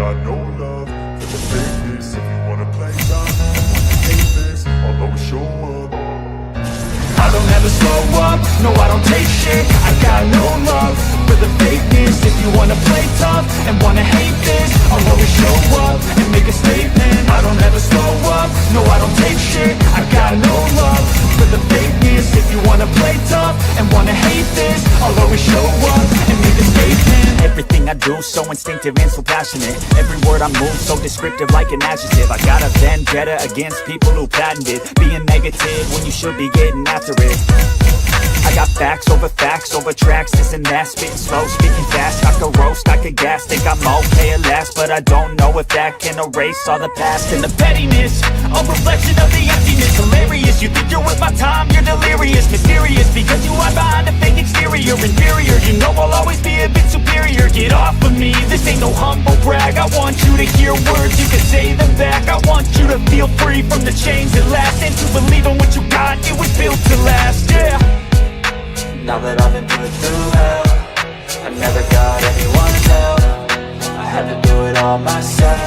got no love for the fakeness. If you wanna play tough, hate this, I'll always show up. I don't ever slow up, no I don't take shit. I got no love for the fakeness. If you wanna play tough and wanna hate this, I'll always show up and make a statement. I don't ever slow up, no I don't take shit. I got no love for the fakeness. If you wanna play tough and wanna hate this, I'll always show up and make a statement. Everything I do so instinctive and so passionate. Every word I move so descriptive like an adjective. I got a vendetta against people who patented being negative when you should be getting after it. I got facts over tracks, this and that. Spitting slow, speaking fast, I could roast, I could gas. Think I'm okay at last, but I don't know if that can erase all the past. And the pettiness, a reflection of the emptiness. Hilarious, you think you're worth my time, you're delirious. Mysterious, because you hide behind a fake exterior. Inferior, you know I'll always be a bit superior. Get off of me, this ain't no humble brag. I want you to hear words, you can say them back. I want you to feel free from the chains that last, and to believe in what you got, it was built to last, yeah. Now that I've been put through hell, I never got anyone's help. I had to do it all myself.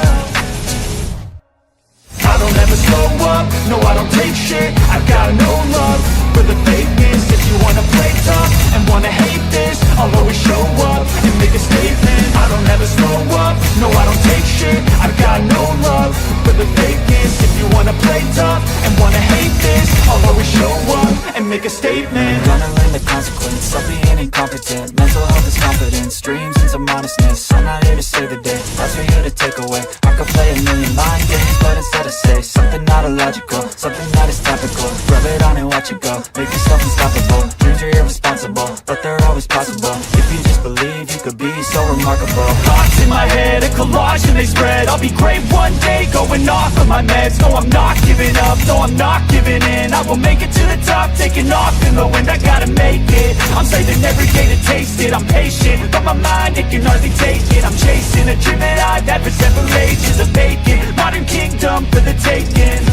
I don't ever slow up, no I don't take shit. I got no love for the fakeness. If you wanna play tough and wanna hate this, I'll always show up and make a statement. I don't ever slow up, no I don't take shit. I got no love for the fakeness. If you wanna play tough and wanna hate this, I'll always show up and make a statement. Gonna learn the consequence of being incompetent. Mental health is confidence, dreams into modestness. I'm not here to save the day, that's for you to take away. I could play a million mind games, but instead I say something not illogical, something that is topical. Rub it on and watch it go, make yourself unstoppable. Dreams are irresponsible, but they're always possible. If you just believe, you could be so remarkable. Thoughts in my head, a collage and they spread. I'll be great one day, going off of my meds. No, I'm not giving up, no, I'm not giving in. I will make it to the top, taking off in the wind. I gotta make it, I'm saving every day to taste it. I'm patient, but my mind, it can hardly take it. I'm chasing a dream that I've had for several ages. A vacant, modern kingdom for the taking.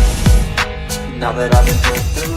Now that I've been put through.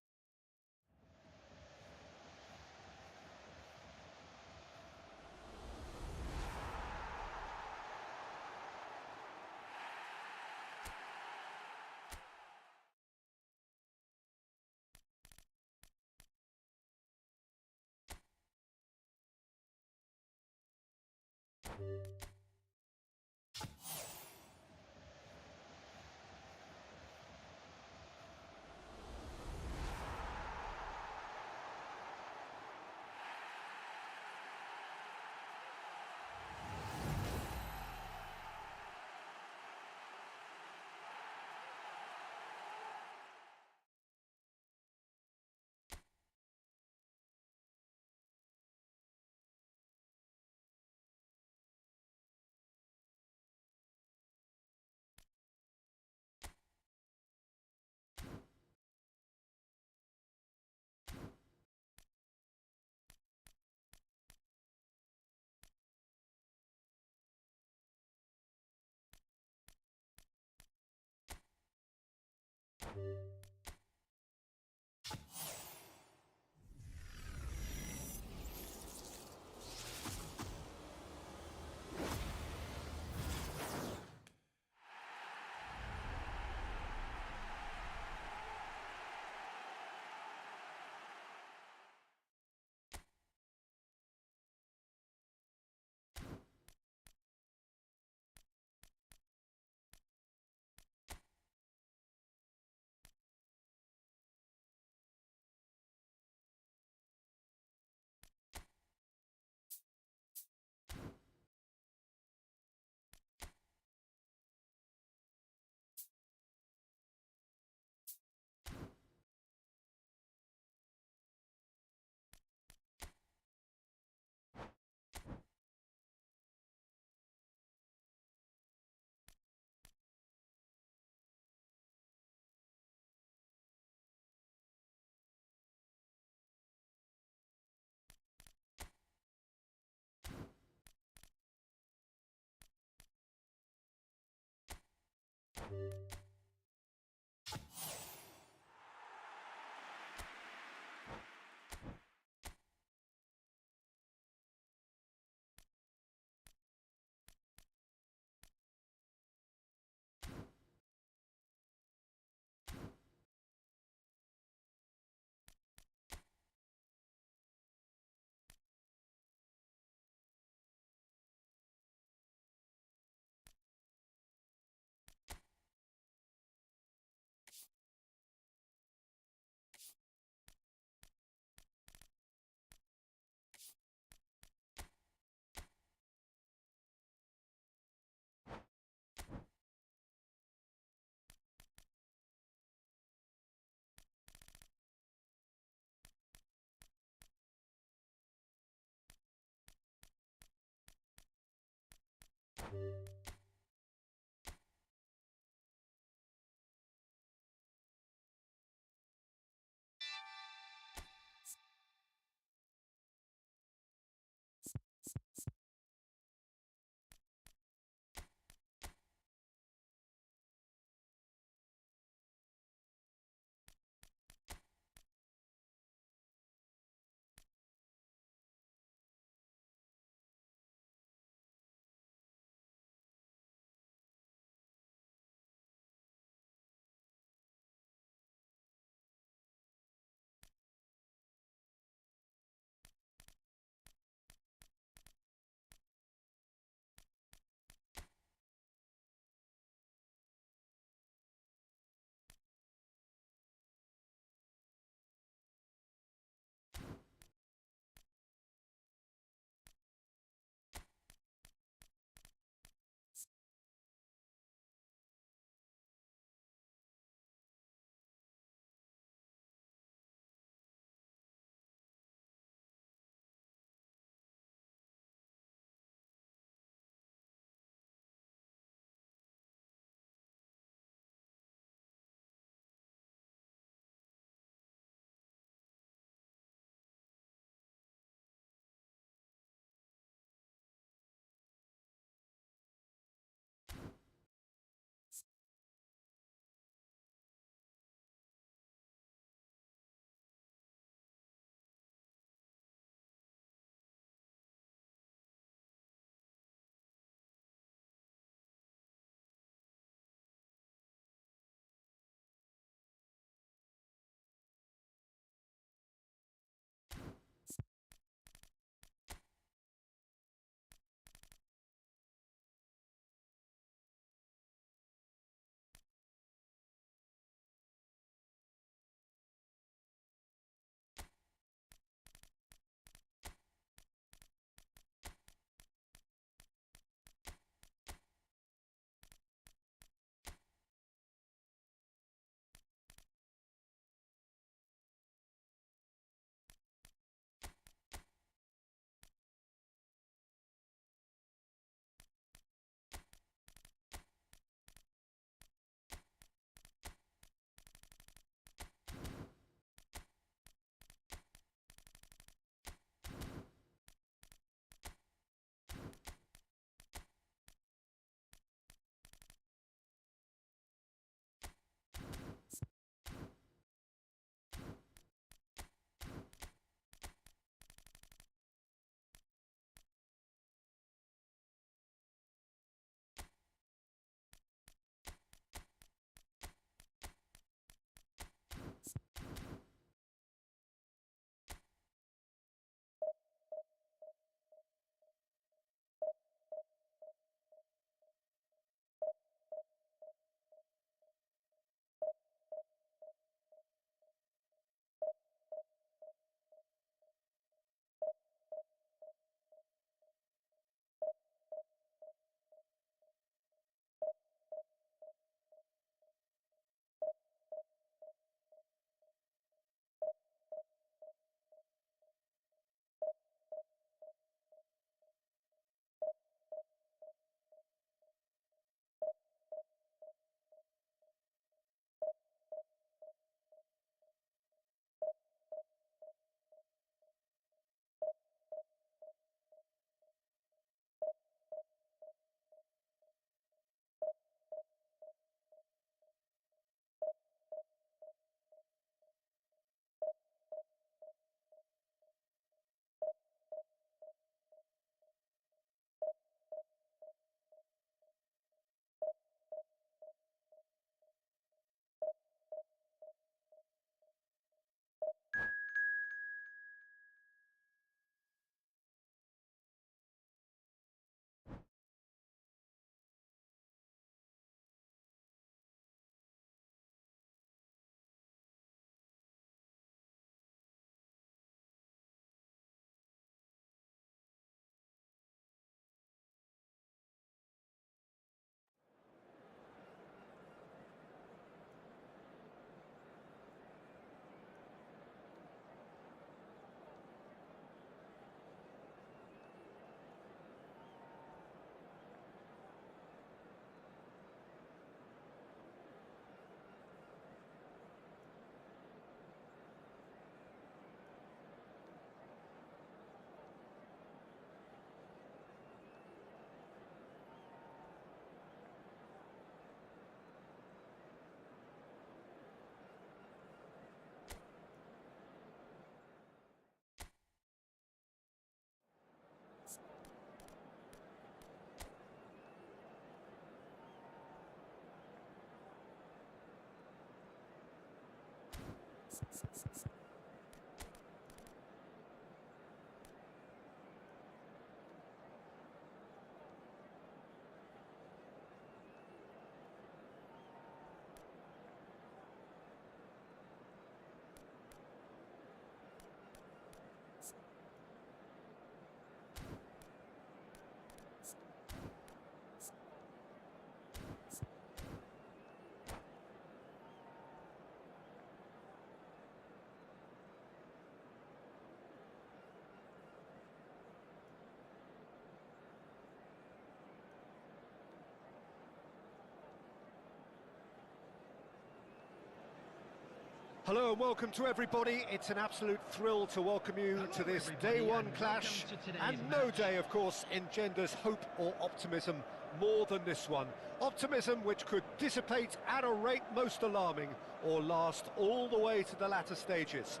Hello and welcome to everybody. It's an absolute thrill to welcome you to this day one clash, and no day, of course, engenders hope or optimism more than this one. Optimism which could dissipate at a rate most alarming or last all the way to the latter stages.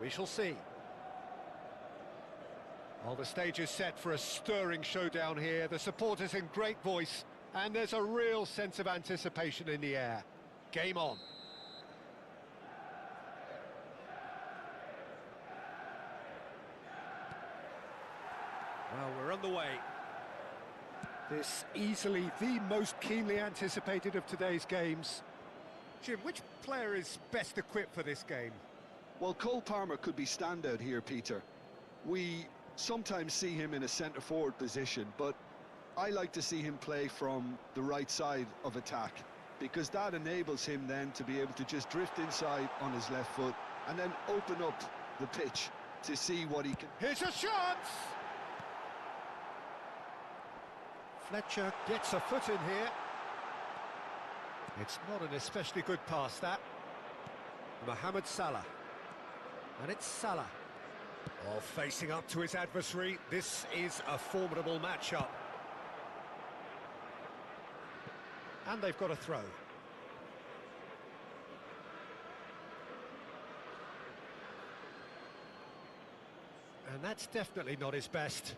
We shall see. Well, the stage is set for a stirring showdown here. The supporters in great voice, and there's a real sense of anticipation in the air. Game on. Well, we're on the way. This easily the most keenly anticipated of today's games. Jim, which player is best equipped for this game? Well, Cole Palmer could be standout here, Peter. We sometimes see him in a centre-forward position, but I like to see him play from the right side of attack, because that enables him then to be able to just drift inside on his left foot and then open up the pitch to see what he can... Here's a shot! Fletcher gets a foot in here. It's not an especially good pass, that. Mohamed Salah. And it's Salah. Oh, facing up to his adversary. This is a formidable matchup. And they've got a throw. And that's definitely not his best.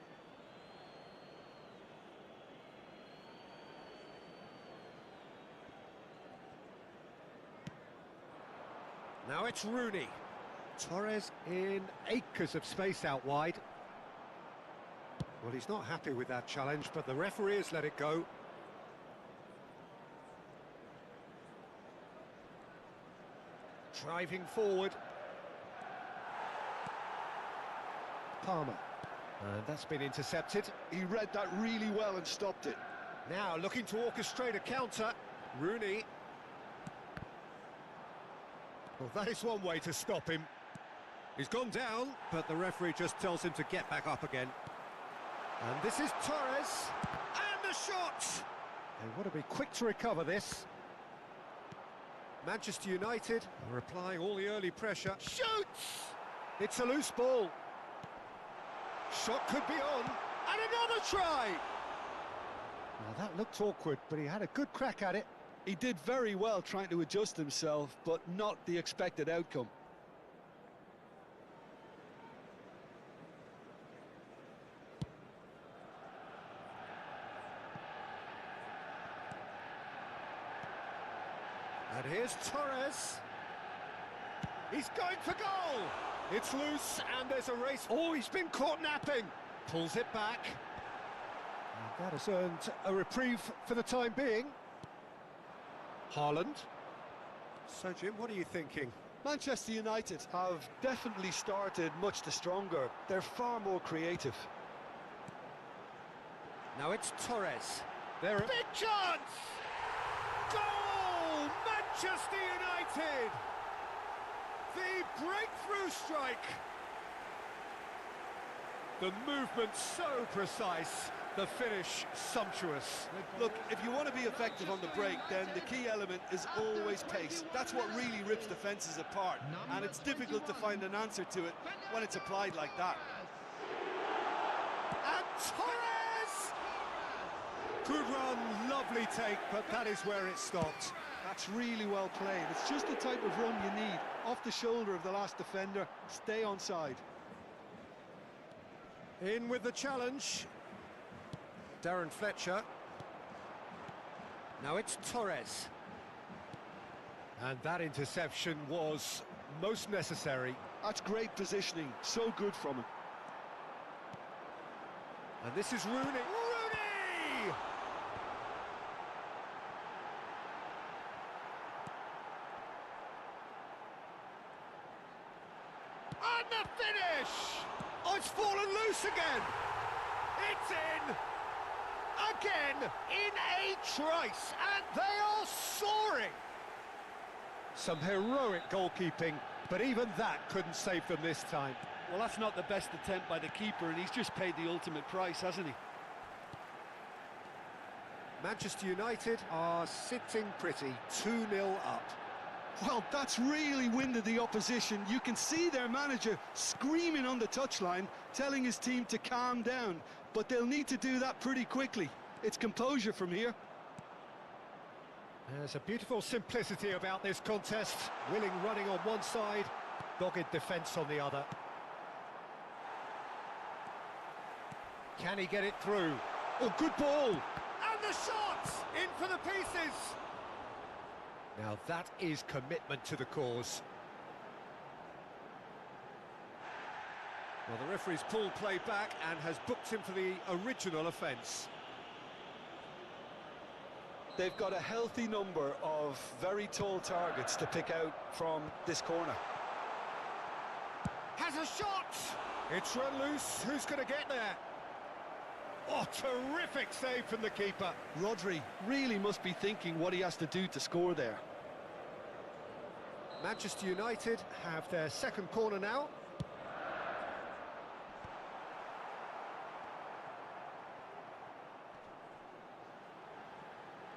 Now it's Rooney. Torres in acres of space out wide. Well, he's not happy with that challenge, but the referee has let it go. Driving forward. Palmer. And that's been intercepted. He read that really well and stopped it. Now looking to orchestrate a counter. Rooney. Well, that is one way to stop him. He's gone down, but the referee just tells him to get back up again. And this is Torres. And the shot! They want to be quick to recover this. Manchester United are applying all the early pressure. Shoots! It's a loose ball. Shot could be on. And another try! Well, that looked awkward, but he had a good crack at it. He did very well trying to adjust himself, but not the expected outcome. And here's Torres. He's going for goal. It's loose and there's a race. Oh, he's been caught napping. Pulls it back. And that has earned a reprieve for the time being. Haaland. So, Jim, what are you thinking? Manchester United have definitely started much the stronger. They're far more creative. Now it's Torres. They're a big chance! Goal! Manchester United! The breakthrough strike! The movement so precise, the finish sumptuous. Look, if you want to be effective on the break, then the key element is always pace. That's what really rips defences apart, and it's difficult to find an answer to it when it's applied like that. And Torres! Good run, lovely take, but that is where it stopped. That's really well played. It's just the type of run you need. Off the shoulder of the last defender, stay onside. In with the challenge. Darren Fletcher. Now it's Torres. And that interception was most necessary. That's great positioning, so good from him. And this is Rooney. Rooney! And the finish! Oh, it's fallen loose again! It's in! Again, in a trice, and they are soaring! Some heroic goalkeeping, but even that couldn't save them this time. Well, that's not the best attempt by the keeper, and he's just paid the ultimate price, hasn't he? Manchester United are sitting pretty, 2-0 up. Well, that's really winded the opposition. You can see their manager screaming on the touchline, telling his team to calm down. But they'll need to do that pretty quickly. It's composure from here. There's a beautiful simplicity about this contest. Willing running on one side, dogged defence on the other. Can he get it through? Oh, good ball! And the shot! In for the pieces! Now that is commitment to the cause. Well, the referee's pulled play back and has booked him for the original offence. They've got a healthy number of very tall targets to pick out from this corner. Has a shot! It's run loose. Who's going to get there? Oh, terrific save from the keeper. Rodri really must be thinking what he has to do to score there. Manchester United have their second corner now.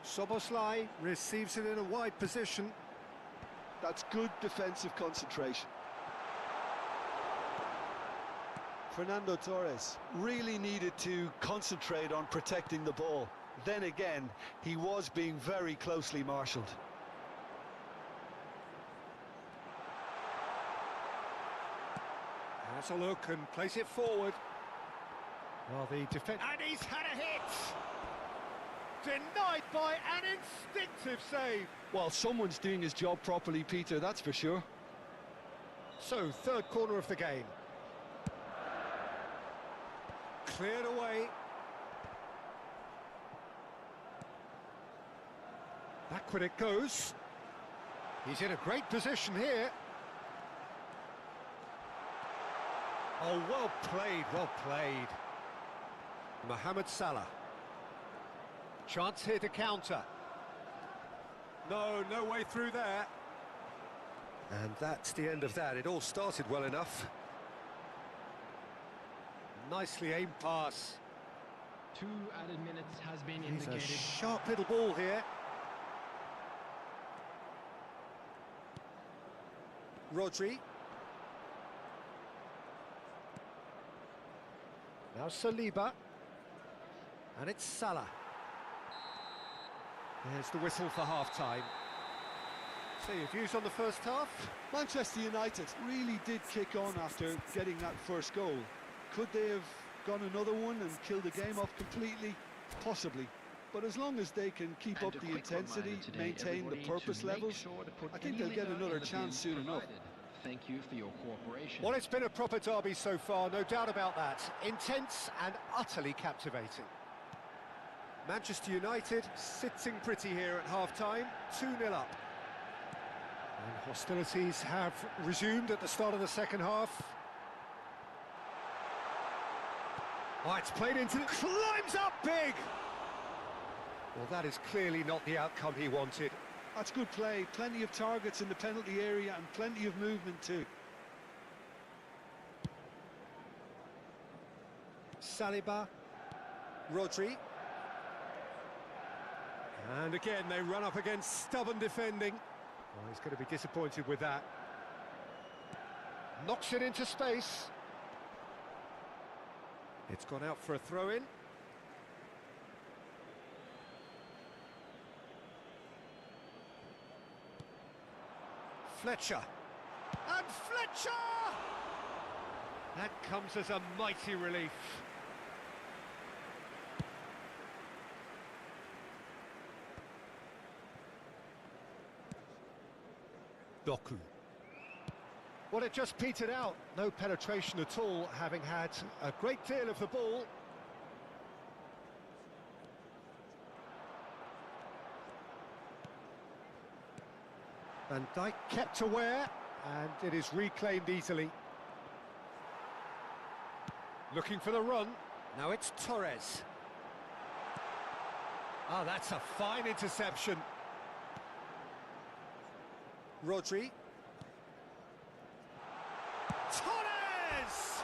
Szoboszlai receives it in a wide position. That's good defensive concentration. Fernando Torres really needed to concentrate on protecting the ball. Then again, he was being very closely marshalled. Has a look and plays it forward. Well, the defence... And he's had a hit! Denied by an instinctive save. Well, someone's doing his job properly, Peter, that's for sure. So, third corner of the game. Cleared away. Backward it goes. He's in a great position here. Oh, well played, well played. Mohamed Salah. Chance here to counter. No way through there. And that's the end of that. It all started well enough. Nicely aimed pass. 2 added minutes has been He's indicated. a sharp little ball here. Rodri. Now Saliba. And it's Salah. There's the whistle for half-time. So your views on the first half? Manchester United really did kick on after getting that first goal. Could they have gone another one and killed the game off completely? Possibly. But as long as they can keep up the intensity, maintain the purpose levels, I think they'll get another chance soon enough. Thank you for your cooperation. Well, it's been a proper derby so far, no doubt about that. Intense and utterly captivating. Manchester United sitting pretty here at half-time, 2-0 up. And hostilities have resumed at the start of the second half. Oh, it's played into... Climbs up big! Well, that is clearly not the outcome he wanted. That's good play. Plenty of targets in the penalty area and plenty of movement too. Saliba. Rodri. And again, they run up against stubborn defending. Oh, he's going to be disappointed with that. Knocks it into space. It's gone out for a throw-in. Fletcher. And Fletcher! That comes as a mighty relief. Doku. Well, it just petered out. No penetration at all, having had a great deal of the ball. Van Dijk kept aware, and it is reclaimed easily. Looking for the run. Now it's Torres. Oh, that's a fine interception. Rodri. Torres!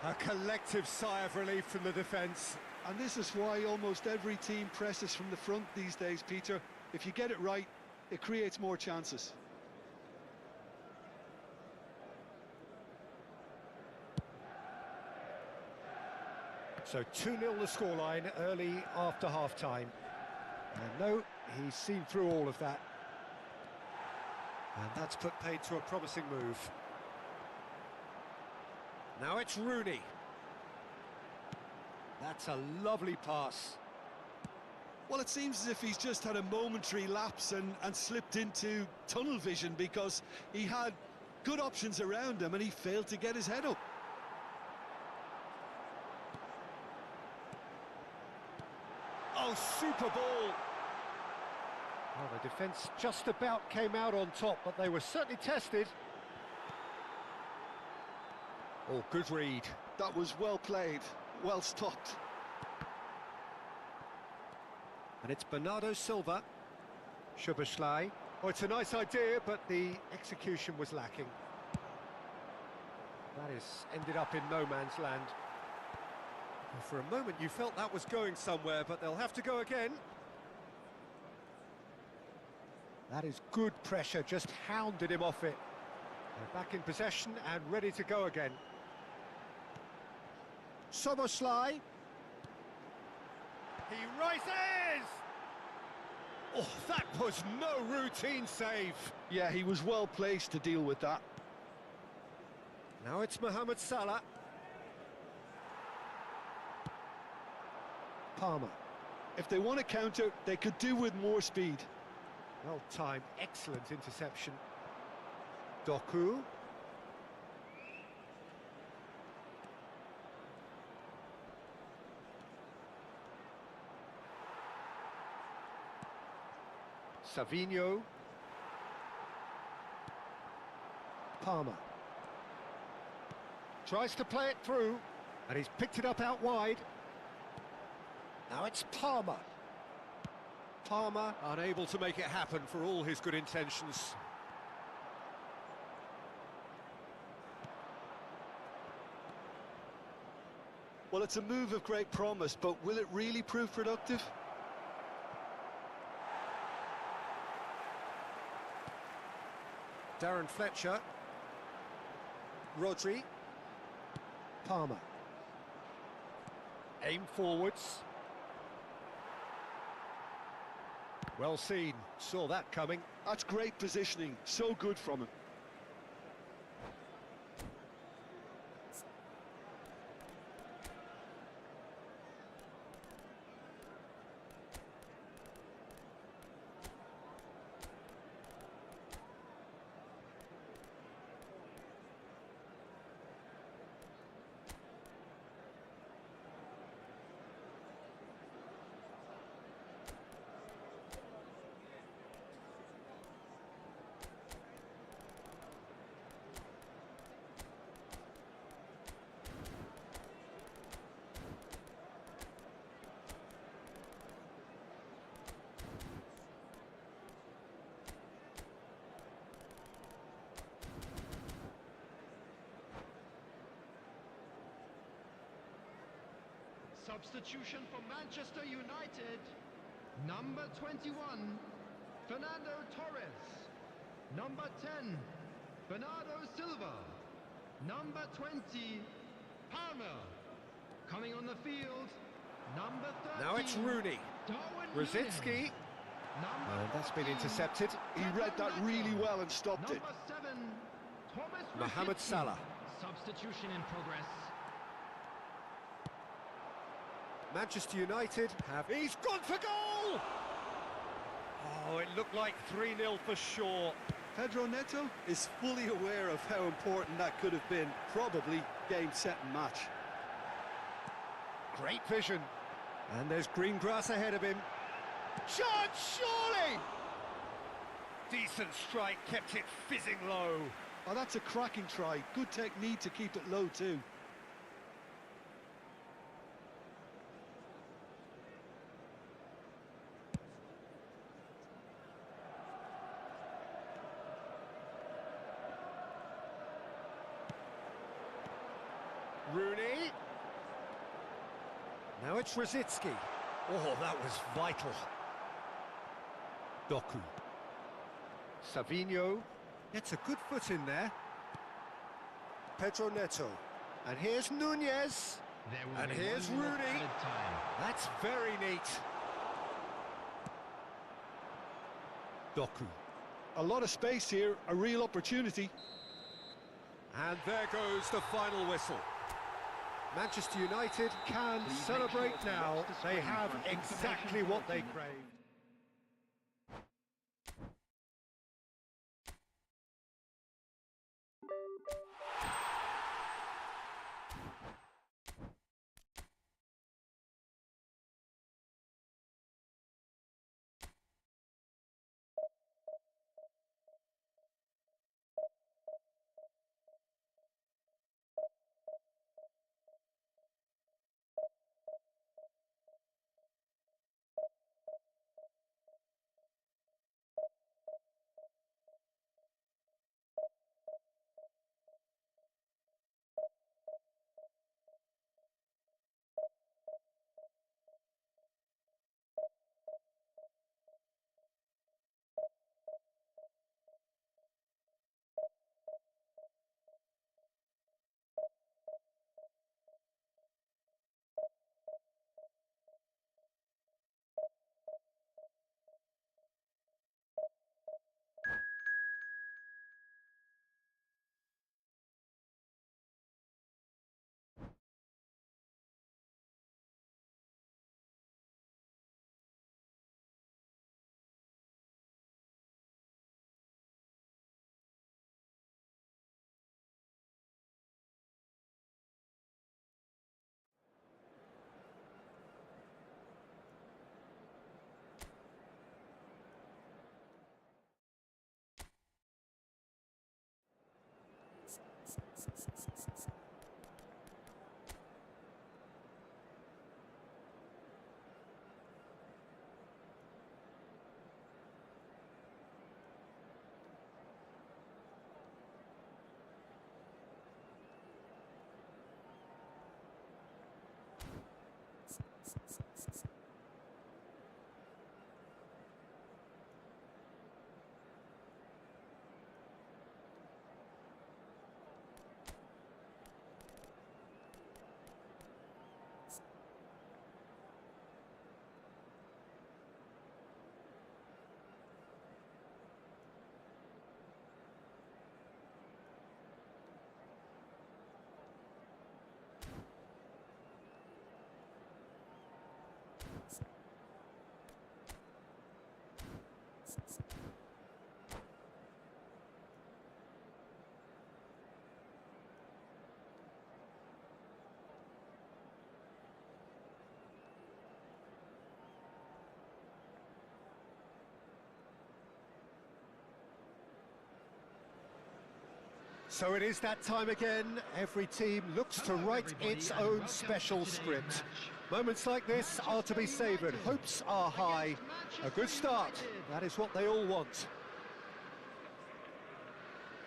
A collective sigh of relief from the defence. And this is why almost every team presses from the front these days, Peter. If you get it right, It creates more chances. So 2-0 the scoreline early after half-time. And no, he's seen through all of that. And that's put paid to a promising move. Now it's Rooney. That's a lovely pass. Well, it seems as if he's just had a momentary lapse and slipped into tunnel vision, because he had good options around him and he failed to get his head up. Oh, super ball! Well, the defence just about came out on top, but they were certainly tested. Oh, good read. That was well played, well stopped. And it's Bernardo Silva. Szoboszlai. Oh, it's a nice idea, but the execution was lacking. That has ended up in no man's land. Well, for a moment you felt that was going somewhere, but they'll have to go again. That is good pressure, just hounded him off it. They're back in possession and ready to go again. Szoboszlai. He rises! Oh, that was no routine save. Yeah, he was well placed to deal with that. Now it's Mohamed Salah. Palmer. If they want to counter, they could do with more speed. Well timed, excellent interception. Doku. Savinho. Palmer. Tries to play it through, and he's picked it up out wide. Now it's Palmer. Palmer unable to make it happen for all his good intentions. Well, it's a move of great promise, but will it really prove productive? Darren Fletcher. Rodri. Palmer. Aim forwards. Well seen, saw that coming. That's great positioning, so good from him. Substitution for Manchester United. Number 21, Fernando Torres. Number 10, Bernardo Silva. Number 20, Palmer. Coming on the field, number 13. Now it's Rooney. Rosicki. And that's been intercepted. He read that really well and stopped it. Number 7, Thomas Mohamed Rosicki. Salah. Substitution in progress. Manchester United have... He's gone for goal! Oh, it looked like 3-0 for sure. Pedro Neto is fully aware of how important that could have been. Probably game, set and match. Great vision. And there's green grass ahead of him. Chance, surely! Decent strike, kept it fizzing low. Oh, that's a cracking try. Good technique to keep it low too. Rooney. Now it's Rosicki. Oh, that was vital. Doku. Savinho gets a good foot in there. Pedro Neto. And here's Nunez. There will And be here's one minute Rooney. added time. That's very neat. Doku. A lot of space here, a real opportunity. And there goes the final whistle. Manchester United can celebrate now. They have exactly what they craved. So it is that time again. Every team looks to write its own special script. Moments like this are to be savoured. Hopes are high. A good start. That is what they all want.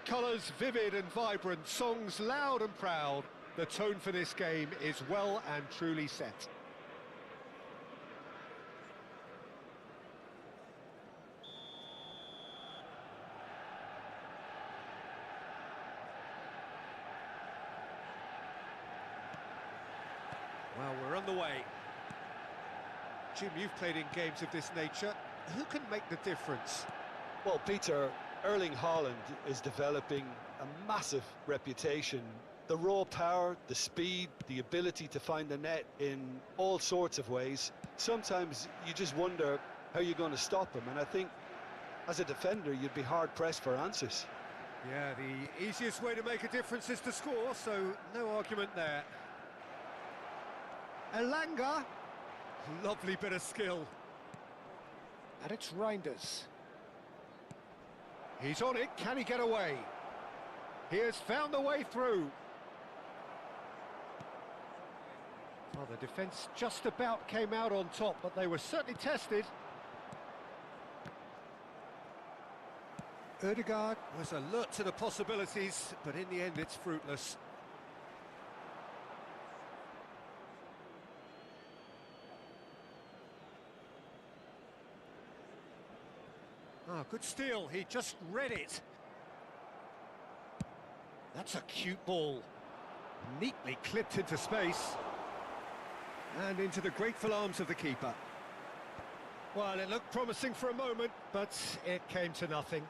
Colours vivid and vibrant, songs loud and proud. The tone for this game is well and truly set. Well, we're on the way. Jim, you've played in games of this nature. Who can make the difference? Well, Peter, Erling Haaland is developing a massive reputation. The raw power, the speed, the ability to find the net in all sorts of ways. Sometimes you just wonder how you're going to stop him, and I think as a defender you'd be hard-pressed for answers. Yeah, the easiest way to make a difference is to score, so no argument there. Elanga, lovely bit of skill. And it's Reinders. He's on it, can he get away? He has found the way through. Well, the defence just about came out on top, but they were certainly tested. Ødegaard was alert to the possibilities, but in the end it's fruitless. Ah, good steal, he just read it. That's a cute ball. Neatly clipped into space. And into the grateful arms of the keeper. Well, it looked promising for a moment, but it came to nothing.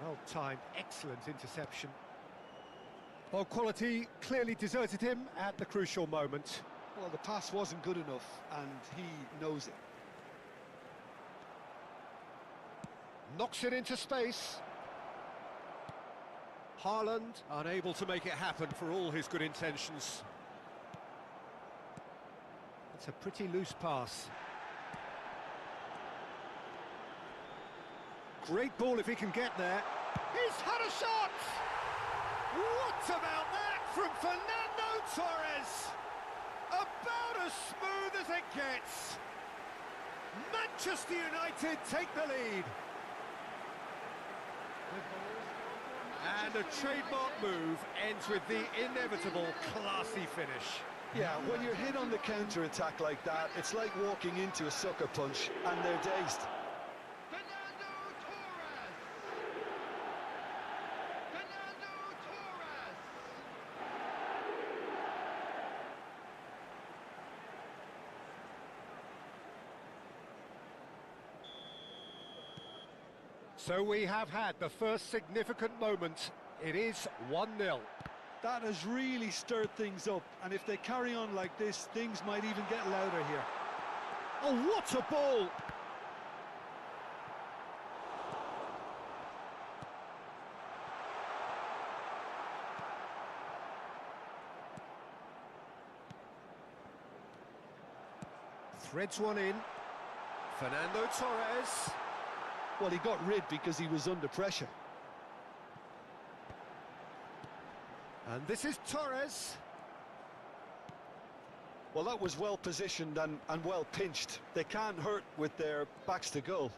Well-timed, excellent interception. Well, quality clearly deserted him at the crucial moment. Well, the pass wasn't good enough, and he knows it. Knocks it into space. Haaland unable to make it happen for all his good intentions. It's a pretty loose pass. Great ball if he can get there. He's had a shot! What about that from Fernando Torres? About as smooth as it gets. Manchester United take the lead. And a trademark move ends with the inevitable classy finish. Yeah, when you're hit on the counter-attack like that, it's like walking into a sucker punch, and they're dazed. Fernando Torres! Fernando Torres! So we have had the first significant moment. It is 1-0. That has really stirred things up, and if they carry on like this, things might even get louder here. Oh, what a ball! Threads one in. Fernando Torres. Well, he got rid because he was under pressure. And this is Torres. Well, that was well positioned and well pinched. They can't hurt with their backs to goal.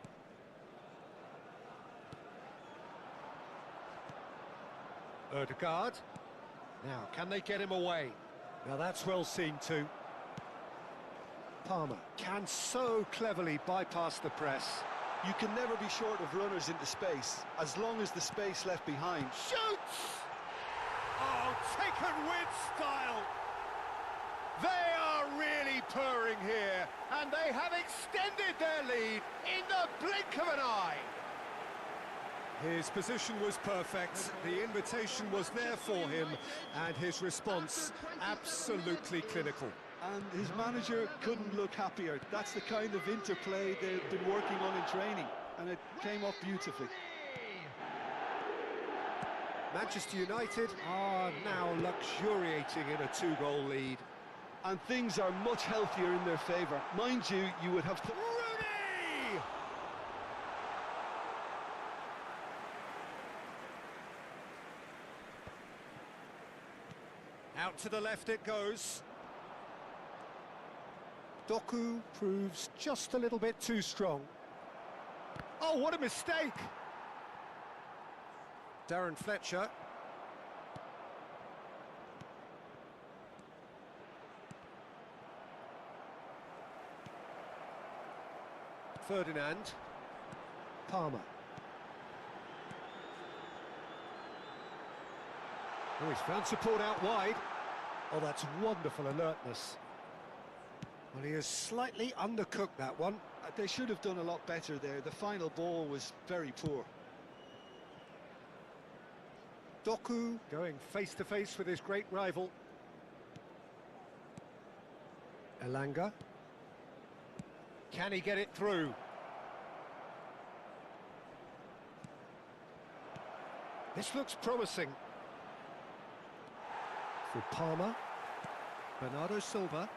Ødegaard. Now, can they get him away? Now, that's well seen too. Palmer can so cleverly bypass the press. You can never be short of runners into space, as long as the space left behind. Shoots! Oh, taken with style! They are really purring here, and they have extended their lead in the blink of an eye. His position was perfect, the invitation was there for him, and his response absolutely clinical. And his manager couldn't look happier. That's the kind of interplay they've been working on in training, and it came off beautifully. Manchester United are now luxuriating in a 2-goal lead. And things are much healthier in their favour. Mind you, you would have... Rooney! Out to the left it goes. Doku proves just a little bit too strong. Oh, what a mistake! Darren Fletcher. Ferdinand. Palmer. Oh, he's found support out wide. Oh, that's wonderful alertness. Well, he has slightly undercooked that one. They should have done a lot better there. The final ball was very poor. Doku going face-to-face with his great rival. Elanga. Can he get it through? This looks promising. For Palmer. Bernardo Silva.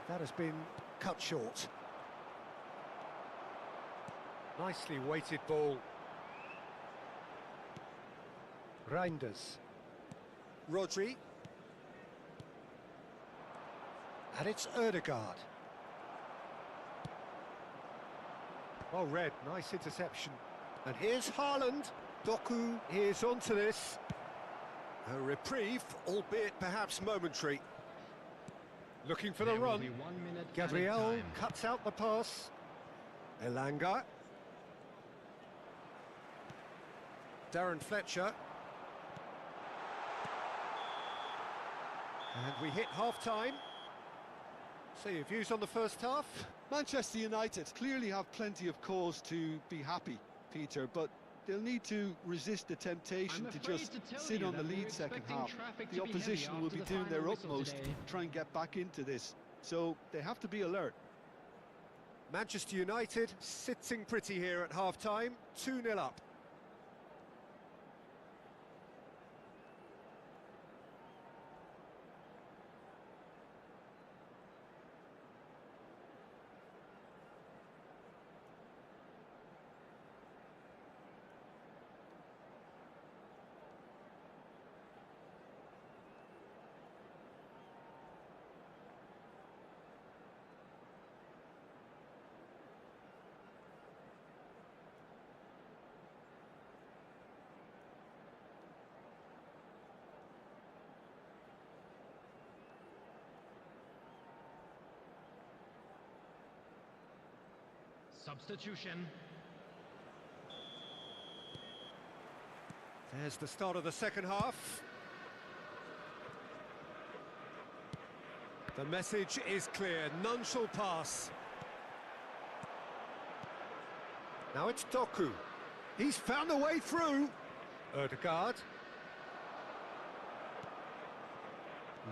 That has been cut short. Nicely weighted ball. Reinders. Rodri. And it's Ødegaard. Well read, nice interception. And here's Haaland. Doku is onto this. A reprieve, albeit perhaps momentary. Looking for the There will run. be 1 minute Gabriel added time. cuts out the pass. Elanga. Darren Fletcher. And we hit half-time. So your views on the first half? Manchester United clearly have plenty of cause to be happy, Peter, but they'll need to resist the temptation to just sit on the lead second half. The opposition will be doing their utmost to try and get back into this, so they have to be alert. Manchester United sitting pretty here at half-time, 2-0 up. Substitution. There's the start of the second half. The message is clear, none shall pass. Now it's Doku. He's found a way through. Odegaard.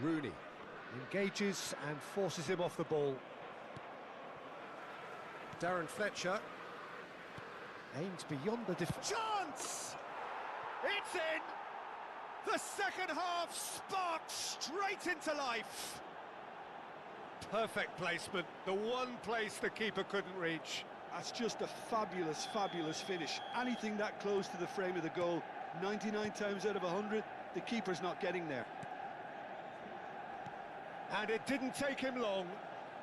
Rooney engages and forces him off the ball. Darren Fletcher aims beyond the chance! It's in! The second half sparked straight into life. Perfect placement, the one place the keeper couldn't reach. That's just a fabulous, fabulous finish. Anything that close to the frame of the goal, 99 times out of 100, the keeper's not getting there. And it didn't take him long.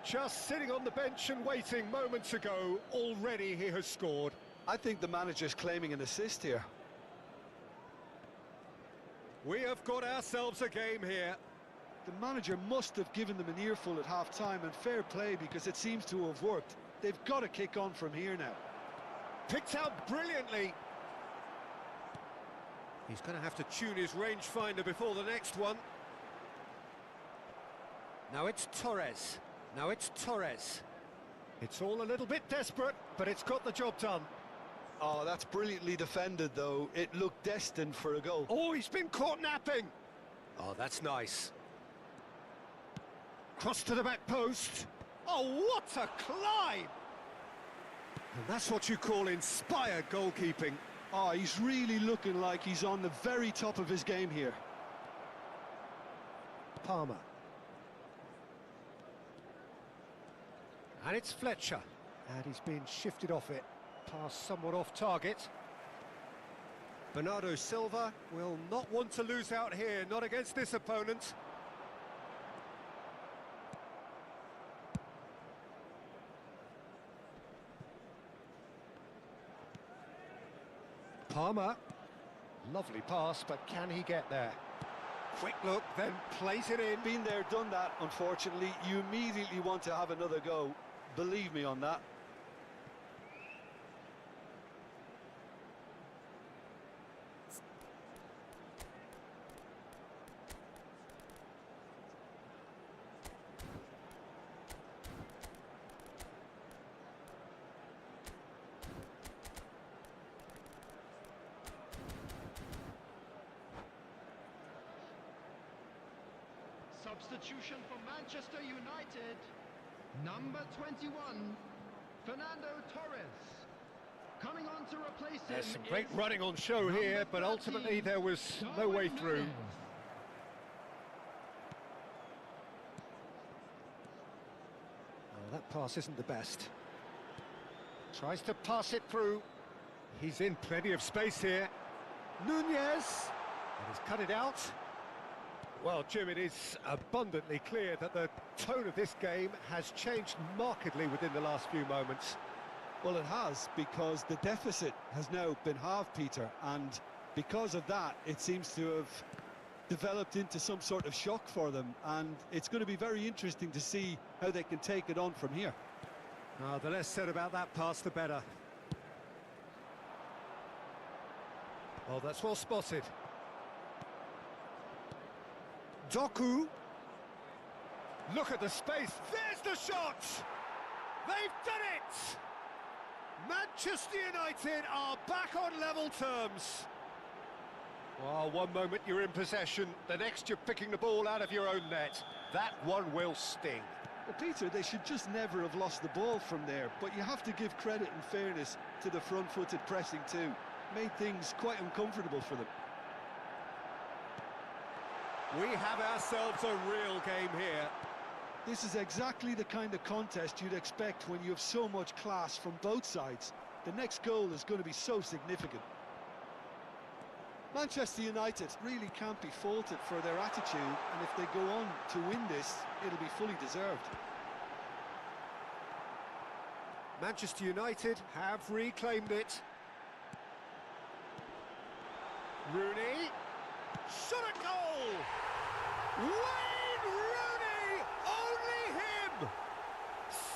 Just sitting on the bench and waiting moments ago, already he has scored. I think the manager's claiming an assist here. We have got ourselves a game here. The manager must have given them an earful at half-time, and fair play because it seems to have worked. They've got to kick on from here now. Picked out brilliantly. He's going to have to tune his rangefinder before the next one. Now it's Torres. Now it's Torres. It's all a little bit desperate, but it's got the job done. Oh, that's brilliantly defended, though. It looked destined for a goal. Oh, he's been caught napping. Oh, that's nice. Cross to the back post. Oh, what a climb! And that's what you call inspired goalkeeping. Oh, he's really looking like he's on the very top of his game here. Palmer. And it's Fletcher. And he's been shifted off it. Pass somewhat off target. Bernardo Silva will not want to lose out here, not against this opponent. Palmer. Lovely pass, but can he get there? Quick look, then plays it in. Been there, done that, unfortunately. You immediately want to have another go. Believe me on that. Substitution for Manchester United. Number 21, Fernando Torres. Coming on to replace him. There's some great running on show here, but ultimately there was no way through. Oh, that pass isn't the best. Tries to pass it through. He's in plenty of space here. Nunez. And he's cut it out. Well, Jim, it is abundantly clear that the tone of this game has changed markedly within the last few moments. Well, it has, because the deficit has now been halved, Peter, and because of that, it seems to have developed into some sort of shock for them, and it's going to be very interesting to see how they can take it on from here. The less said about that pass, the better. Oh, that's well spotted. Doku. Look at the space. There's the shot! They've done it! Manchester United are back on level terms. Well, one moment you're in possession, the next you're picking the ball out of your own net. That one will sting. Well, Peter, they should just never have lost the ball from there, but you have to give credit and fairness to the front-footed pressing too. Made things quite uncomfortable for them. We have ourselves a real game here. This is exactly the kind of contest you'd expect when you have so much class from both sides. The next goal is going to be so significant. Manchester United really can't be faulted for their attitude, and if they go on to win this, it'll be fully deserved. Manchester United have reclaimed it. Rooney, shot at goal! Wayne Rooney, only him!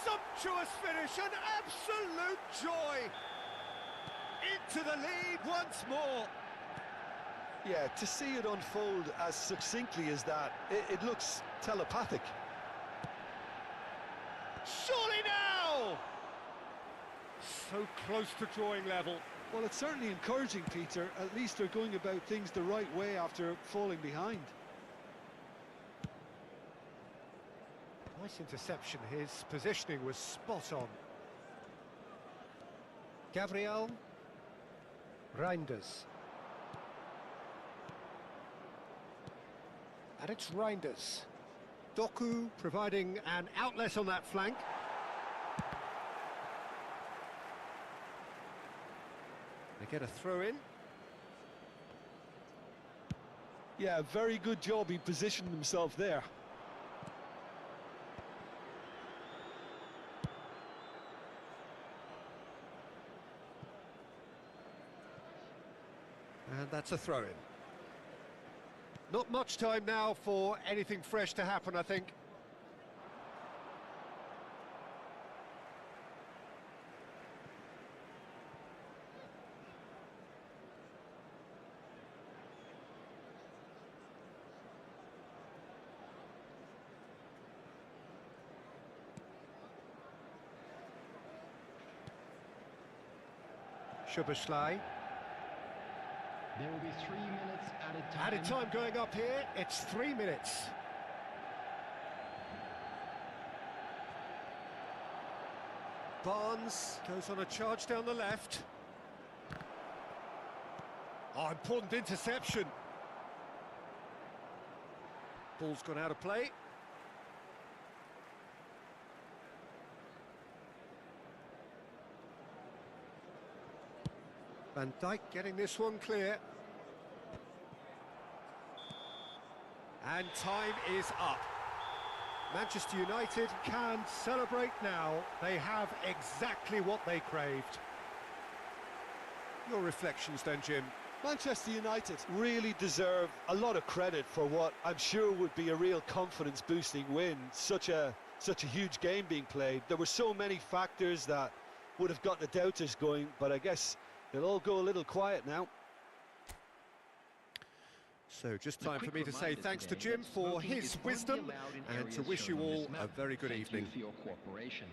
Sumptuous finish, an absolute joy! Into the lead once more. Yeah, to see it unfold as succinctly as that, it looks telepathic. Surely now! So close to drawing level. Well, it's certainly encouraging, Peter. At least they're going about things the right way after falling behind. Nice interception. His positioning was spot on. Gabriel Reinders. And it's Reinders. Doku providing an outlet on that flank. They get a throw in. Yeah, very good job. He positioned himself there. And that's a throw in. Not much time now for anything fresh to happen, I think. Szoboszlai. There will be 3 minutes added time. Added time going up here, it's 3 minutes. Barnes goes on a charge down the left. Oh, important interception. Ball's gone out of play. Van Dijk getting this one clear. And time is up. Manchester United can celebrate now. They have exactly what they craved. Your reflections then, Jim? Manchester United really deserve a lot of credit for what I'm sure would be a real confidence-boosting win. Such a huge game being played. There were so many factors that would have got the doubters going, but I guess they'll all go a little quiet now. So just time for me to say thanks to Jim for his wisdom and to wish you all a very good evening. For your cooperation.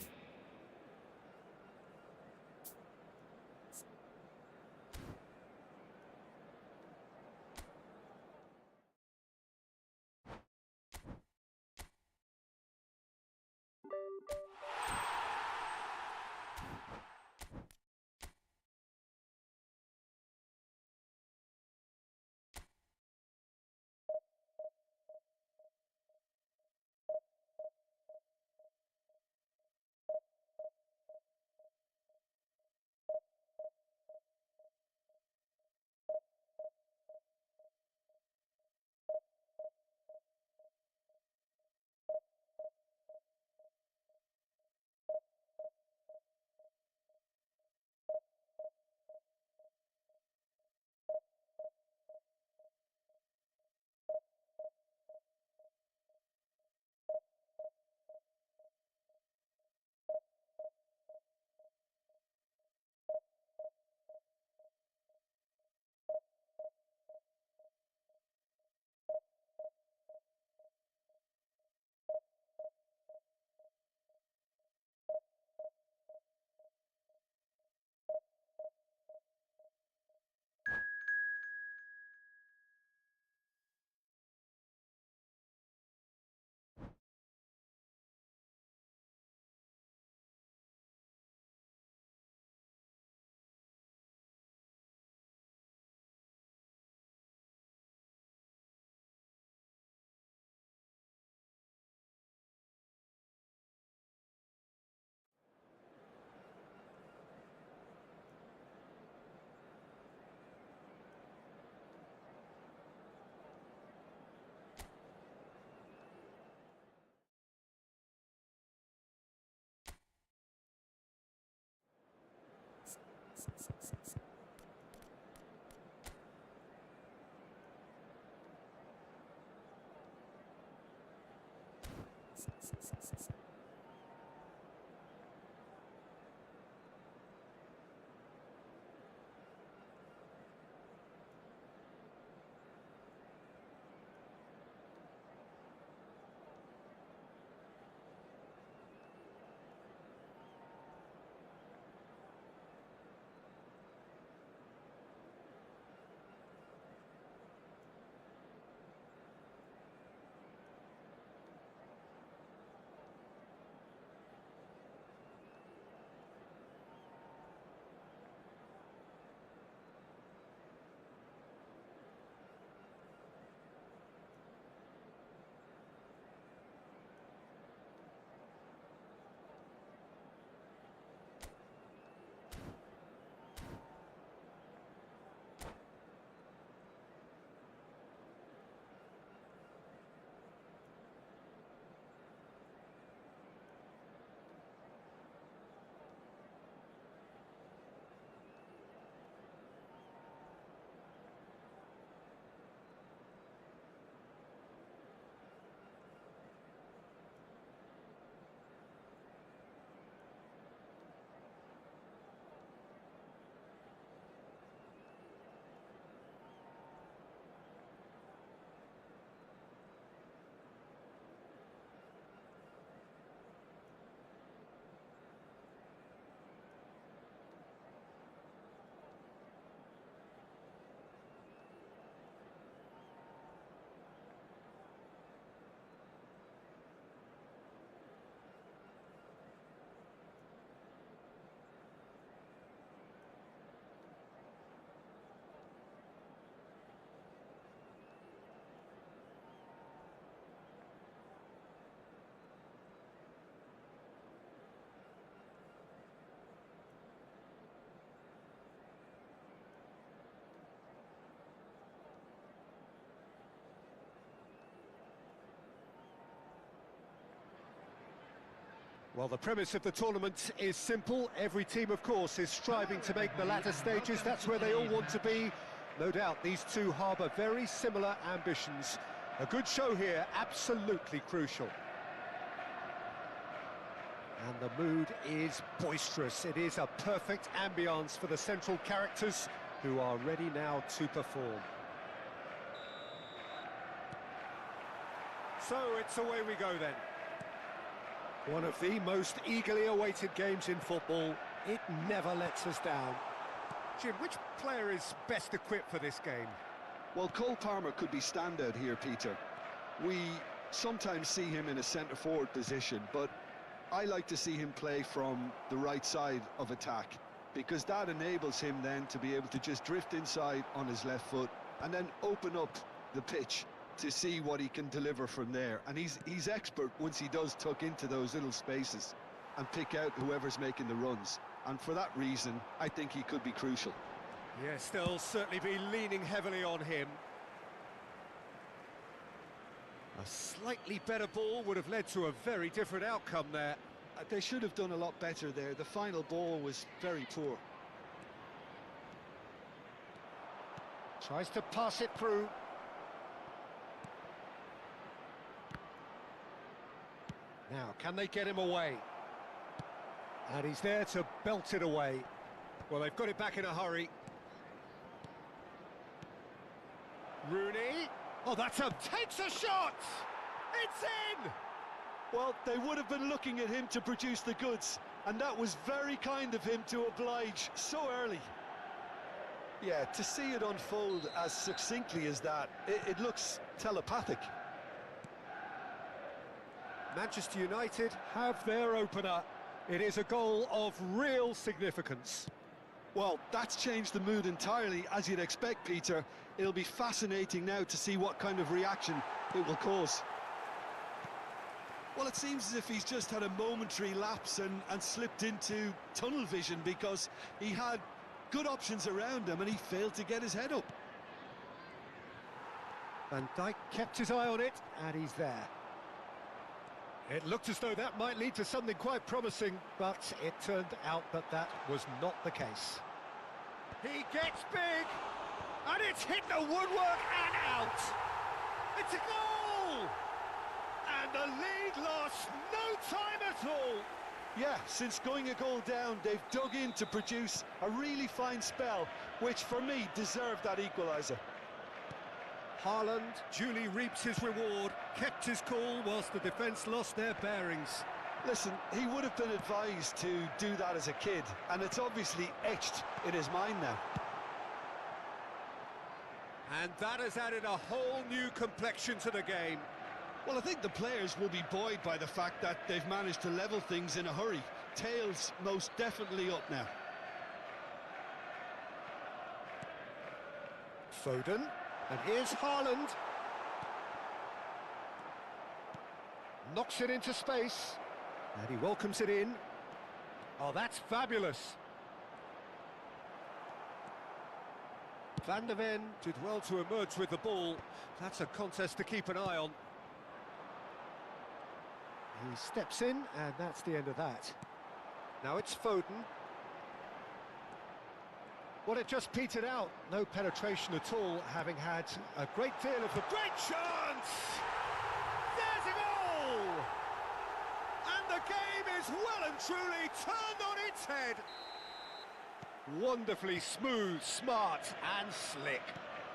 Well, the premise of the tournament is simple. Every team, of course, is striving to make the latter stages. That's where they all want to be. No doubt these two harbour very similar ambitions. A good show here, absolutely crucial. And the mood is boisterous. It is a perfect ambience for the central characters who are ready now to perform. So it's away we go then. One of the most eagerly awaited games in football. It never lets us down. Jim, which player is best equipped for this game? Well, Cole Palmer could be standout here, Peter. We sometimes see him in a centre-forward position, but I like to see him play from the right side of attack, because that enables him then to be able to just drift inside on his left foot and then open up the pitch to see what he can deliver from there. And he's expert once he does tuck into those little spaces and pick out whoever's making the runs. And for that reason, I think he could be crucial. Yes, they'll certainly be leaning heavily on him. A slightly better ball would have led to a very different outcome there. They should have done a lot better there. The final ball was very poor. Tries to pass it through. Now, can they get him away? And he's there to belt it away. Well, they've got it back in a hurry. Rooney. Oh, takes a shot! It's in! Well, they would have been looking at him to produce the goods, and that was very kind of him to oblige so early. Yeah, to see it unfold as succinctly as that, it looks telepathic. Manchester United have their opener. It is a goal of real significance. Well, that's changed the mood entirely, as you'd expect, Peter. It'll be fascinating now to see what kind of reaction it will cause. Well, it seems as if he's just had a momentary lapse and slipped into tunnel vision, because he had good options around him and he failed to get his head up. Van Dijk kept his eye on it, and he's there. It looked as though that might lead to something quite promising, but it turned out that that was not the case. He gets big, and it's hit the woodwork and out. It's a goal! And the lead lost no time at all. Yeah, since going a goal down, they've dug in to produce a really fine spell, which for me deserved that equaliser. Haaland duly reaps his reward, kept his cool whilst the defence lost their bearings. Listen, he would have been advised to do that as a kid, and it's obviously etched in his mind now. And that has added a whole new complexion to the game. Well, I think the players will be buoyed by the fact that they've managed to level things in a hurry. Tails most definitely up now. Foden, and here's Haaland. Knocks it into space, and he welcomes it in. Oh, that's fabulous. Van der Ven did well to emerge with the ball. That's a contest to keep an eye on. He steps in, and that's the end of that. Now it's Foden. Well, it just petered out. No penetration at all, having had a great deal of the... Great chance! There's a goal! And the game is well and truly turned on its head. Wonderfully smooth, smart and slick.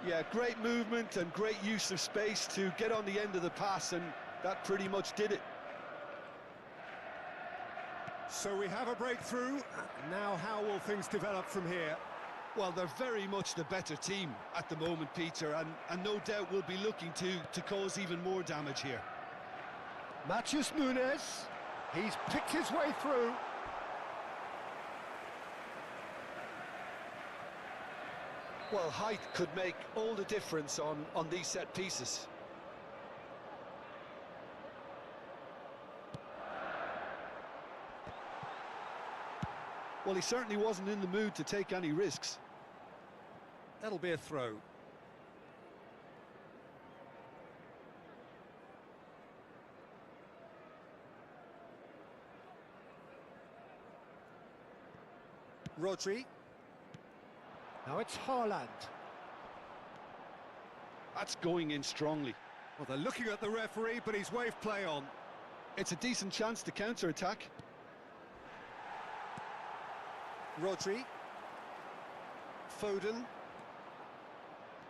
Yeah, great movement and great use of space to get on the end of the pass, and that pretty much did it. So we have a breakthrough. Now how will things develop from here? Well, they're very much the better team at the moment, Peter, and no doubt will be looking to cause even more damage here. Matheus Nunes, he's picked his way through. Well, height could make all the difference on these set pieces. Well, he certainly wasn't in the mood to take any risks. That'll be a throw. Rodri. Now it's Haaland. That's going in strongly. Well, they're looking at the referee, but he's waved play on. It's a decent chance to counter-attack. Rodri. Foden.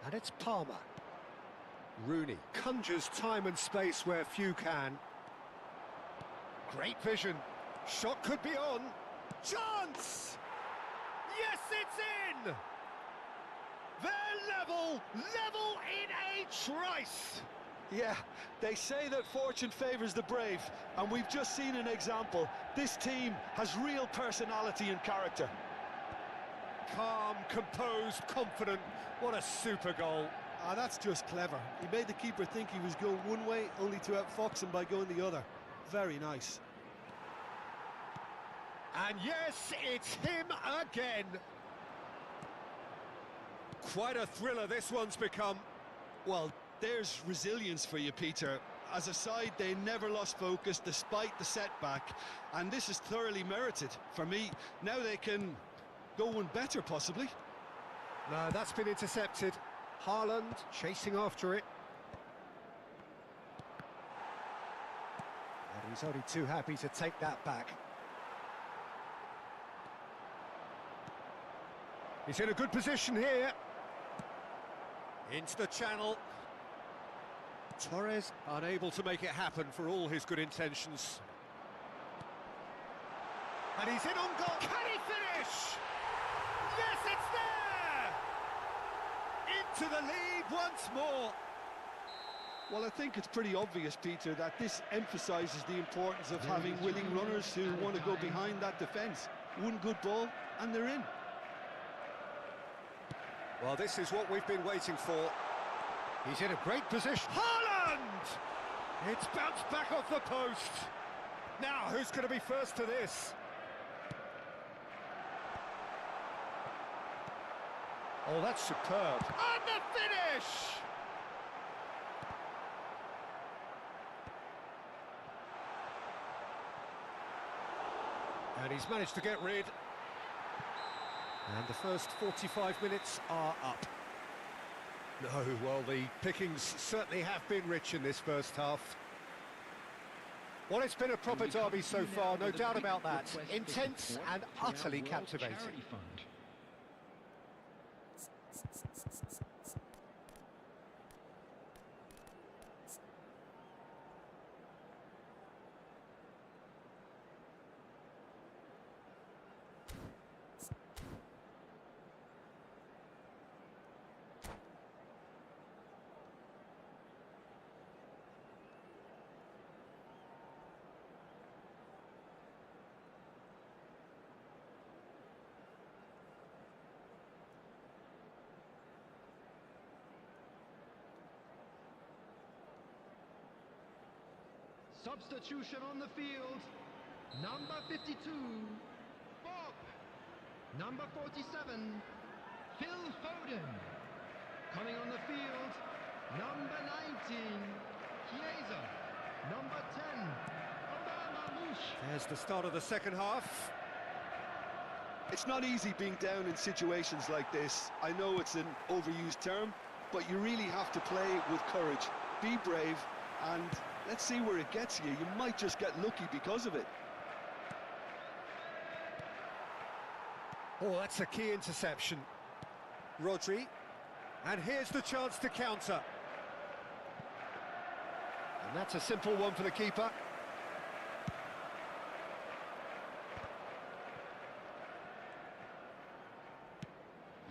And it's Palmer. Rooney conjures time and space where few can. Great vision. Shot could be on. Chance! Yes, it's in! They're level in a trice! Yeah, they say that fortune favours the brave, and we've just seen an example. This team has real personality and character. Calm, composed, confident. What a super goal. Ah, that's just clever. He made the keeper think he was going one way, only to outfox him by going the other. Very nice. And yes, it's him again. Quite a thriller this one's become. Well, there's resilience for you, Peter. As a side, they never lost focus despite the setback, and this is thoroughly merited. For me, now they can go one better, possibly. No, that's been intercepted. Haaland chasing after it. And he's only too happy to take that back. He's in a good position here. Into the channel. Torres unable to make it happen for all his good intentions. And he's in on goal. Can he finish? Yes, it's there! Into the lead once more. Well, I think it's pretty obvious, Peter, that this emphasises the importance of having willing runners who want to go behind that defence. One good ball, and they're in. Well, this is what we've been waiting for. He's in a great position. Haaland! It's bounced back off the post. Now, who's going to be first to this? Oh, that's superb. And the finish! And he's managed to get rid. And the first 45 minutes are up. No, well, the pickings certainly have been rich in this first half. Well, it's been a proper derby so far, no doubt about that. Intense and utterly captivating. Substitution on the field. Number 52, Bob. Number 47, Phil Foden. Coming on the field, number 19, Chiesa. Number 10, Obama Mouche. There's the start of the second half. It's not easy being down in situations like this. I know it's an overused term, but you really have to play with courage. Be brave, and let's see where it gets you. You might just get lucky because of it. Oh, that's a key interception. Rodri. And here's the chance to counter. And that's a simple one for the keeper.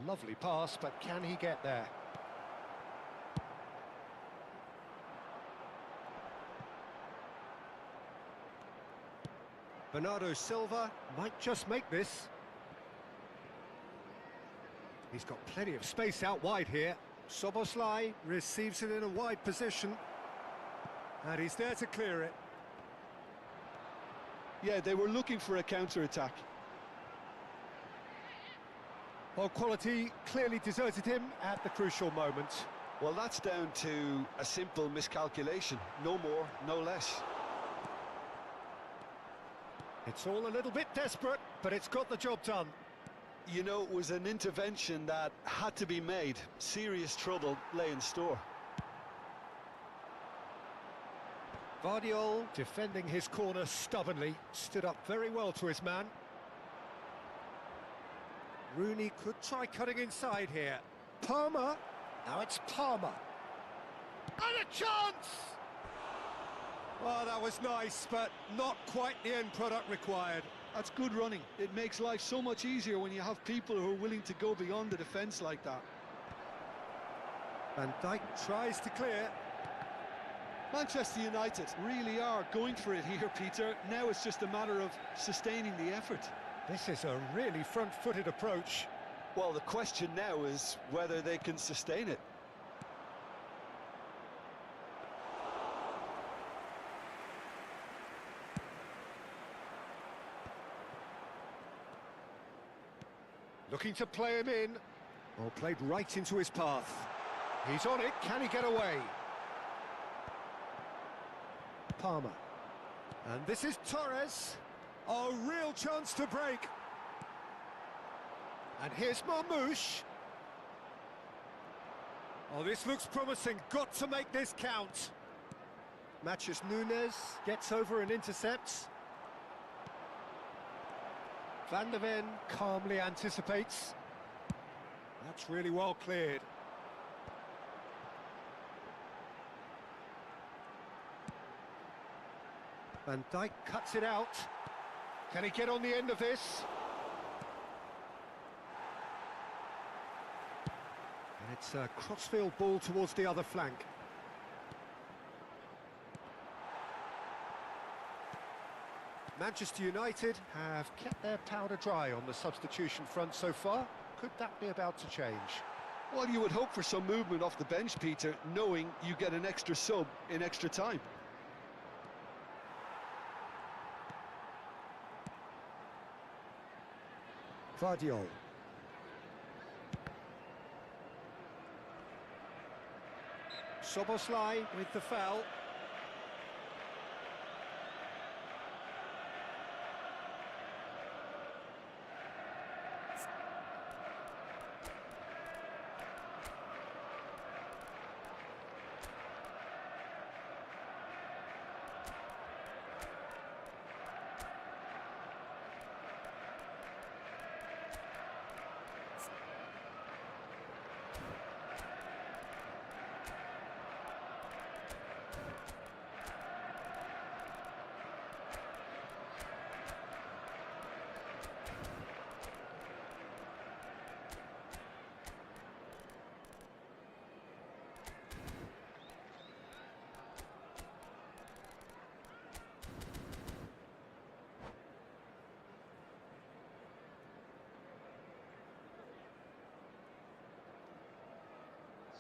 Lovely pass, but can he get there? Bernardo Silva might just make this. He's got plenty of space out wide here. Soboslai receives it in a wide position. And he's there to clear it. Yeah, they were looking for a counter-attack. Well, quality clearly deserted him at the crucial moment. Well, that's down to a simple miscalculation. No more, no less. It's all a little bit desperate, but it's got the job done. You know, it was an intervention that had to be made. Serious trouble lay in store. Vardiol defending his corner stubbornly, stood up very well to his man. Rooney could try cutting inside here. Palmer, now it's Palmer. And a chance! Oh, that was nice, but not quite the end product required. That's good running. It makes life so much easier when you have people who are willing to go beyond the defence like that. Van Dijk tries to clear. Manchester United really are going for it here, Peter. Now it's just a matter of sustaining the effort. This is a really front-footed approach. Well, the question now is whether they can sustain it. Looking to play him in. Or played right into his path. He's on it, can he get away? Palmer. And this is Torres. A real chance to break. And here's Marmoush. Oh, this looks promising. Got to make this count. Matches Nunes, gets over and intercepts. Van der Ven calmly anticipates. That's really well cleared. Van Dijk cuts it out. Can he get on the end of this? And it's a crossfield ball towards the other flank. Manchester United have kept their powder dry on the substitution front so far. Could that be about to change? Well, you would hope for some movement off the bench, Peter, knowing you get an extra sub in extra time. Vardiol. Soboslai with the foul.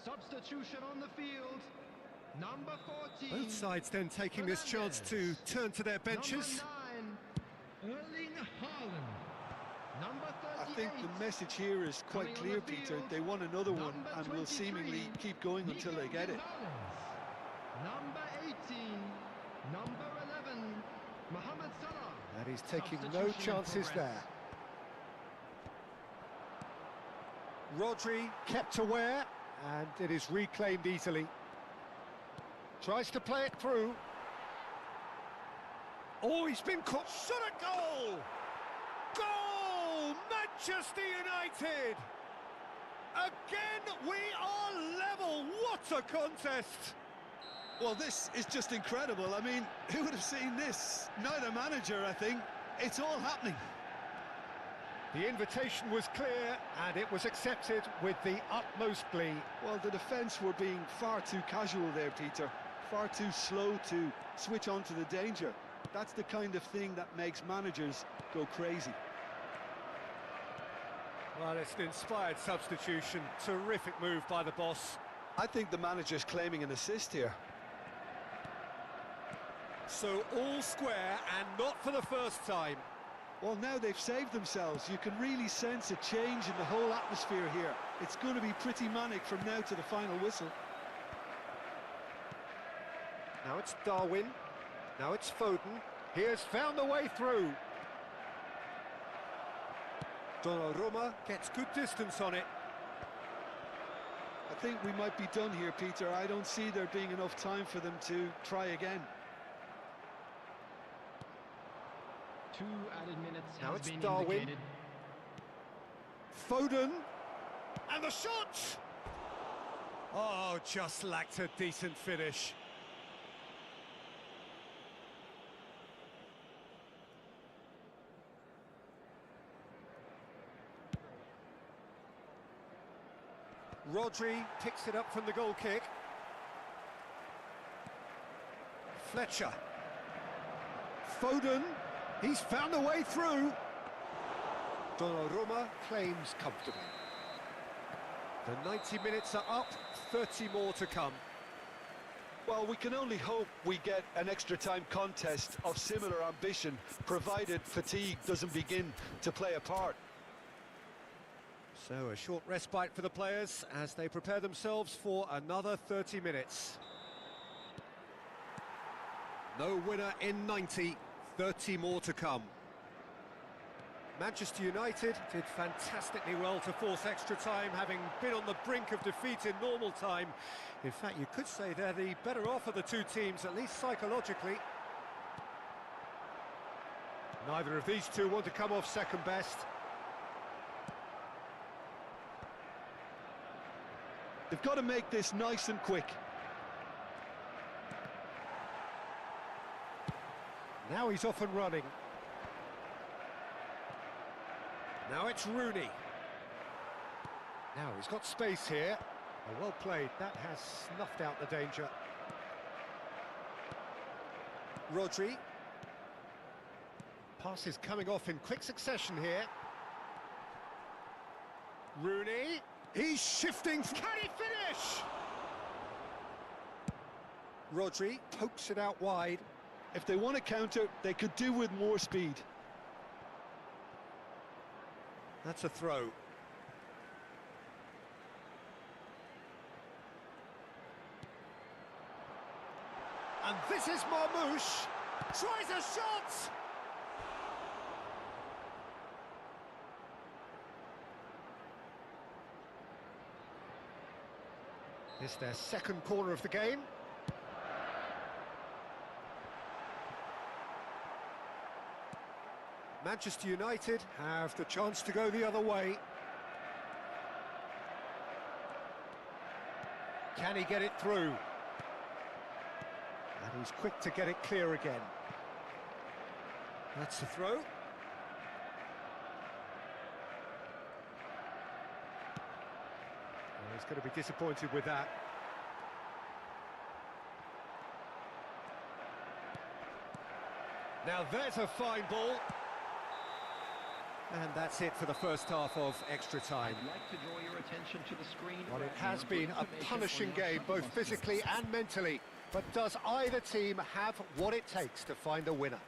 Substitution on the field. Number 14. Both sides then taking this chance to turn to their benches. Number 9, Erling Haaland. Number 38. I think the message here is quite clear, Peter. They want another one and will seemingly keep going until they get it. Number 18. Number 11. Mohamed Salah. And he's taking no chances there. Rodri kept aware, and it is reclaimed easily. Tries to play it through. Oh, he's been caught. Shot a goal! Goal! Manchester United! Again, we are level. What a contest! Well, this is just incredible. I mean, who would have seen this? Neither manager, I think. It's all happening. The invitation was clear, and it was accepted with the utmost glee. Well, the defence were being far too casual there, Peter. Far too slow to switch on to the danger. That's the kind of thing that makes managers go crazy. Well, it's an inspired substitution. Terrific move by the boss. I think the manager's claiming an assist here. So all square, and not for the first time. Well, now they've saved themselves. You can really sense a change in the whole atmosphere here. It's going to be pretty manic from now to the final whistle. Now it's Darwin. Now it's Foden. He has found the way through. Donnarumma gets good distance on it. I think we might be done here, Peter. I don't see there being enough time for them to try again. 2 added minutes Now has it's been Darwin. indicated. Foden. And the shot! Oh, just lacked a decent finish. Rodri picks it up from the goal kick. Fletcher. Foden. He's found a way through. Donnarumma claims comfortably. The 90 minutes are up, 30 more to come. Well, we can only hope we get an extra time contest of similar ambition, provided fatigue doesn't begin to play a part. So a short respite for the players as they prepare themselves for another 30 minutes. No winner in 90, 30 more to come. Manchester United did fantastically well to force extra time, having been on the brink of defeat in normal time. In fact, you could say they're the better off of the two teams, at least psychologically. Neither of these two want to come off second best. They've got to make this nice and quick. Now he's off and running. Now it's Rooney. Now he's got space here. Oh, well played. That has snuffed out the danger. Rodri. Pass is coming off in quick succession here. Rooney. He's shifting. Can he finish? Rodri pokes it out wide. If they want to counter, they could do with more speed. That's a throw. And this is Marmoush. Tries a shot! It's their second corner of the game. Manchester United have the chance to go the other way. Can he get it through? And he's quick to get it clear again. That's the throw. And he's going to be disappointed with that. Now there's a fine ball. And that's it for the first half of extra time. I'd like to draw your attention to the screen. Well, it has been a punishing game, both physically and mentally. But does either team have what it takes to find a winner?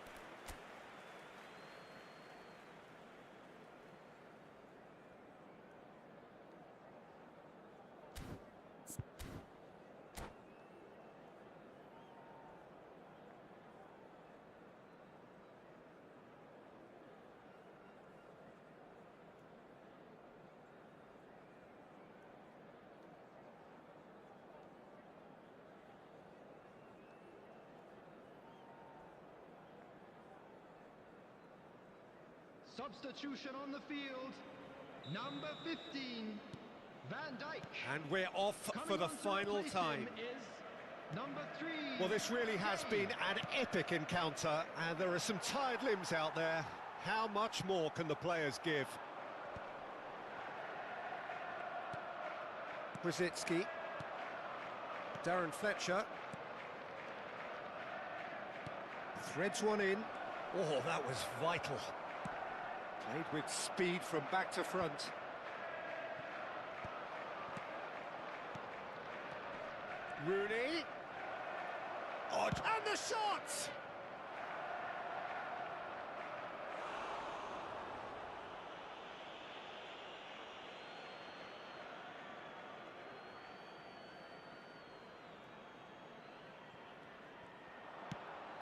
Substitution on the field. Number 15, Van Dijk. And we're off for the final time. Is number 3. Well, this really has been an epic encounter, and there are some tired limbs out there. How much more can the players give? Brzezinski. Darren Fletcher. Threads one in. Oh, that was vital. Played with speed from back to front. Rooney. Oh, and the shot!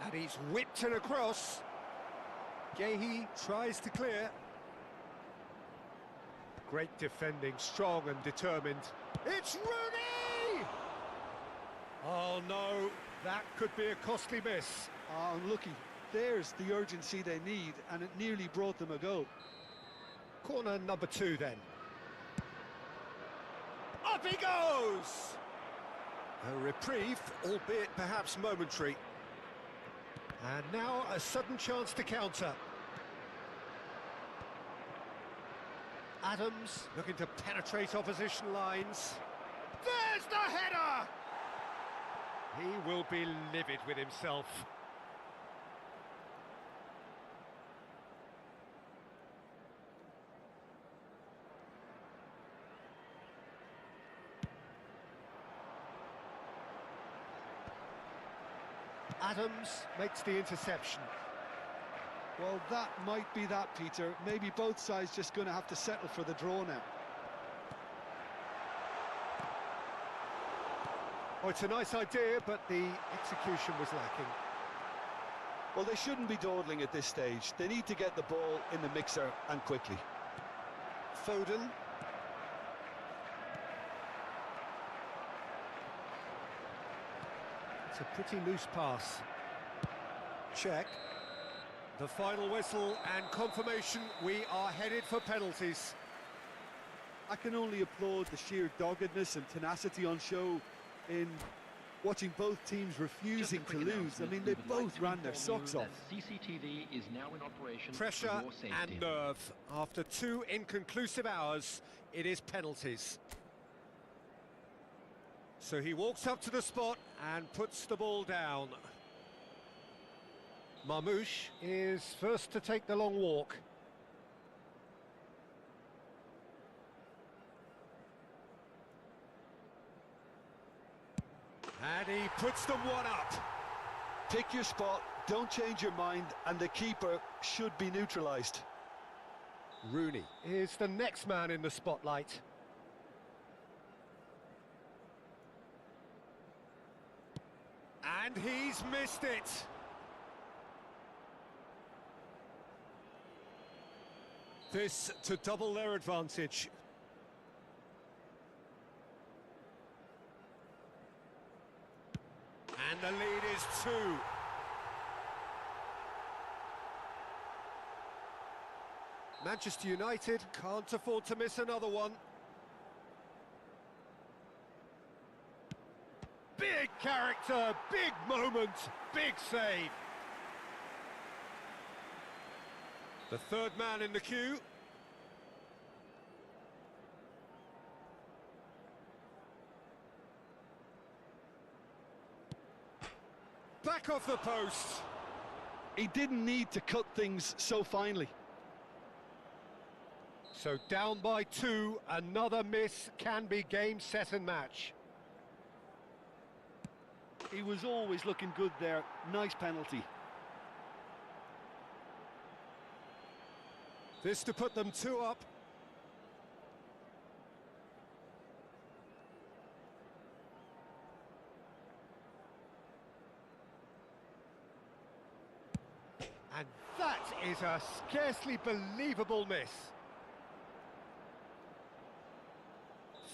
And he's whipped it across. Gehi tries to clear. Great defending, strong and determined. It's Rooney! Oh no, that could be a costly miss. Oh, unlucky. There's the urgency they need, and it nearly brought them a goal. Corner number 2 then. Up he goes! A reprieve, albeit perhaps momentary. And now a sudden chance to counter. Adams looking to penetrate opposition lines. There's the header! He will be livid with himself. Adams makes the interception. Well, that might be that, Peter. Maybe both sides just going to have to settle for the draw now. Oh, it's a nice idea, but the execution was lacking. Well, they shouldn't be dawdling at this stage. They need to get the ball in the mixer, and quickly. Foden. It's a pretty loose pass. Check. The final whistle and confirmation, we are headed for penalties. I can only applaud the sheer doggedness and tenacity on show in watching both teams refusing to lose. I mean, they both ran their socks off. CCTV is now in operation. Pressure for your safety. and nerve. After 2 inconclusive hours, it is penalties. So he walks up to the spot and puts the ball down. Marmoush is first to take the long walk. And he puts them one up. Pick your spot, don't change your mind, and the keeper should be neutralised. Rooney is the next man in the spotlight. And he's missed it. This to double their advantage. And the lead is 2. Manchester United can't afford to miss another one. Big character, big moment, big save. The third man in the queue. Back off the post. He didn't need to cut things so finely. So down by 2, another miss can be game, set and match. He was always looking good there. Nice penalty. This to put them 2 up. And that is a scarcely believable miss.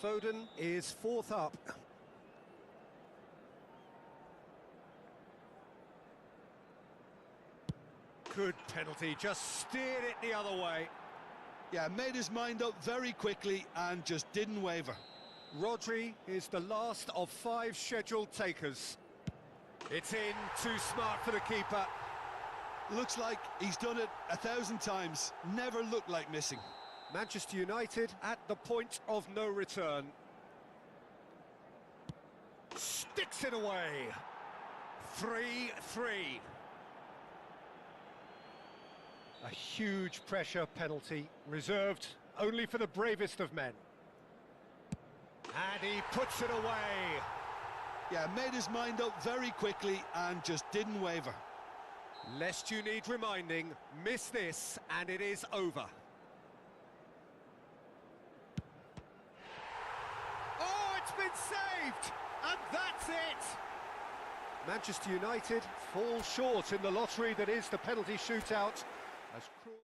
Foden is 4th up. Good penalty, just steered it the other way. Yeah, made his mind up very quickly and just didn't waver. Rodri is the last of 5 scheduled takers. It's in, too smart for the keeper. Looks like he's done it 1,000 times. Never looked like missing. Manchester United at the point of no return. Sticks it away. 3-3. A huge pressure penalty, reserved only for the bravest of men. And he puts it away. Yeah, made his mind up very quickly and just didn't waver. Lest you need reminding, miss this and it is over. Oh, it's been saved! And that's it! Manchester United fall short in the lottery that is the penalty shootout. As cruel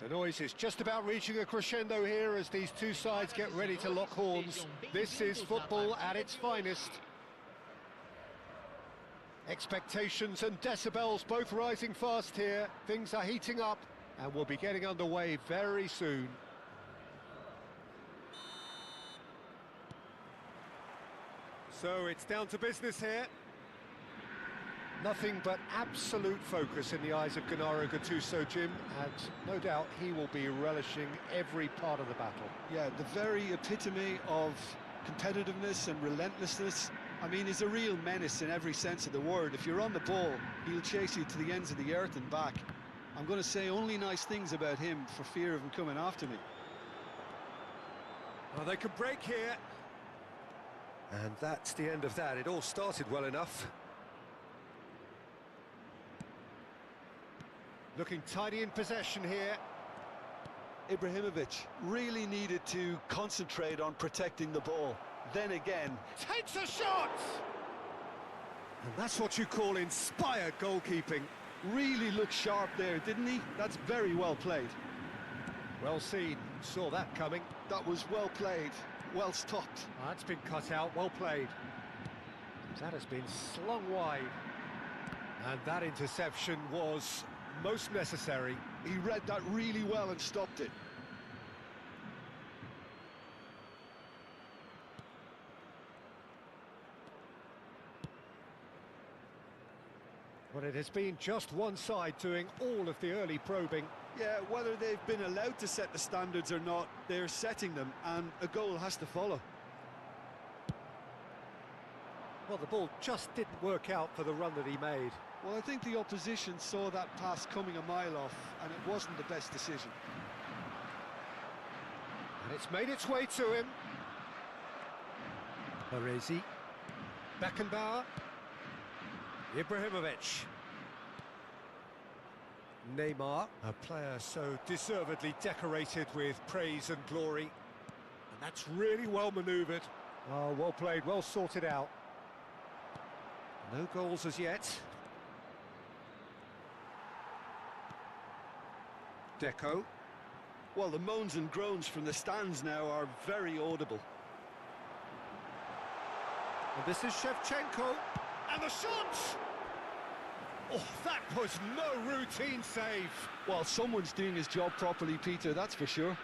The noise is just about reaching a crescendo here as these two sides get ready to lock horns. This is football at its finest. Expectations and decibels both rising fast here. Things are heating up and we'll be getting underway very soon. So it's down to business here. Nothing but absolute focus in the eyes of Gennaro Gattuso, Jim, and no doubt he will be relishing every part of the battle. Yeah, the very epitome of competitiveness and relentlessness. I mean, he's a real menace in every sense of the word. If you're on the ball, he'll chase you to the ends of the earth and back. I'm going to say only nice things about him for fear of him coming after me. Well, they could break here. And that's the end of that. It all started well enough. Looking tidy in possession here. Ibrahimovic really needed to concentrate on protecting the ball. Then again, Takes a shot! And that's what you call inspired goalkeeping. really looked sharp there, didn't he? That's very well played. Well seen. Saw that coming. That was well played, well stopped. That's been cut out. Well played. That has been slung wide. And that interception was most necessary. He read that really well and stopped it. But it has been just one side doing all of the early probing. Yeah, whether they've been allowed to set the standards or not, they're setting them, and a goal has to follow. Well, the ball just didn't work out for the run that he made. Well, I think the opposition saw that pass coming a mile off, and it wasn't the best decision. And it's made its way to him. Baresi. Beckenbauer. Ibrahimovic. Neymar, a player so deservedly decorated with praise and glory. And that's really well manoeuvred. Oh, well played, well sorted out. No goals as yet. Deco. Well, the moans and groans from the stands now are very audible. And this is Shevchenko. And the shot! Oh, that was no routine save. Well, someone's doing his job properly, Peter, that's for sure.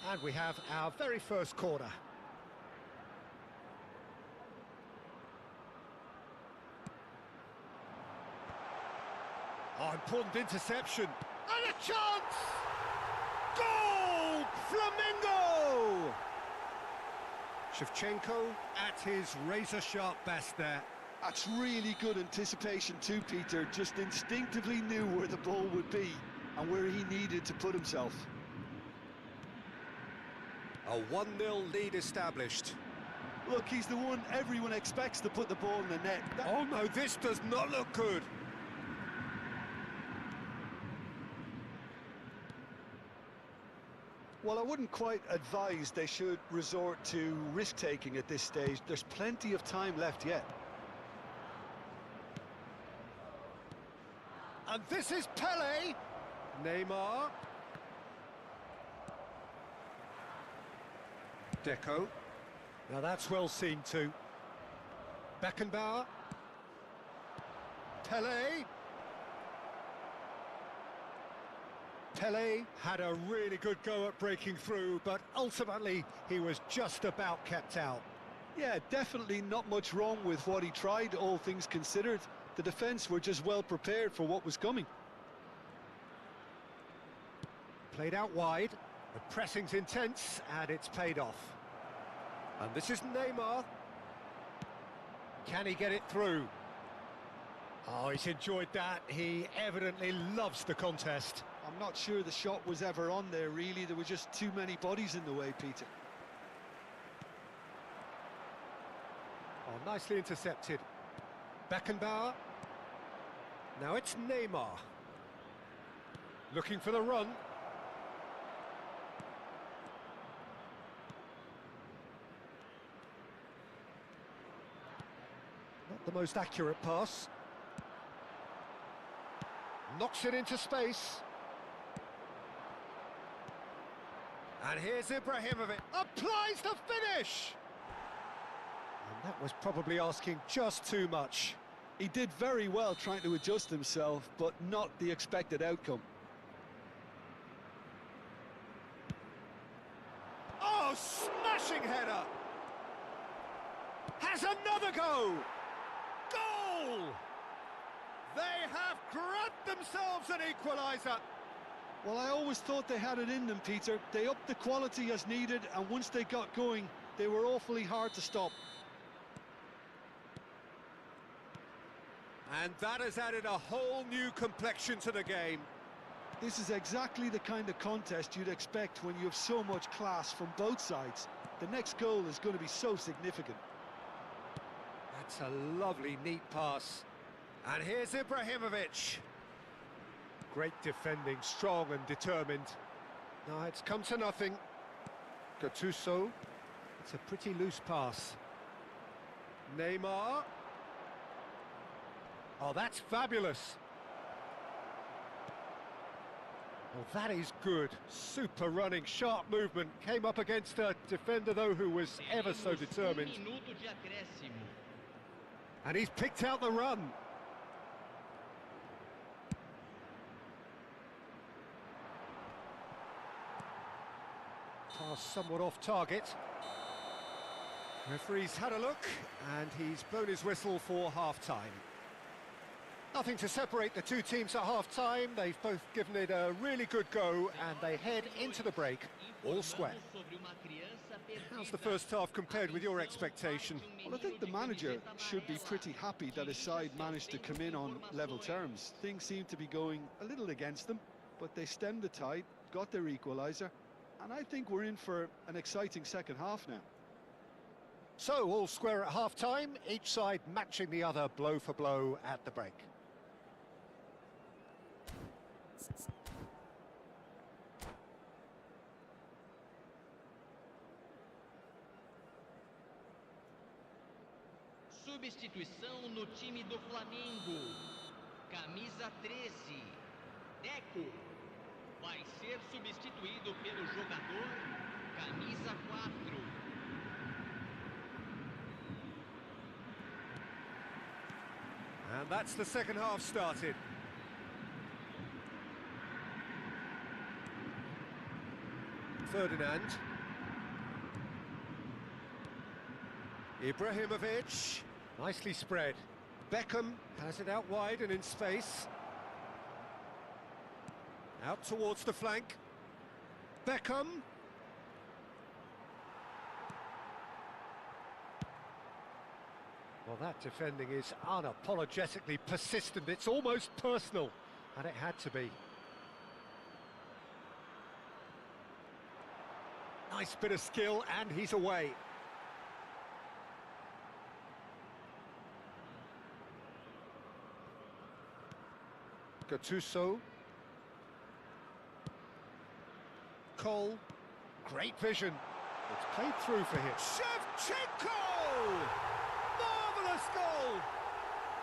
And we have our very first corner. Oh, important interception. And a chance! Goal! Flamengo! Shevchenko at his razor-sharp best there. That's really good anticipation too, Peter. Just instinctively knew where the ball would be and where he needed to put himself. A 1-0 lead established. Look, he's the one everyone expects to put the ball in the net. Oh no, this does not look good. Well, I wouldn't quite advise they should resort to risk-taking at this stage. There's plenty of time left yet. And this is Pele. Neymar. Deco. Now that's well seen too. Beckenbauer. Pelé. Pelé had a really good go at breaking through, but ultimately he was just about kept out. Yeah, definitely not much wrong with what he tried, all things considered. The defence were just well prepared for what was coming. Played out wide, the pressing's intense, and it's paid off. And this is Neymar. Can he get it through? Oh, he's enjoyed that. He evidently loves the contest. I'm not sure the shot was ever on there, really. There were just too many bodies in the way, Peter. Oh, nicely intercepted. Beckenbauer. Now it's Neymar. Looking for the run. Not the most accurate pass. Knocks it into space. And here's Ibrahimovic. Applies the finish! And that was probably asking just too much. He did very well trying to adjust himself, but not the expected outcome. Oh, smashing header! Has another go! Goal! They have grabbed themselves an equaliser. Well, I always thought they had it in them, Peter. They upped the quality as needed, and once they got going, they were awfully hard to stop. And that has added a whole new complexion to the game. This is exactly the kind of contest you'd expect when you have so much class from both sides. The next goal is going to be so significant. That's a lovely, neat pass. And here's Ibrahimovic. Great defending, strong and determined. No, it's come to nothing. Gattuso. It's a pretty loose pass. Neymar. Oh, that's fabulous. Well, that is good. Super running, sharp movement. Came up against a defender, though, who was ever so determined. And he's picked out the run. Pass somewhat off target. Referee's had a look, and he's blown his whistle for half-time. Nothing to separate the two teams at half-time. They've both given it a really good go, and they head into the break all square. How's the first half compared with your expectation? Well, I think the manager should be pretty happy that his side managed to come in on level terms. Things seem to be going a little against them, but they stemmed the tide, got their equaliser, and I think we're in for an exciting second half now. So, all square at half-time, each side matching the other blow for blow at the break. Substituição no time do Flamengo. Camisa 13, Deco. Vai ser substituído pelo jogador camisa 4. And that's the second half started. Ferdinand. Ibrahimovic. Nicely spread. Beckham has it out wide and in space. Out towards the flank. Beckham. Well, that defending is unapologetically persistent. It's almost personal, and it had to be. Nice bit of skill, and he's away. Gattuso. Cole. Great vision. It's played through for him. Shevchenko! Marvellous goal!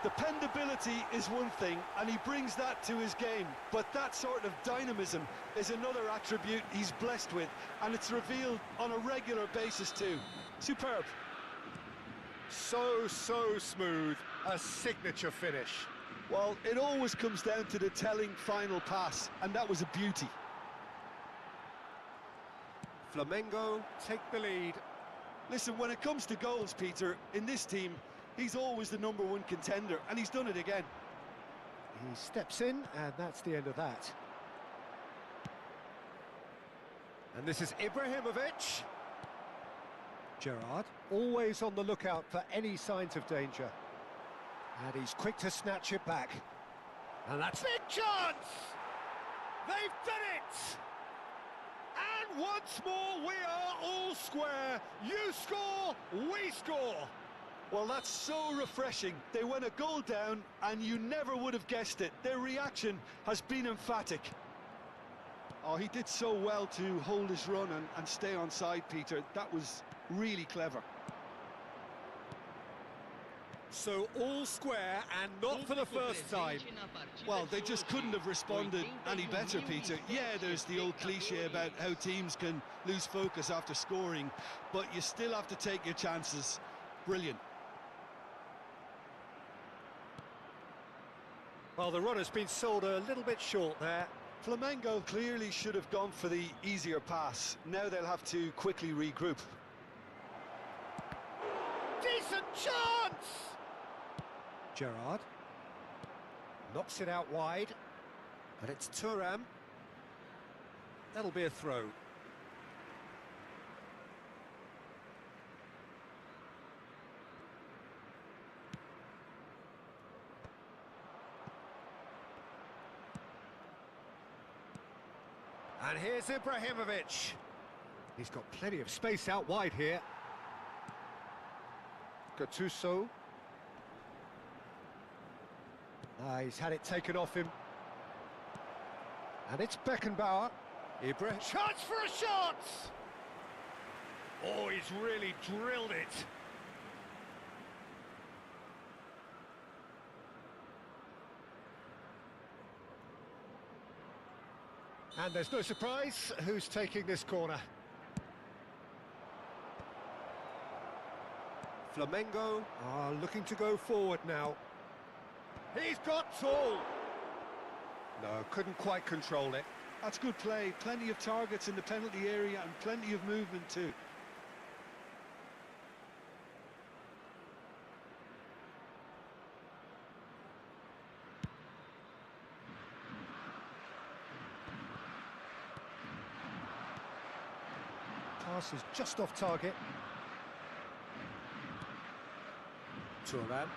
Dependability is one thing, and he brings that to his game, but that sort of dynamism is another attribute he's blessed with, and it's revealed on a regular basis too. Superb. So smooth. A signature finish. Well, it always comes down to the telling final pass, and that was a beauty. Flamengo take the lead. Listen, when it comes to goals, Peter, in this team, he's always the #1 contender, and he's done it again. He steps in, and that's the end of that. And this is Ibrahimovic. Gerrard, always on the lookout for any signs of danger. And he's quick to snatch it back. And that's big chance! They've done it! And once more, we are all square. You score, we score. Well, that's so refreshing. They went a goal down, and you never would have guessed it. Their reaction has been emphatic. Oh, he did so well to hold his run and stay on side, Peter. That was really clever. So all square, and not for the first time. Well, they just couldn't have responded any better, Peter. Yeah, there's the old cliche about how teams can lose focus after scoring, but you still have to take your chances. Brilliant. Well, the run has been sold a little bit short there. Flamengo clearly should have gone for the easier pass. Now they'll have to quickly regroup. Decent chance! Gerrard knocks it out wide, but it's Thuram. That'll be a throw. And here's Ibrahimovic. He's got plenty of space out wide here. Gattuso. He's had it taken off him. And it's Beckenbauer. Chance for a shot! Oh, he's really drilled it. And there's no surprise who's taking this corner. Flamengo are looking to go forward now. He's got tall. No, couldn't quite control it. That's good play. Plenty of targets in the penalty area and plenty of movement too. Pass is just off target. Thuram.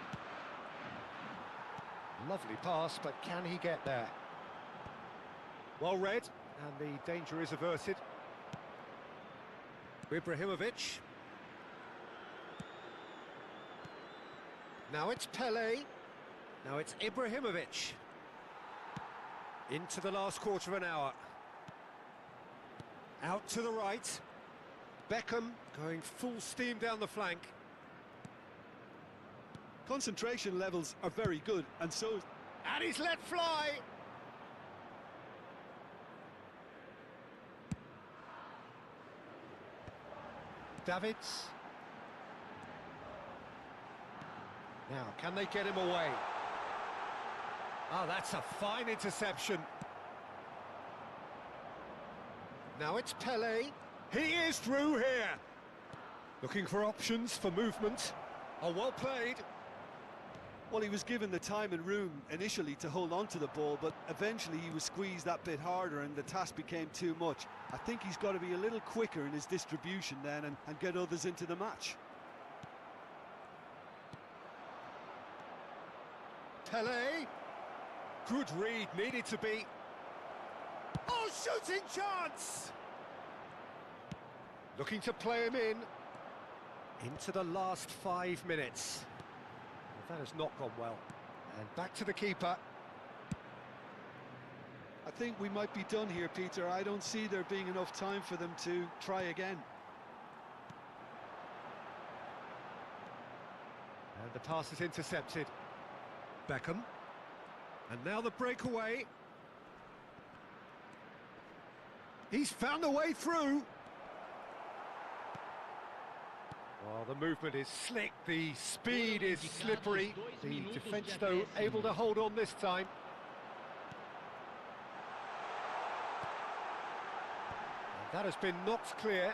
Lovely pass, but can he get there? Well read, and the danger is averted. Ibrahimovic. Now it's Pele. Now it's Ibrahimovic. Into the last quarter of an hour. Out to the right. Beckham going full steam down the flank. Concentration levels are very good, and so... And he's let fly! Davids. Now, can they get him away? Oh, that's a fine interception. Now it's Pele. He is through here. Looking for options for movement. Oh, well played. Well, he was given the time and room initially to hold on to the ball, but eventually he was squeezed that bit harder and the task became too much. I think he's got to be a little quicker in his distribution then and get others into the match. Pele. Good read, needed to be. Oh, shooting chance! Looking to play him in. Into the last 5 minutes. That has not gone well. And back to the keeper. I think we might be done here, Peter. I don't see there being enough time for them to try again. And the pass is intercepted. Beckham. And now the breakaway. He's found a way through. Well, the movement is slick, the speed is slippery. The defence, though, able to hold on this time. And that has been knocked clear.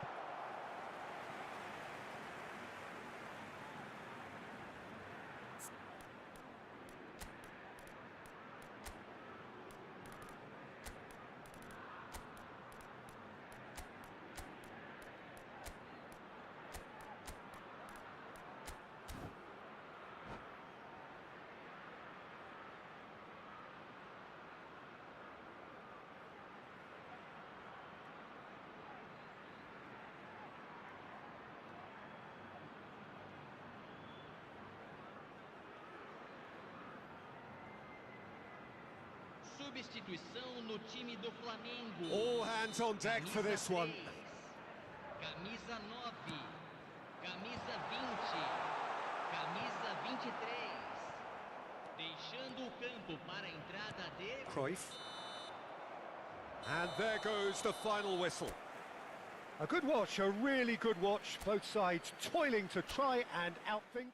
Substituição no time do Flamengo. All hands on deck for this one. Camisa 9, camisa 20, camisa 23. Deixando o campo para a entrada de Cruyff. And there goes the final whistle. A good watch, a really good watch. Both sides toiling to try and outthink.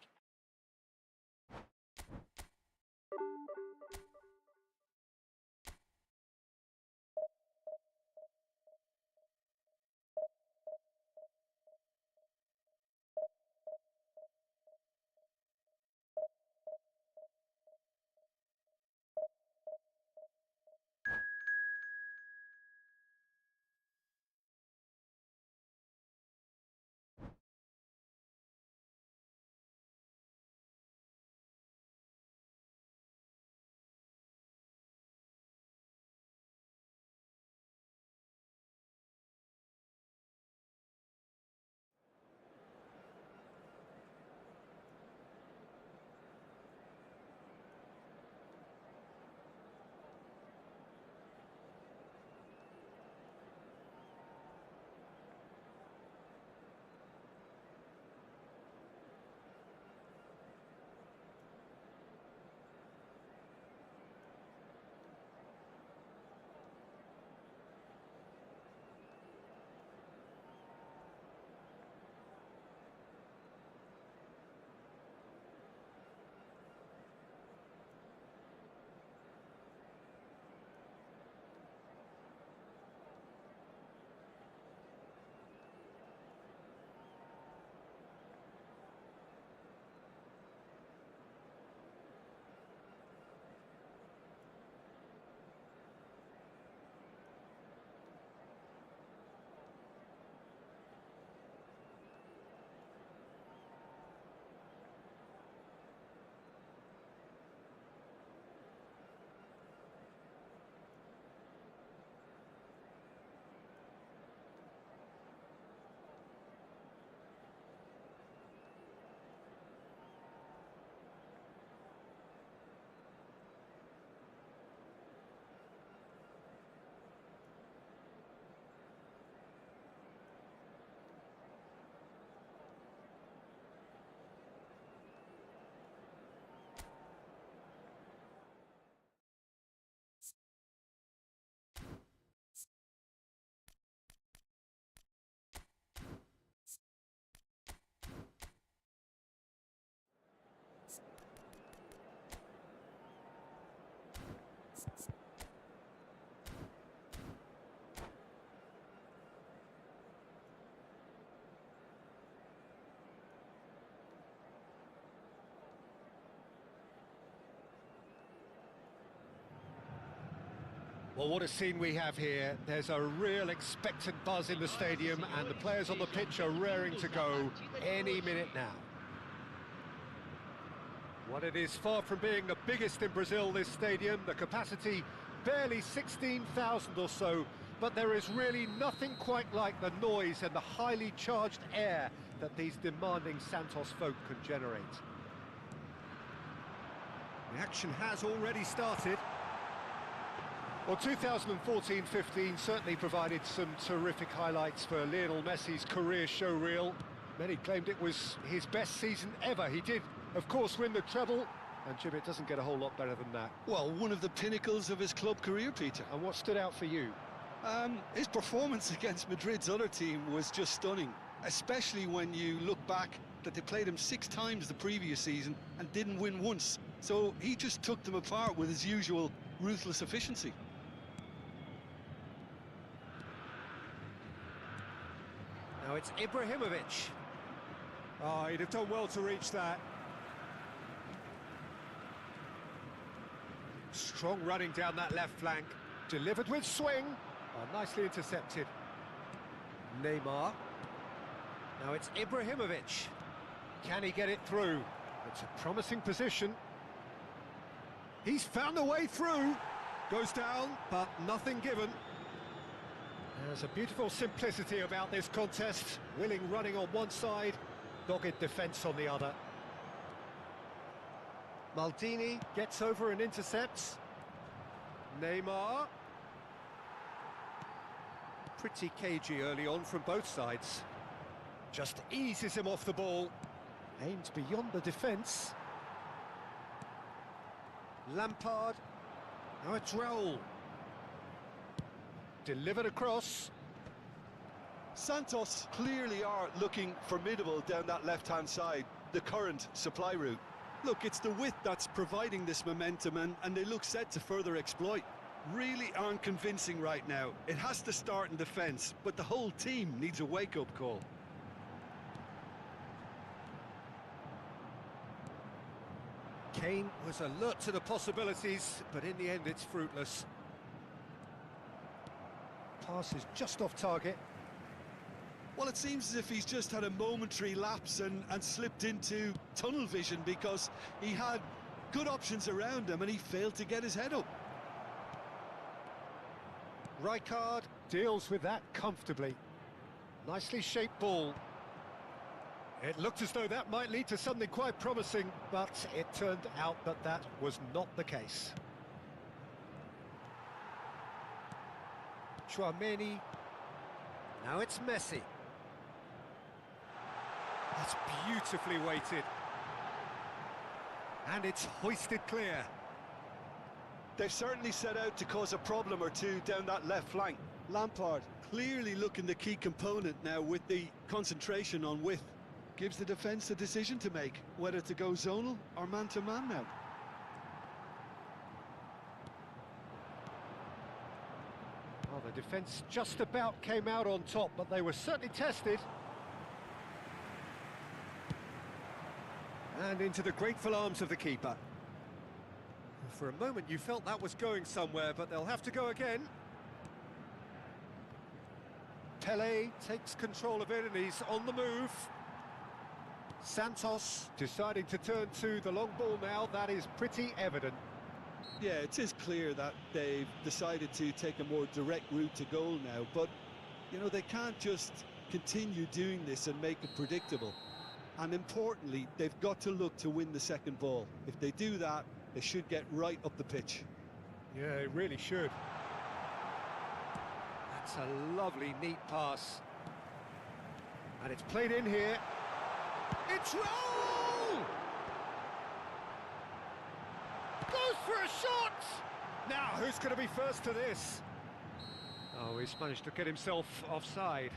Well, what a scene we have here. There's a real expectant buzz in the stadium, and the players on the pitch are raring to go any minute now. Well, it is far from being the biggest in Brazil, this stadium. The capacity barely 16,000 or so, but there is really nothing quite like the noise and the highly charged air that these demanding Santos folk can generate. The action has already started. Well, 2014-15 certainly provided some terrific highlights for Lionel Messi's career showreel. Many claimed it was his best season ever. He did, of course, win the treble, and Jim, it doesn't get a whole lot better than that. Well, one of the pinnacles of his club career, Peter. And what stood out for you? His performance against Madrid's other team was just stunning, especially when you look back that they played him 6 times the previous season and didn't win once. So he just took them apart with his usual ruthless efficiency. Now it's Ibrahimovic. Oh, he'd have done well to reach that. Strong running down that left flank. Delivered with swing. Oh, nicely intercepted. Neymar. Now it's Ibrahimovic. Can he get it through? It's a promising position. He's found a way through. Goes down, but nothing given. There's a beautiful simplicity about this contest. Willing running on one side, dogged defence on the other. Maldini gets over and intercepts. Neymar. Pretty cagey early on from both sides. Just eases him off the ball. Aimed beyond the defence. Lampard. Now it's Raul. Delivered across. Santos clearly are looking formidable down that left-hand side, the current supply route. Look, it's the width that's providing this momentum, and they look set to further exploit. Really aren't convincing right now. It has to start in defence, but the whole team needs a wake-up call. Kane was alert to the possibilities, but in the end it's fruitless. Pass is just off target. Well, it seems as if he's just had a momentary lapse and slipped into tunnel vision, because he had good options around him and he failed to get his head up. Rijkaard deals with that comfortably. Nicely shaped ball. It looked as though that might lead to something quite promising, but it turned out that that was not the case. Tchouaméni. Now it's Messi. That's beautifully weighted. And it's hoisted clear. They've certainly set out to cause a problem or two down that left flank. Lampard clearly looking the key component now with the concentration on width. Gives the defence a decision to make, whether to go zonal or man-to-man now. Well, the defence just about came out on top, but they were certainly tested. And into the grateful arms of the keeper. For a moment you felt that was going somewhere, but they'll have to go again. Pelé takes control of it and he's on the move. Santos deciding to turn to the long ball now, that is pretty evident. Yeah, it is clear that they've decided to take a more direct route to goal now, but, you know, they can't just continue doing this and make it predictable. And importantly, they've got to look to win the second ball. If they do that, they should get right up the pitch. Yeah, it really should. That's a lovely, neat pass. And it's played in here. It's Raul! Goes for a shot! Now, who's going to be first to this? Oh, he's managed to get himself offside.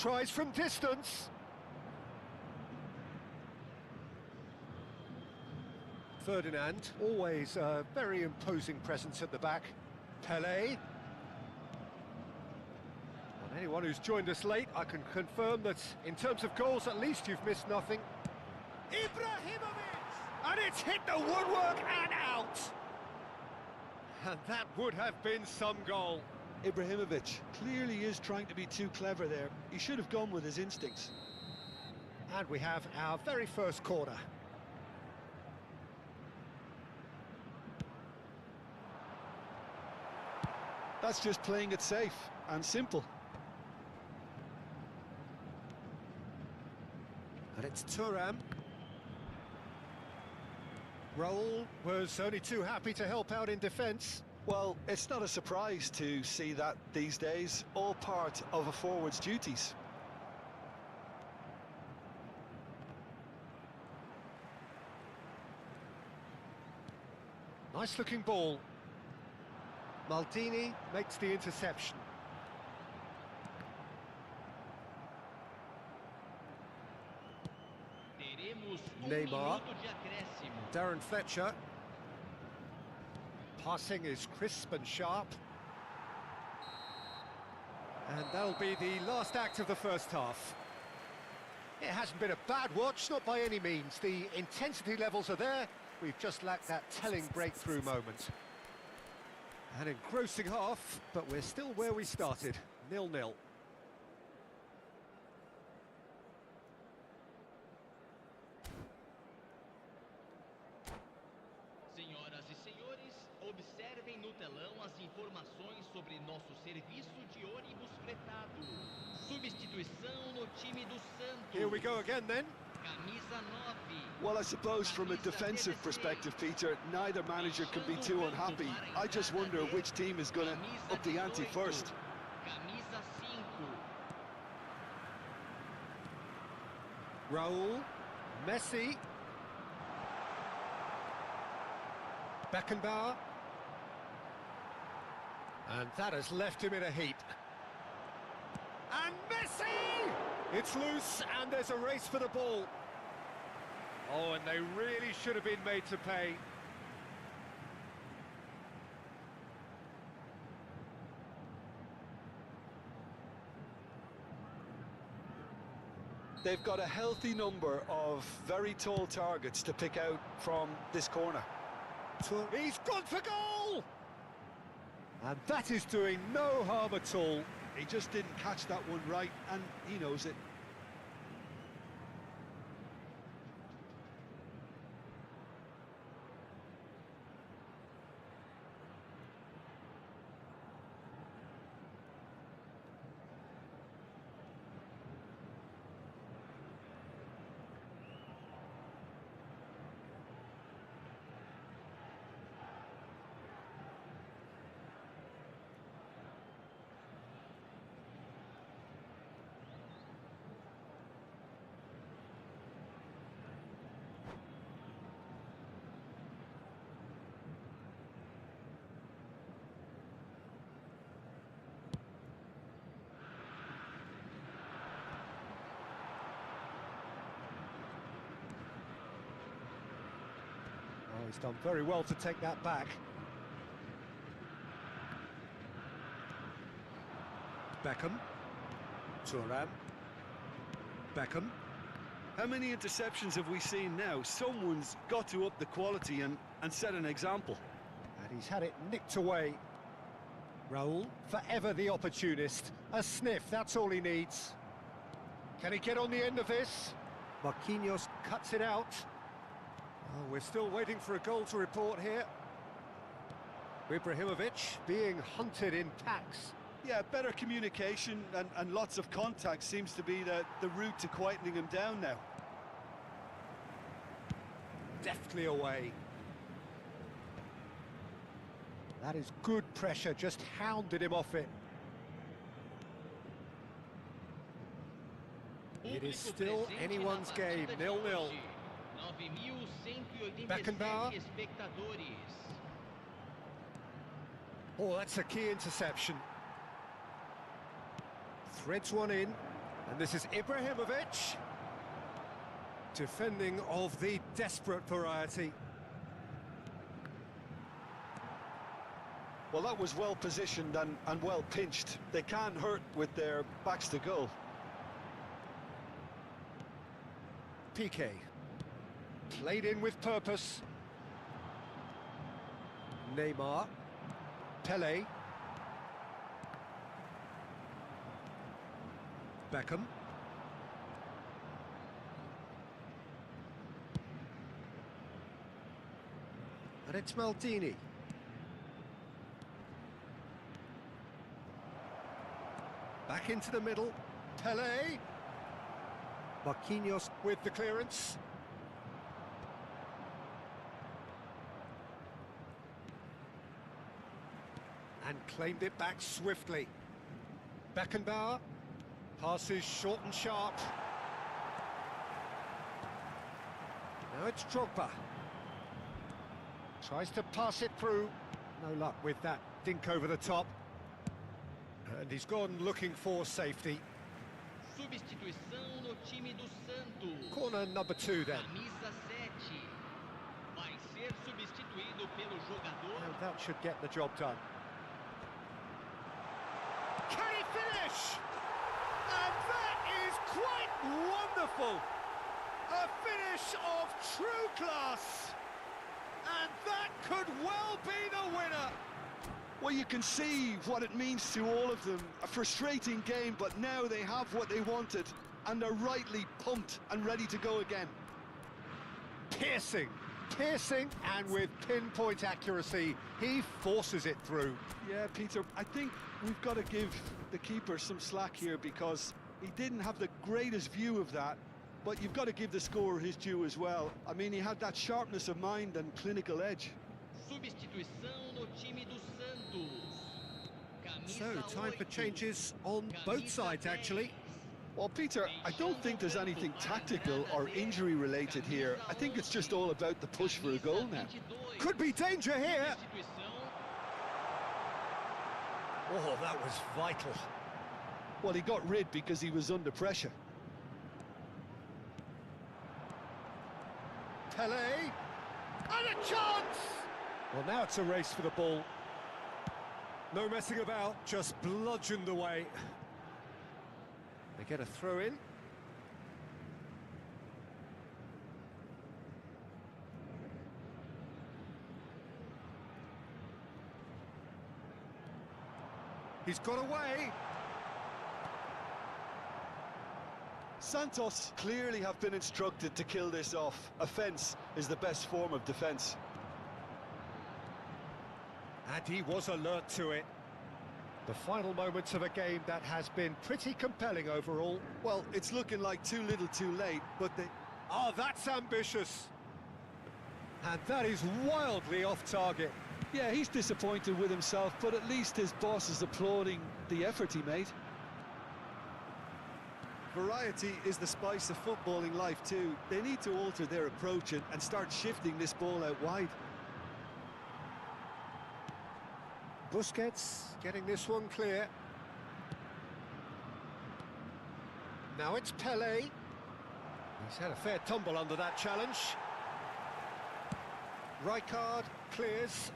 Tries from distance. Ferdinand, always a very imposing presence at the back. Pelé. And anyone who's joined us late, I can confirm that in terms of goals, at least you've missed nothing. Ibrahimovic! And it's hit the woodwork and out! And that would have been some goal. Ibrahimovic clearly is trying to be too clever there. He should have gone with his instincts. And we have our very first corner. That's just playing it safe and simple. And it's Thuram. Raul was only too happy to help out in defence. Well, it's not a surprise to see that these days, all part of a forward's duties. Nice looking ball. Maldini makes the interception. Teremos Neymar. minuto de acréscimo. Darren Fletcher. Passing is crisp and sharp. And that'll be the last act of the first half. It hasn't been a bad watch, not by any means. The intensity levels are there. We've just lacked that telling breakthrough moment. An engrossing half, but we're still where we started, 0-0. Senhoras e senhores, observem no telão as informações sobre nosso serviço de ônibus fretado. Substituição no time do Santos. Here we go again then. Camisa 9. Well, I suppose from a defensive perspective, Peter, neither manager can be too unhappy. I just wonder which team is going to up the ante first. Camisa 5. Raul, Messi, Beckenbauer, and that has left him in a heap. And Messi! It's loose, and there's a race for the ball. Oh, and they really should have been made to pay. They've got a healthy number of very tall targets to pick out from this corner. He's gone for goal! And that is doing no harm at all. He just didn't catch that one right, and he knows it. Oh, he's done very well to take that back. Beckham. Thuram. Beckham. How many interceptions have we seen now? Someone's got to up the quality and set an example. And he's had it nicked away. Raul, forever the opportunist. A sniff, that's all he needs. Can he get on the end of this? Marquinhos cuts it out. Oh, we're still waiting for a goal to report here. Ibrahimovic being hunted in packs. Yeah, better communication and lots of contact seems to be the route to quietening him down now. Deftly away. That is good pressure, just hounded him off it. It is still anyone's game, 0-0. Beckenbauer. Oh, that's a key interception. Threads one in, and this is Ibrahimovic. Defending of the desperate variety. Well, that was well positioned and well pinched. They can't hurt with their backs to goal. Piqué. Played in with purpose. Neymar. Pelé. Beckham. And it's Maldini. Back into the middle. Pelé. Marquinhos with the clearance. and claimed it back swiftly. Beckenbauer passes short and sharp. Now it's Drogba. Tries to pass it through. No luck with that dink over the top. And he's gone looking for safety. Substituição no time do Santos. Corner number 2 then. Camisa 7. Vai ser substituído pelo jogador. And that should get the job done. Can he finish? And that is quite wonderful. A finish of true class. And that could well be the winner. Well, you can see what it means to all of them. A frustrating game, but now they have what they wanted, and they're rightly pumped and ready to go again. Piercing, and with pinpoint accuracy, he forces it through. Yeah, Peter, I think we've got to give the keeper some slack here because he didn't have the greatest view of that, but you've got to give the scorer his due as well. I mean, he had that sharpness of mind and clinical edge. Substituição no time do Santos. So, Camisa time for 8. changes on both Camisa sides, 10. actually. Well, Peter, I don't think there's anything tactical or injury-related here. I think it's just all about the push for a goal now. Could be danger here. Substituição. Oh, that was vital. Well, he got rid because he was under pressure. Pele. And a chance! Well, now it's a race for the ball. No messing about, just bludgeoned away. They get a throw in. He's got away. Santos clearly have been instructed to kill this off. Offence is the best form of defence. And he was alert to it. The final moments of a game that has been pretty compelling overall. Well, it's looking like too little too late, but they... Oh, that's ambitious. And that is wildly off target. Yeah, he's disappointed with himself, but at least his boss is applauding the effort he made. Variety is the spice of footballing life too. They need to alter their approach and start shifting this ball out wide. Busquets getting this one clear. Now it's Pele. He's had a fair tumble under that challenge. Rijkaard clears.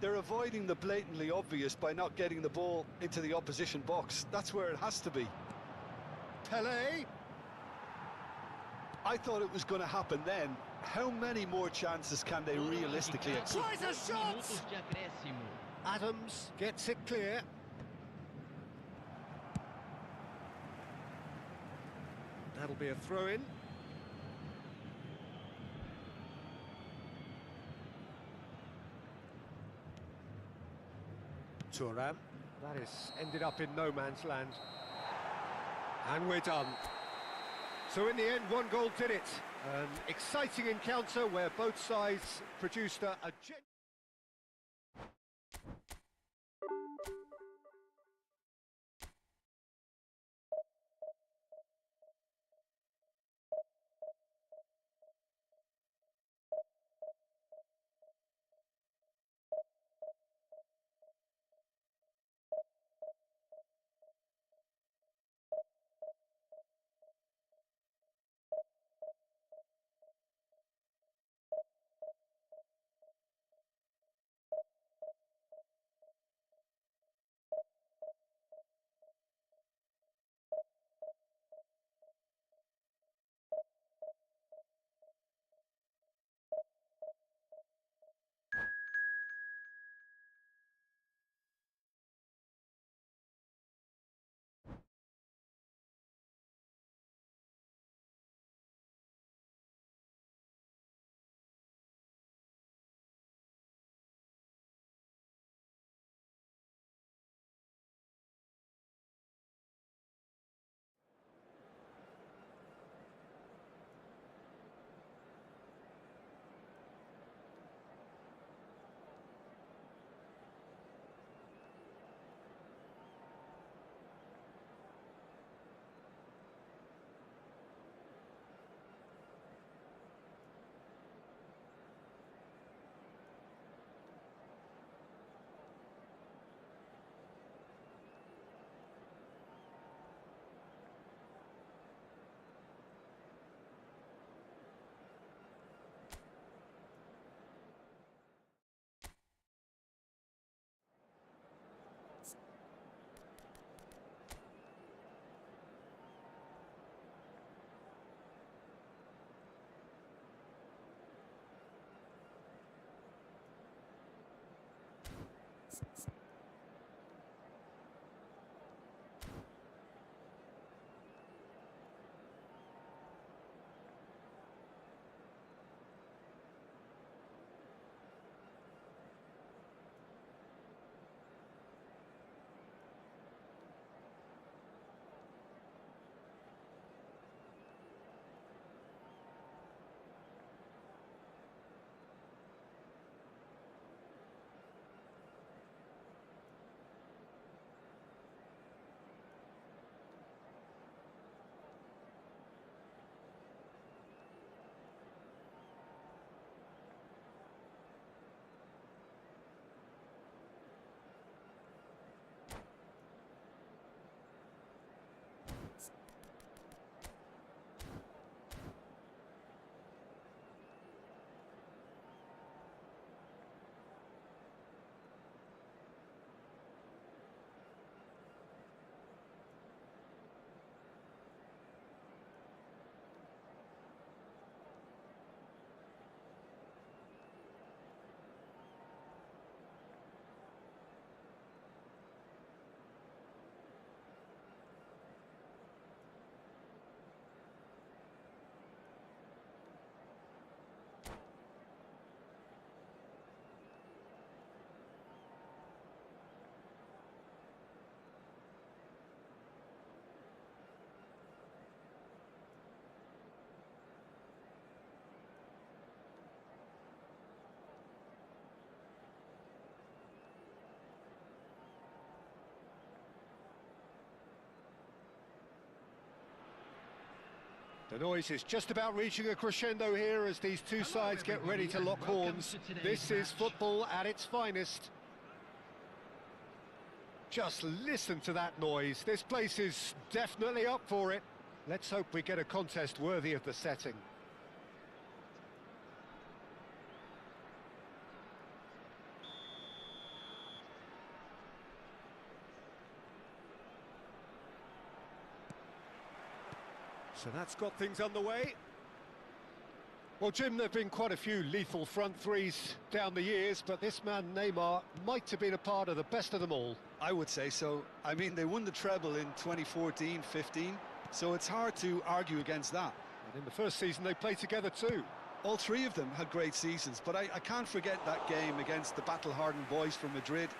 They're avoiding the blatantly obvious by not getting the ball into the opposition box. That's where it has to be. Pele. I thought it was going to happen then. How many more chances can they realistically expect? Tries a shot! Minutos de acréscimo. Adams gets it clear. That'll be a throw-in. Thuram. That is ended up in no man's land. And we're done. So in the end, one goal did it. An exciting encounter where both sides produced a The noise is just about reaching a crescendo here as these two sides get ready to lock horns. This is football at its finest. Just listen to that noise. This place is definitely up for it. Let's hope we get a contest worthy of the setting. So that's got things underway. Well, Jim, there have been quite a few lethal front threes down the years, but this man, Neymar, might have been a part of the best of them all. I would say so. I mean, they won the treble in 2014-15, so it's hard to argue against that. And in the first season, they played together too. All three of them had great seasons, but I can't forget that game against the battle-hardened boys from Madrid,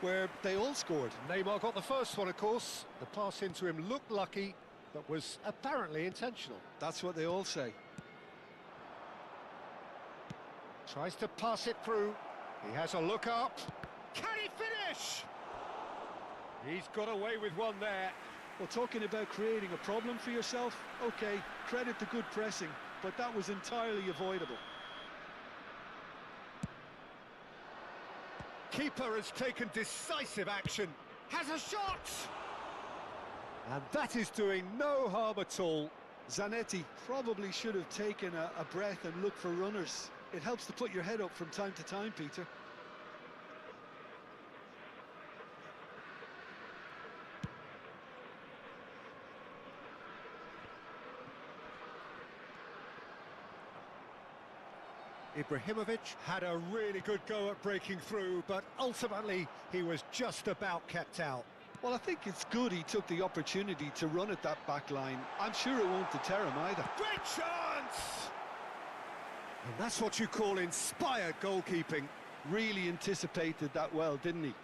where they all scored. Neymar got the first one, of course. The pass into him looked lucky, but was apparently intentional. That's what they all say. Tries to pass it through. He has a look up. Can he finish? He's got away with one there. Well, talking about creating a problem for yourself, okay, credit the good pressing, but that was entirely avoidable. Keeper has taken decisive action. Has a shot! And that is doing no harm at all. Zanetti probably should have taken a breath and looked for runners. It helps to put your head up from time to time, Peter. Ibrahimovic had a really good go at breaking through, but ultimately he was just about kept out. Well, I think it's good he took the opportunity to run at that back line. I'm sure it won't deter him either. Great chance! And that's what you call inspired goalkeeping. Really anticipated that well, didn't he?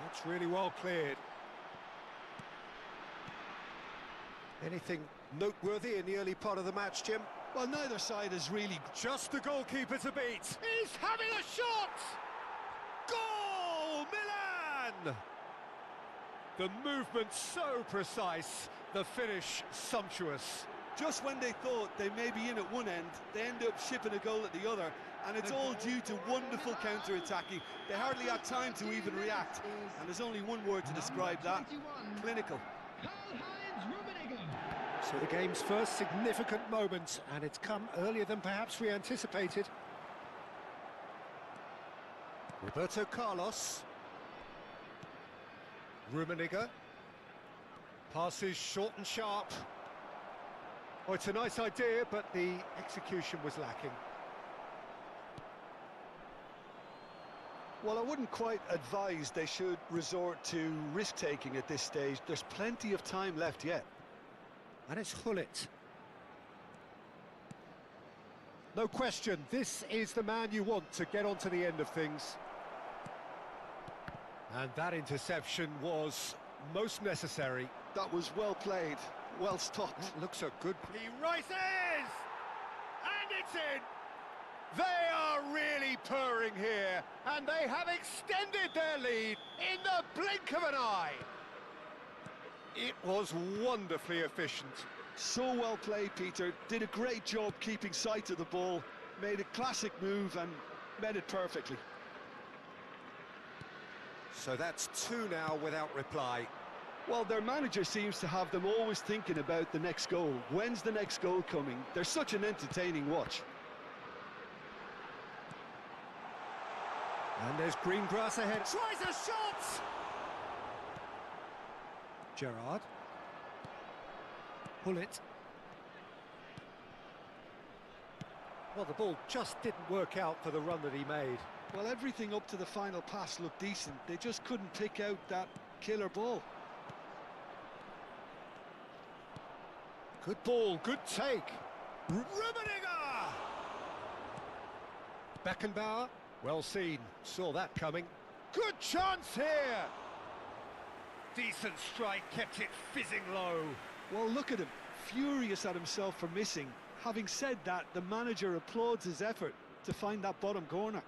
That's really well cleared. Anything noteworthy in the early part of the match, Jim? Well, neither side is really... Just the goalkeeper to beat. He's having a shot! Goal! Milan! The movement so precise, the finish sumptuous. Just when they thought they may be in at one end, they end up shipping a goal at the other, and it's all due to wonderful counter-attacking. They hardly had time to even react, and there's only one word to describe that: clinical. So the game's first significant moment, and it's come earlier than perhaps we anticipated. Roberto Carlos. Rummenigge. Passes short and sharp. Oh, it's a nice idea, but the execution was lacking. Well, I wouldn't quite advise they should resort to risk-taking at this stage. There's plenty of time left yet. And it's Hullet. No question, this is the man you want to get onto the end of things. And that interception was most necessary. That was well played, well stopped. That looks a good... He rises! And it's in! They are really purring here, and they have extended their lead in the blink of an eye. It was wonderfully efficient. So well played, Peter. Did a great job keeping sight of the ball. Made a classic move and met it perfectly. So that's two now without reply. Well, their manager seems to have them always thinking about the next goal. When's the next goal coming? They're such an entertaining watch. And there's green grass ahead. Tries a shot! Gerrard. Hullet. Well, the ball just didn't work out for the run that he made. Well, everything up to the final pass looked decent. They just couldn't pick out that killer ball. Good ball, good take. Rummenigge! Beckenbauer, well seen, saw that coming. Good chance here! Decent strike, kept it fizzing low. Well, look at him, furious at himself for missing. Having said that, the manager applauds his effort to find that bottom corner.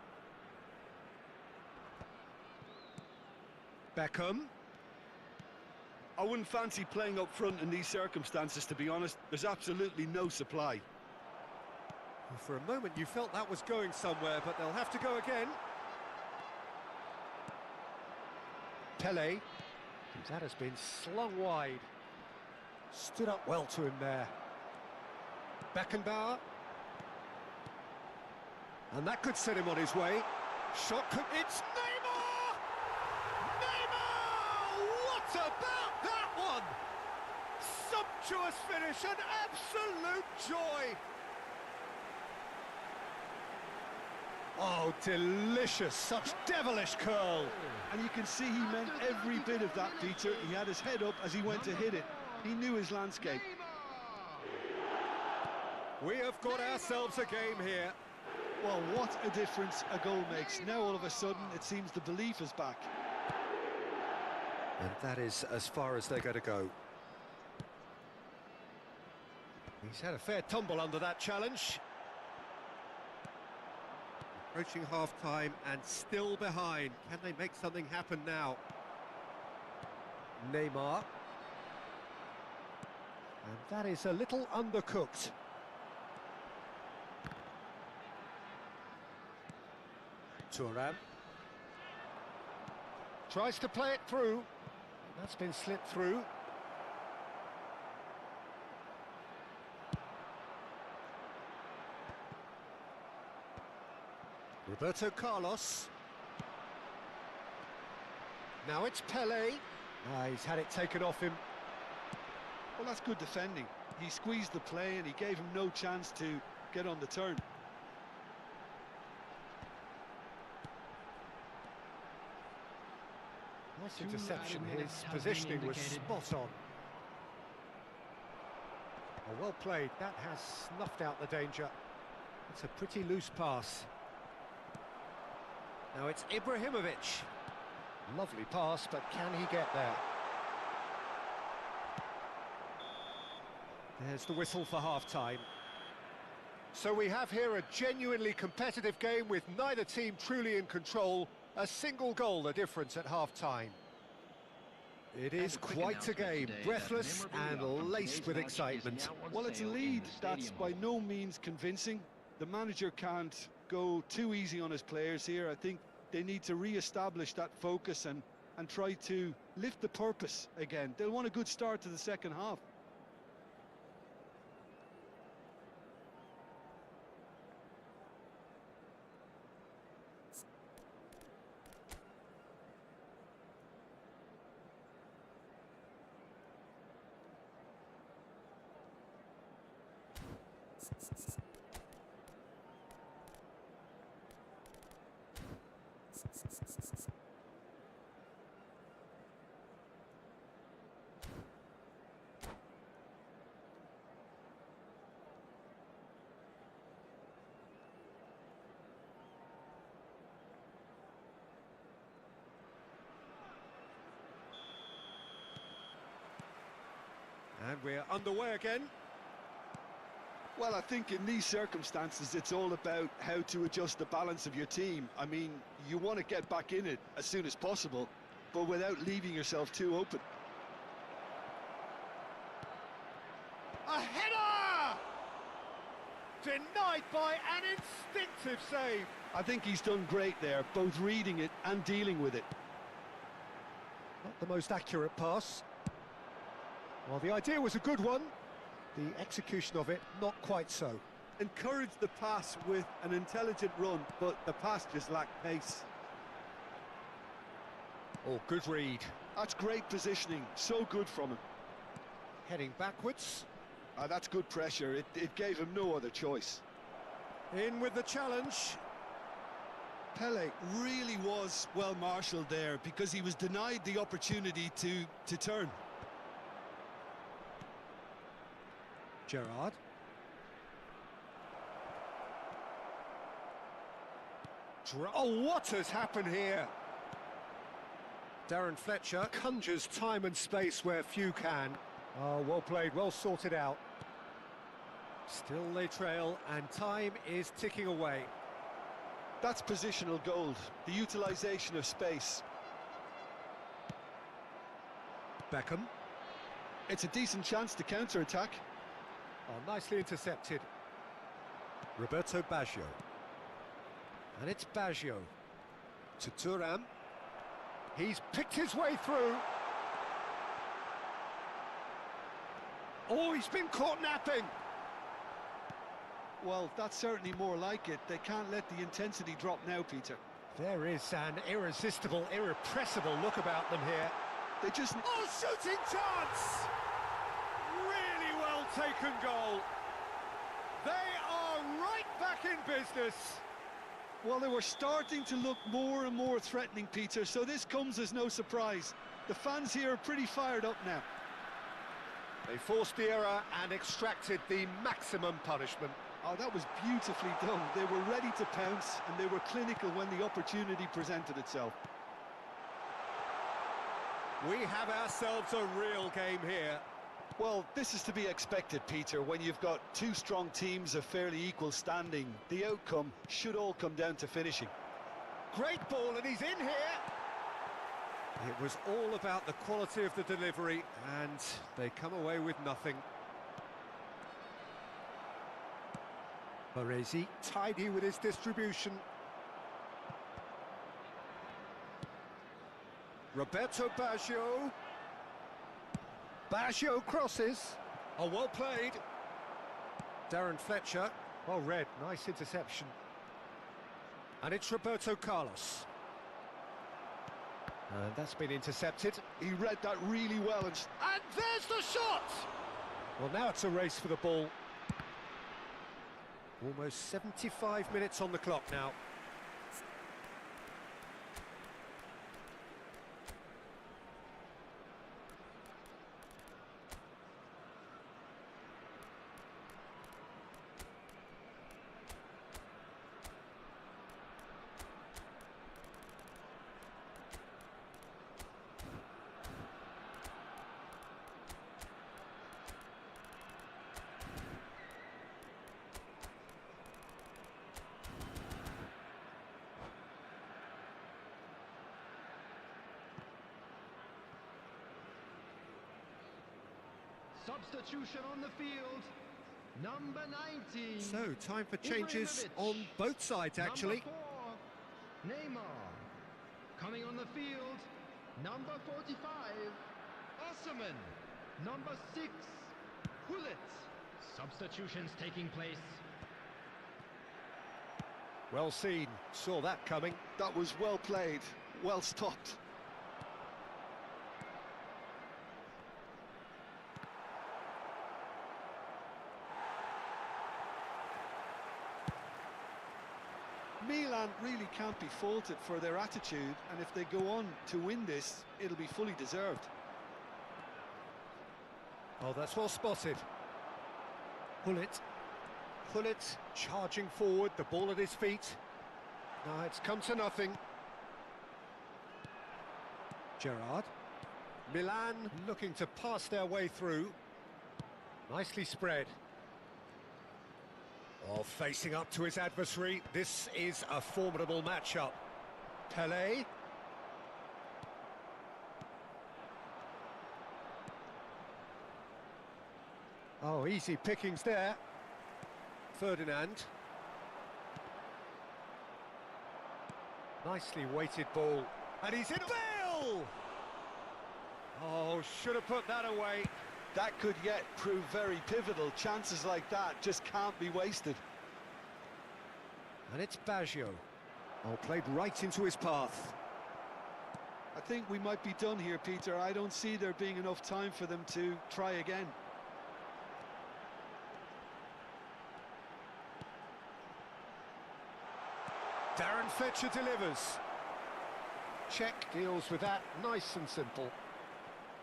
Beckham. I wouldn't fancy playing up front in these circumstances, to be honest. There's absolutely no supply. For a moment you felt that was going somewhere, but they'll have to go again. Pele. That has been slung wide. Stood up well to him there. Beckenbauer. And that could set him on his way. Shot could... It's Neymar! Neymar! What about that one? Sumptuous finish, an absolute joy! Oh, delicious, such devilish curl. And you can see he meant every bit of that, Peter. He had his head up as he went to hit it. He knew his landscape. We have got ourselves a game here. Well, what a difference a goal makes. Now all of a sudden it seems the belief is back. And that is as far as they're going to go. He's had a fair tumble under that challenge. Approaching half-time and still behind. Can they make something happen now? Neymar. And that is a little undercooked. Thuram. Tries to play it through. That's been slipped through. Roberto Carlos. Now it's Pele. He's had it taken off him. Well, that's good defending. He squeezed the play and he gave him no chance to get on the turn. Nice interception. His positioning was spot on. Oh, well played. That has snuffed out the danger. It's a pretty loose pass. Now it's Ibrahimovic. Lovely pass, but can he get there? There's the whistle for half-time. So we have here a genuinely competitive game with neither team truly in control. A single goal the difference at half-time. It is quite a game, breathless and laced with excitement. Well, it's a lead that's by no means convincing. The manager can't go too easy on his players here. I think they need to re-establish that focus and try to lift the purpose again. They'll want a good start to the second half. And we're underway again. Well, I think in these circumstances, it's all about how to adjust the balance of your team. I mean, you want to get back in it as soon as possible, but without leaving yourself too open. A header! Denied by an instinctive save. I think he's done great there, both reading it and dealing with it. Not the most accurate pass. Well, the idea was a good one. The execution of it, not quite so. Encouraged the pass with an intelligent run, but the pass just lacked pace. Oh, good read. That's great positioning, so good from him. Heading backwards. That's good pressure, it gave him no other choice. In with the challenge. Pele really was well marshalled there because he was denied the opportunity to turn. Gerrard. Oh, what has happened here? Darren Fletcher conjures time and space where few can. Oh, well played, well sorted out. Still they trail, and time is ticking away. That's positional gold, the utilisation of space. Beckham. It's a decent chance to counter-attack. Oh, nicely intercepted. Roberto Baggio. And it's Baggio to Thuram. He's picked his way through. Oh, he's been caught napping. Well, that's certainly more like it. They can't let the intensity drop now, Peter. There is an irresistible, irrepressible look about them here. They just... Oh, shooting chance! Really well taken goal. They are right back in business. Well, they were starting to look more and more threatening, Peter, so this comes as no surprise. The fans here are pretty fired up now. They forced the error and extracted the maximum punishment. Oh, that was beautifully done. They were ready to pounce, and they were clinical when the opportunity presented itself. We have ourselves a real game here. Well, this is to be expected, Peter, when you've got two strong teams of fairly equal standing. The outcome should all come down to finishing. Great ball, and he's in here. It was all about the quality of the delivery, and they come away with nothing. Baresi, tidy with his distribution. Roberto Baggio. Baggio crosses. Oh, well played. Darren Fletcher. Well read, nice interception. And it's Roberto Carlos. And that's been intercepted. He read that really well. And there's the shot! Well, now it's a race for the ball. Almost 75 minutes on the clock now. Substitution on the field, number 19. So, time for changes Ibrahimovic. on both sides, actually. Number 4, Neymar. Coming on the field, number 45, Osimhen. Number 6, Gullit. Substitutions taking place. Well seen, saw that coming. That was well played, well stopped. Milan really can't be faulted for their attitude, and if they go on to win this, it'll be fully deserved. Oh, that's well spotted. Gullit. Gullit charging forward, the ball at his feet. No, it's come to nothing. Gerrard. Milan looking to pass their way through. Nicely spread. Oh, facing up to his adversary. This is a formidable matchup. Pelé. Oh, easy pickings there. Ferdinand. Nicely weighted ball. And he's in. Bale! Oh, should have put that away. That could yet prove very pivotal. Chances like that just can't be wasted. And it's Baggio. Oh, played right into his path. I think we might be done here, Peter. I don't see there being enough time for them to try again. Darren Fletcher delivers. Czech deals with that, nice and simple.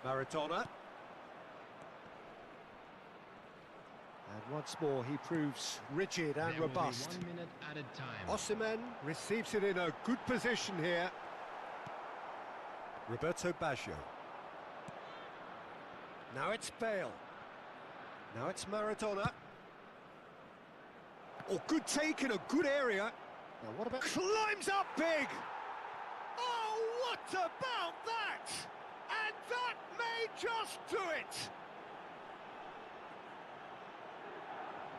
Maradona. And once more he proves rigid and There will be robust. 1 minute added time. Osimhen receives it in a good position here. Roberto Baggio. Now it's Bale. Now it's Maradona. Oh, good take in a good area. Now what about... Climbs up big! Oh, what about that? And that may they just do it?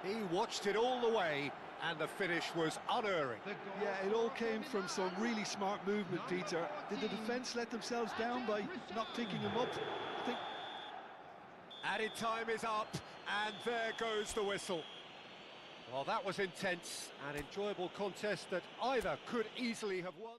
He watched it all the way, and the finish was unerring. Yeah, it all came from some really smart movement, Peter. Did the defence let themselves down by not picking him up? I think Added time is up, and there goes the whistle. Well, that was intense, an enjoyable contest that either could easily have won.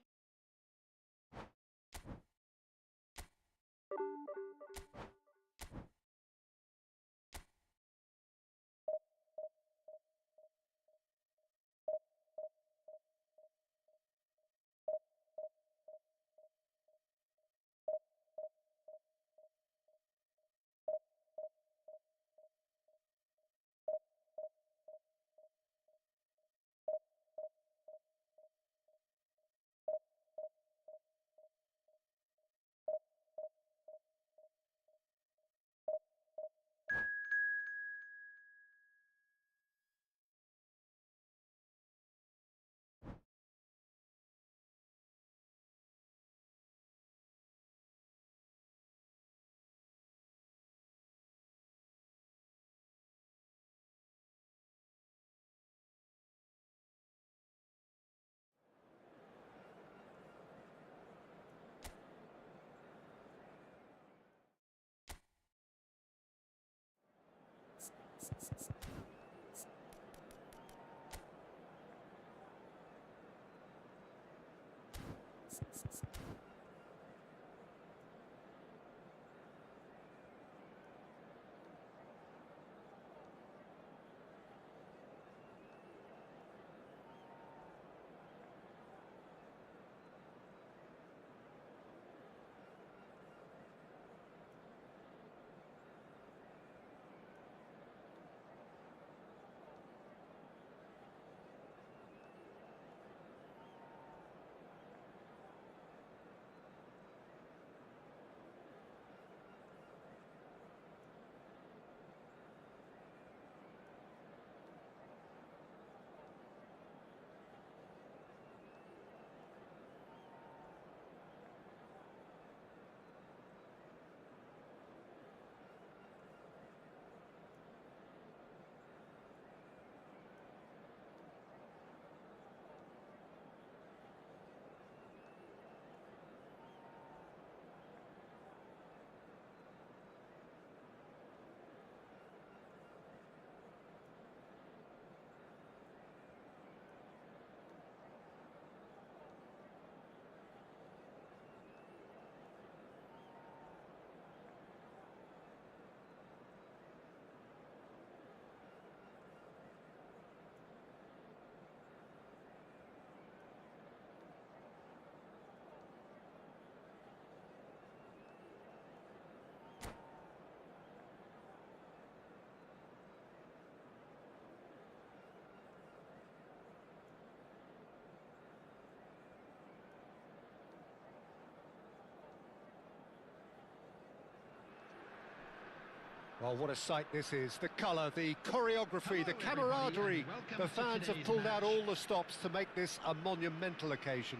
Well, what a sight this is. The colour, the choreography, the camaraderie. The fans have pulled out all the stops to make this a monumental occasion.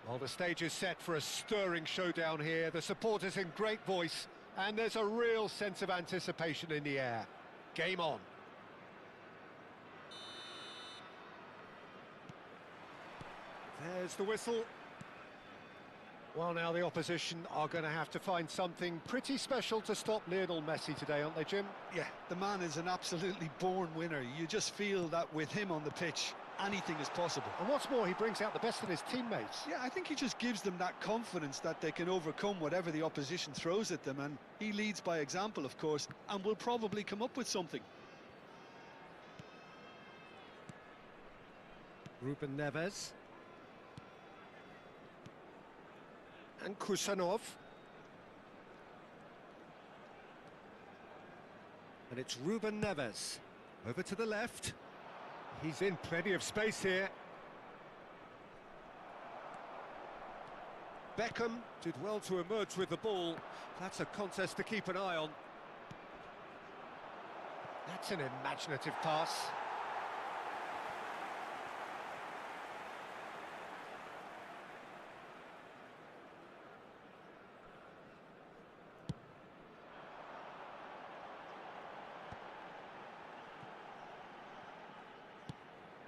Well, the stage is set for a stirring showdown here. The supporters in great voice, and there's a real sense of anticipation in the air. Game on. There's the whistle. Well, now the opposition are going to have to find something pretty special to stop Lionel Messi today, aren't they, Jim? yeah, the man is an absolutely born winner. You just feel that with him on the pitch, anything is possible. And what's more, he brings out the best in his teammates. Yeah, I think he just gives them that confidence that they can overcome whatever the opposition throws at them, and he leads by example, of course, and will probably come up with something. Ruben Neves. And Kusanov. And it's Ruben Neves. Over to the left. He's in plenty of space here. Beckham did well to emerge with the ball. That's a contest to keep an eye on. That's an imaginative pass.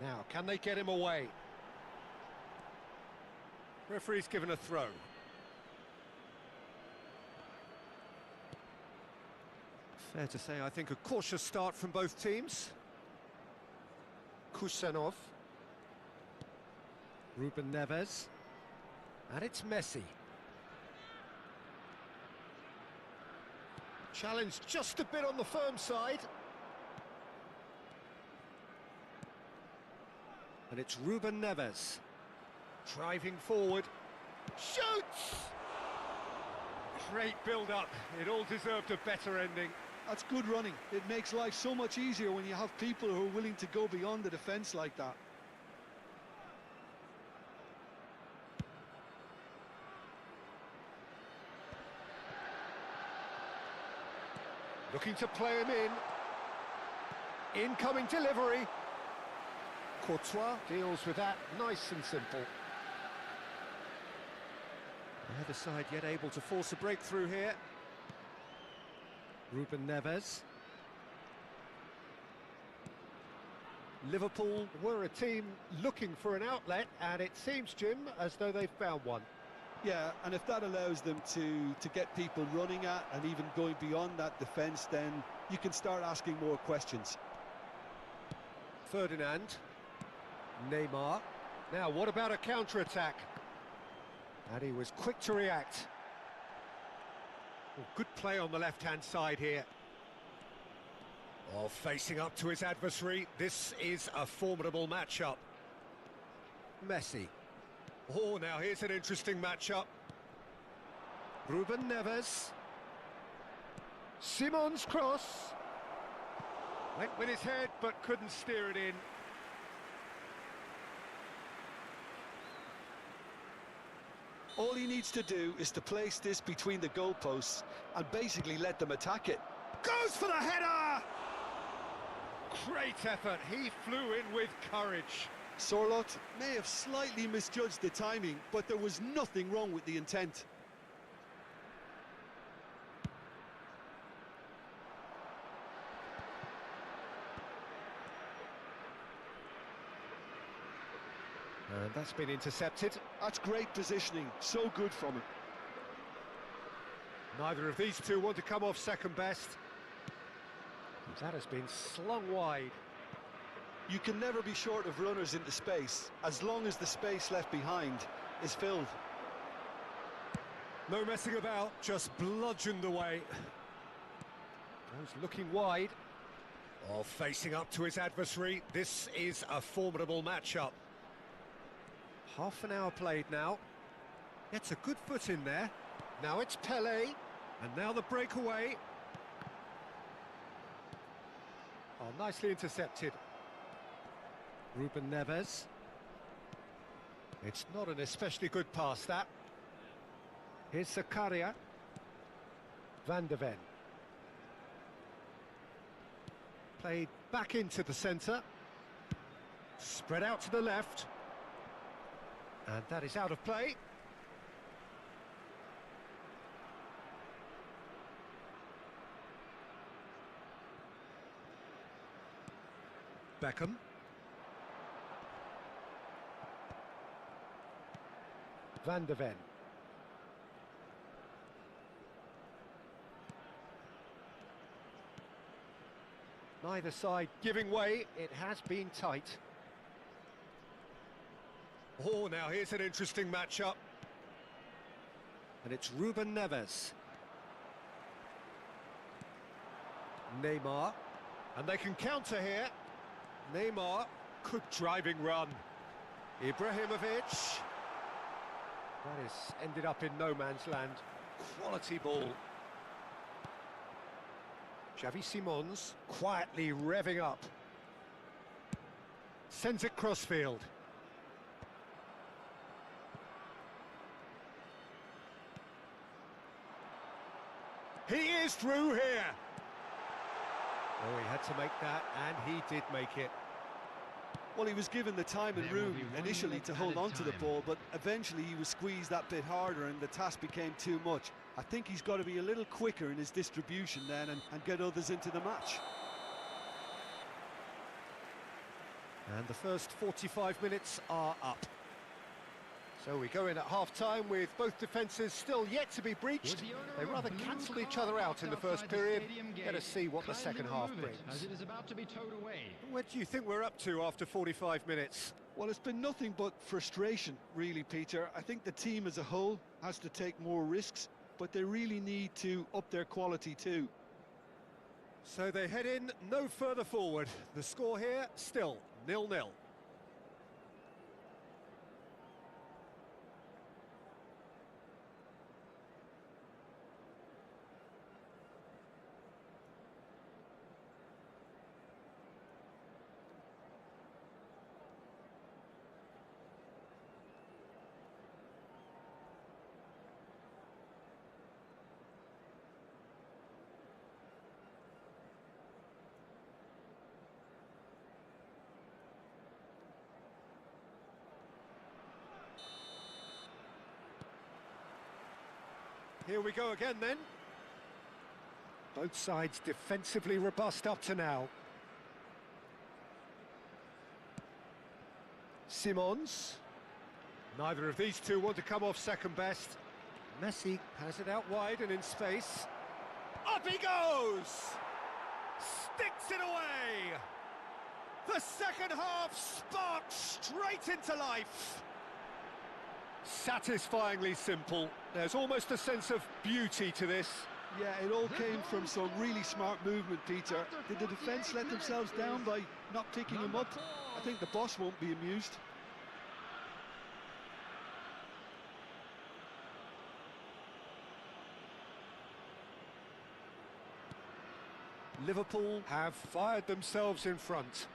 Now, can they get him away? Referee's given a throw. Fair to say, I think, a cautious start from both teams. Kusanov. Ruben Neves. And it's Messi. Challenge just a bit on the firm side. And it's Ruben Neves. Driving forward. Shoots! Great build-up. It all deserved a better ending. That's good running. It makes life so much easier when you have people who are willing to go beyond the defence like that. Looking to play him in. Incoming delivery. Courtois deals with that nice and simple. Neither side yet able to force a breakthrough here. Ruben Neves. Liverpool were a team looking for an outlet, and it seems, Jim, as though they've found one. Yeah, and if that allows them to get people running at and even going beyond that defence, then you can start asking more questions. Ferdinand. Neymar. Now, what about a counter-attack? And he was quick to react. Well, good play on the left-hand side here. Oh, facing up to his adversary. This is a formidable matchup. Messi. Oh, now here's an interesting matchup. Ruben Neves. Simon's cross. Went with his head, but couldn't steer it in. All he needs to do is to place this between the goalposts and basically let them attack it. Goes for the header! Great effort, he flew in with courage. Sorloth may have slightly misjudged the timing, but there was nothing wrong with the intent. And that's been intercepted. That's great positioning, so good from him. Neither of these two want to come off second best. That has been slung wide. You can never be short of runners into space, as long as the space left behind is filled. No messing about, just bludgeoned away. Goes looking wide. Oh, facing up to his adversary. This is a formidable matchup. Half an hour played now. Gets a good foot in there. Now it's Pele. And now the breakaway. Oh, nicely intercepted. Ruben Neves. It's not an especially good pass, that. Here's Zakaria. Van de Ven. Played back into the centre. Spread out to the left. And that is out of play. Beckham. Van de Ven. Neither side giving way, it has been tight. Oh, now here's an interesting matchup. And it's Ruben Neves. Neymar. And they can counter here. Neymar, good driving run. Ibrahimovic. That has ended up in no man's land. Quality ball. Xavi Simons quietly revving up. Sends it crossfield. He is through here. Oh, he had to make that, and he did make it. Well, he was given the time and room initially to hold on to the ball, but eventually he was squeezed that bit harder and the task became too much. I think he's got to be a little quicker in his distribution then and get others into the match. And the first 45 minutes are up. So we go in at half-time with both defences still yet to be breached. They rather cancelled each other out in the first period. Let us see what the second half brings. As it is about to be towed away. Where do you think we're up to after 45 minutes? Well, it's been nothing but frustration, really, Peter. I think the team as a whole has to take more risks, but they really need to up their quality too. So they head in no further forward. The score here, still 0-0. Here we go again then. Both sides defensively robust up to now. Simons. Neither of these two want to come off second best. Messi has it out wide and in space. Up he goes! Sticks it away! The second half sparks straight into life. Satisfyingly simple. There's almost a sense of beauty to this. Yeah, it all came from some really smart movement, Peter. Did the defence let themselves down by not picking him up? I think the boss won't be amused. Liverpool have fired themselves in front.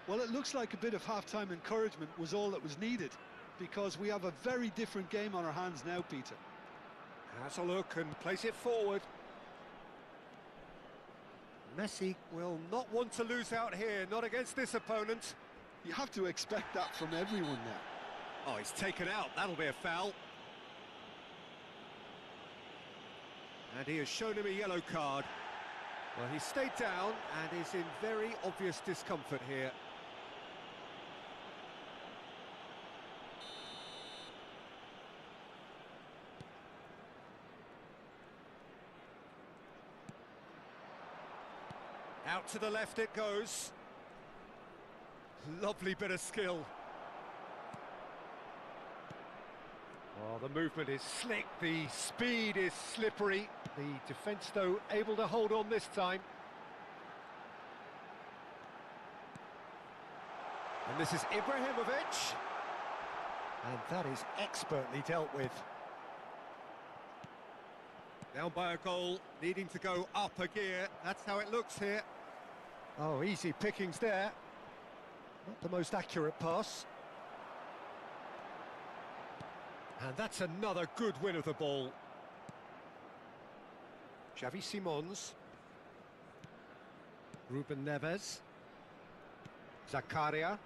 Well, it looks like a bit of half-time encouragement was all that was needed, because we have a very different game on our hands now, Peter. Has a look and plays it forward. Messi will not want to lose out here, not against this opponent. You have to expect that from everyone now. Oh, he's taken out, that'll be a foul. And he has shown him a yellow card. Well, he stayed down and is in very obvious discomfort here. Out to the left it goes. Lovely bit of skill. Oh, the movement is slick, the speed is slippery. The defence, though, able to hold on this time. And this is Ibrahimovic. And that is expertly dealt with. Down by a goal, needing to go up a gear. That's how it looks here. Oh, easy pickings there. Not the most accurate pass. And that's another good win of the ball. Xavi Simons. Ruben Neves. Zakaria.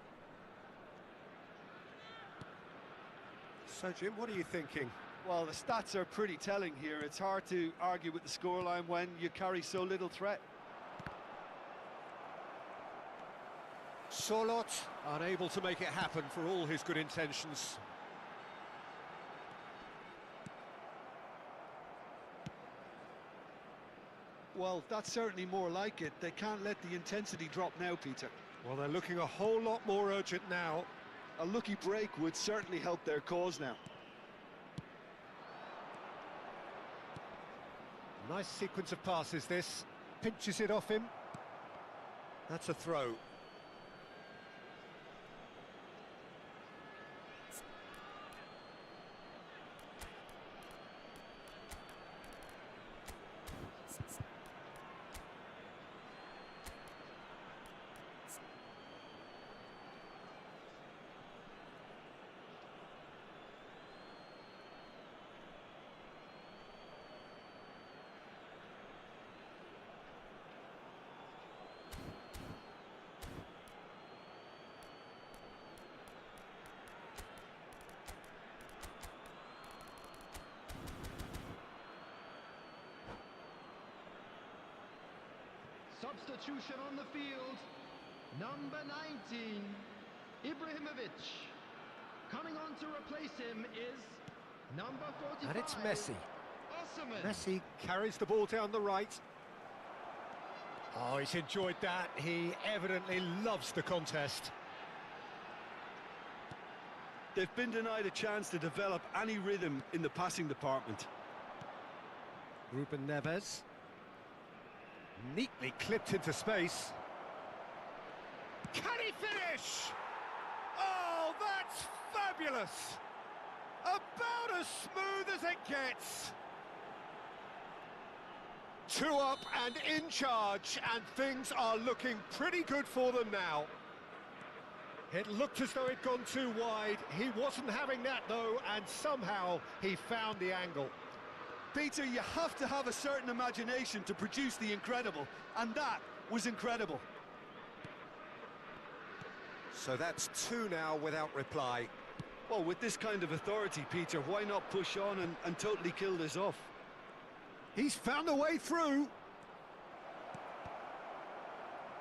So, Jim, what are you thinking? Well, the stats are pretty telling here. It's hard to argue with the scoreline when you carry so little threat. Solot unable to make it happen for all his good intentions. Well, that's certainly more like it. They can't let the intensity drop now, Peter. Well, they're looking a whole lot more urgent now. A lucky break would certainly help their cause now. Nice sequence of passes this. Pinches it off him. That's a throw. Substitution on the field. Number 19. Ibrahimovic. Coming on to replace him is number 45. And it's Messi. Osimhen. Messi carries the ball down the right. Oh, he's enjoyed that. He evidently loves the contest. They've been denied a chance to develop any rhythm in the passing department. Ruben Neves. Neatly clipped into space. Can he finish? Oh, that's fabulous! About as smooth as it gets. 2 up and in charge, and things are looking pretty good for them now. It looked as though it'd gone too wide. He wasn't having that, though, and somehow he found the angle. Peter, you have to have a certain imagination to produce the incredible, and that was incredible. So that's 2 now without reply. Well, with this kind of authority, Peter, why not push on and totally kill this off? He's found a way through.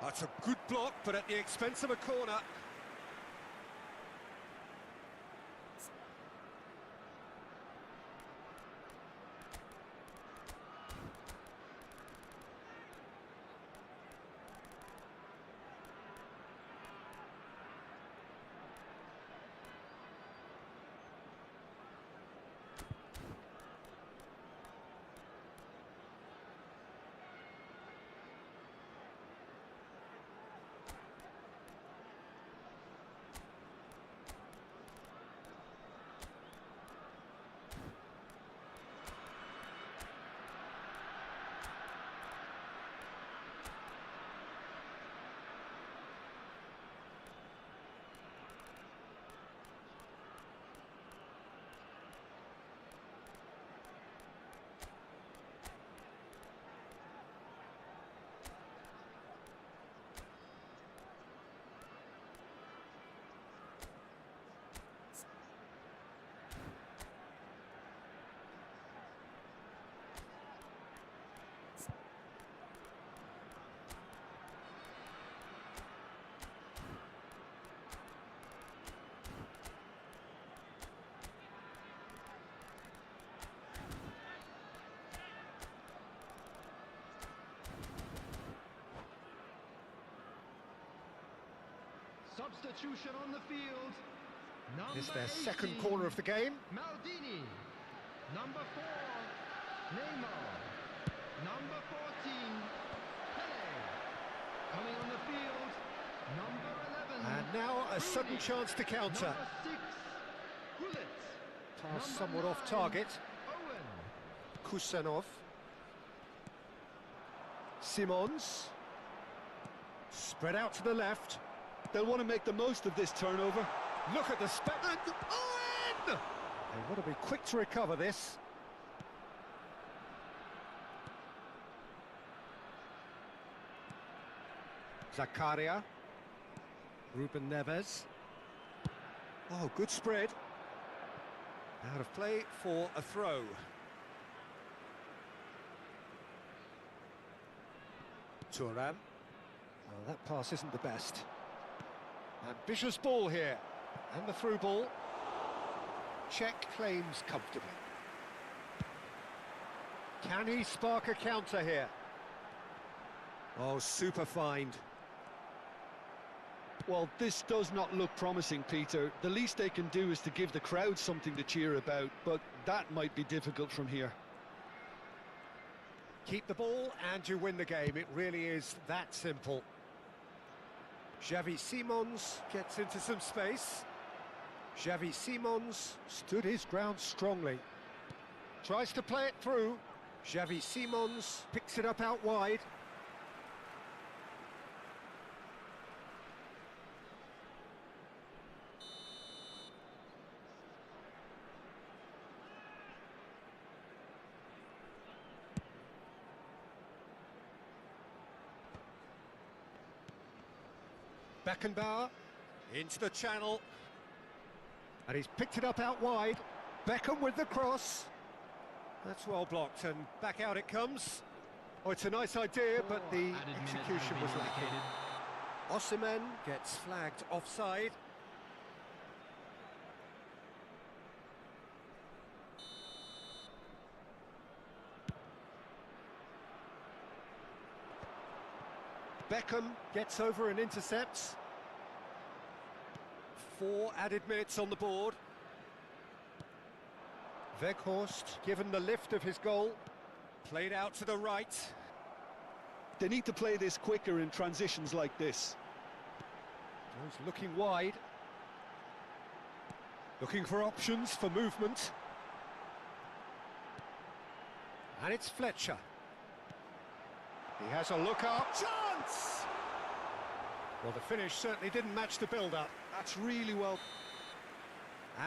That's a good block, but at the expense of a corner. Substitution on the field. It's Number their second 18, corner of the game. Maldini. Number 4, Neymar. Number 14, Pele. Coming on the field, number 11. And now a sudden Rooney. chance to counter. Number 6, Gullit. Pass Number somewhat off 9, target. Owen. Kusanov. Simons. Spread out to the left. They'll want to make the most of this turnover. Look at the spec. And Owen! They want to be quick to recover this. Zakaria. Ruben Neves. Oh, good spread. Out of play for a throw. Turan. Well, that pass isn't the best. Ambitious ball here. And the through ball. Czech claims comfortably. Can he spark a counter here? Oh, super find. Well, this does not look promising, Peter. The least they can do is to give the crowd something to cheer about, but that might be difficult from here. Keep the ball and you win the game. It really is that simple. Xavi Simons gets into some space. Xavi Simons stood his ground strongly. Tries to play it through. Xavi Simons picks it up out wide. Beckenbauer into the channel. And he's picked it up out wide. Beckham with the cross. That's well blocked, and back out it comes. Oh, it's a nice idea, but the execution was lacking. Osimhen gets flagged offside. Beckham gets over and intercepts. 4 added minutes on the board. Weghorst given the lift of his goal. Played out to the right. They need to play this quicker in transitions like this. He's looking wide. Looking for options for movement. And it's Fletcher. He has a look up. Chance! Well, the finish certainly didn't match the build-up. That's really well.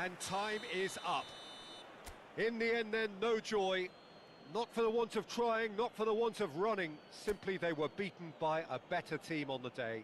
And time is up. In the end then, no joy. Not for the want of trying, not for the want of running. Simply they were beaten by a better team on the day.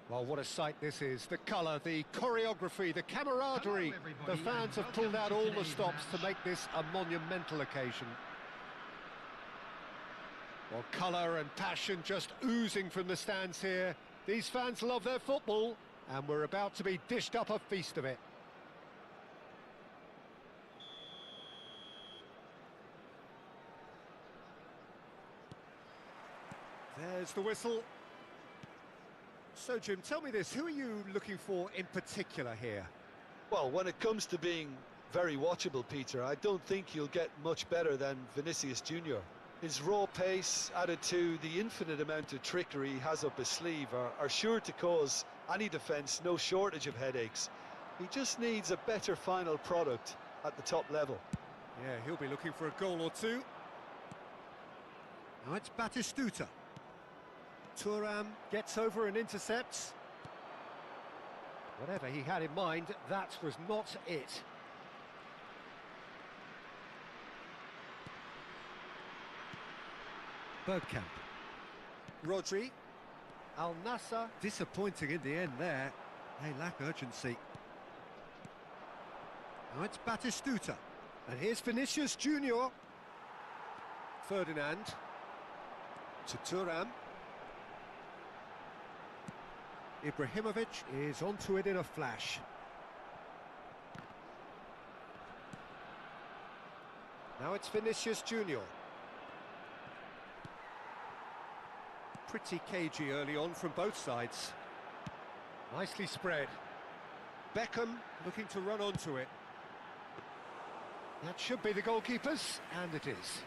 Well, what a sight this is. The colour, the choreography, the camaraderie. The fans have pulled out all the stops to make this a monumental occasion. Well, colour and passion just oozing from the stands here. These fans love their football, and we're about to be dished up a feast of it. There's the whistle. So, Jim, tell me this, who are you looking for in particular here? Well, when it comes to being very watchable, Peter, I don't think you'll get much better than Vinicius Junior. His raw pace, added to the infinite amount of trickery he has up his sleeve, are sure to cause any defence no shortage of headaches. He just needs a better final product at the top level. Yeah, he'll be looking for a goal or two. Now it's Batistuta. Thuram gets over and intercepts. Whatever he had in mind, that was not it. Bergkamp. Rodri. Al Nassr. Disappointing in the end there. They lack urgency. Now it's Batistuta. And here's Vinicius Junior. Ferdinand. To Thuram. Ibrahimovic is onto it in a flash. Now it's Vinicius Junior. Pretty cagey early on from both sides. Nicely spread. Beckham looking to run onto it. That should be the goalkeeper's, and it is.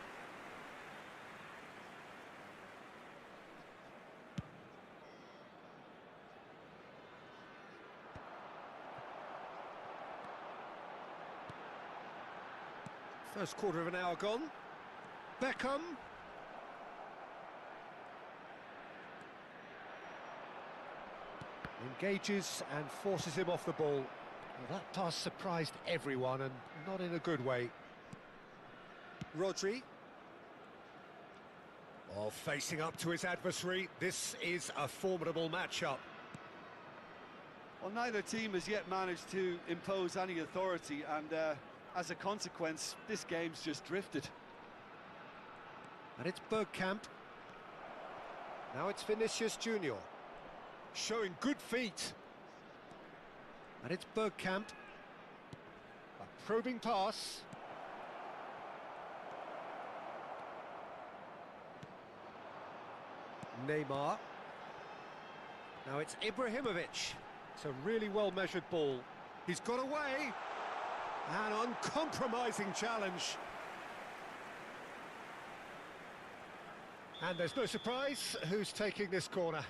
First quarter of an hour gone. Beckham. Engages and forces him off the ball. Well, that pass surprised everyone, and not in a good way. Rodri. Oh, facing up to his adversary. This is a formidable matchup. Well, neither team has yet managed to impose any authority, and as a consequence, this game's just drifted. And it's Bergkamp. Now it's Vinicius Junior. Showing good feet. And it's Bergkamp. A probing pass. Neymar. Now it's Ibrahimovic. It's a really well-measured ball. He's got away. An uncompromising challenge. And there's no surprise who's taking this corner.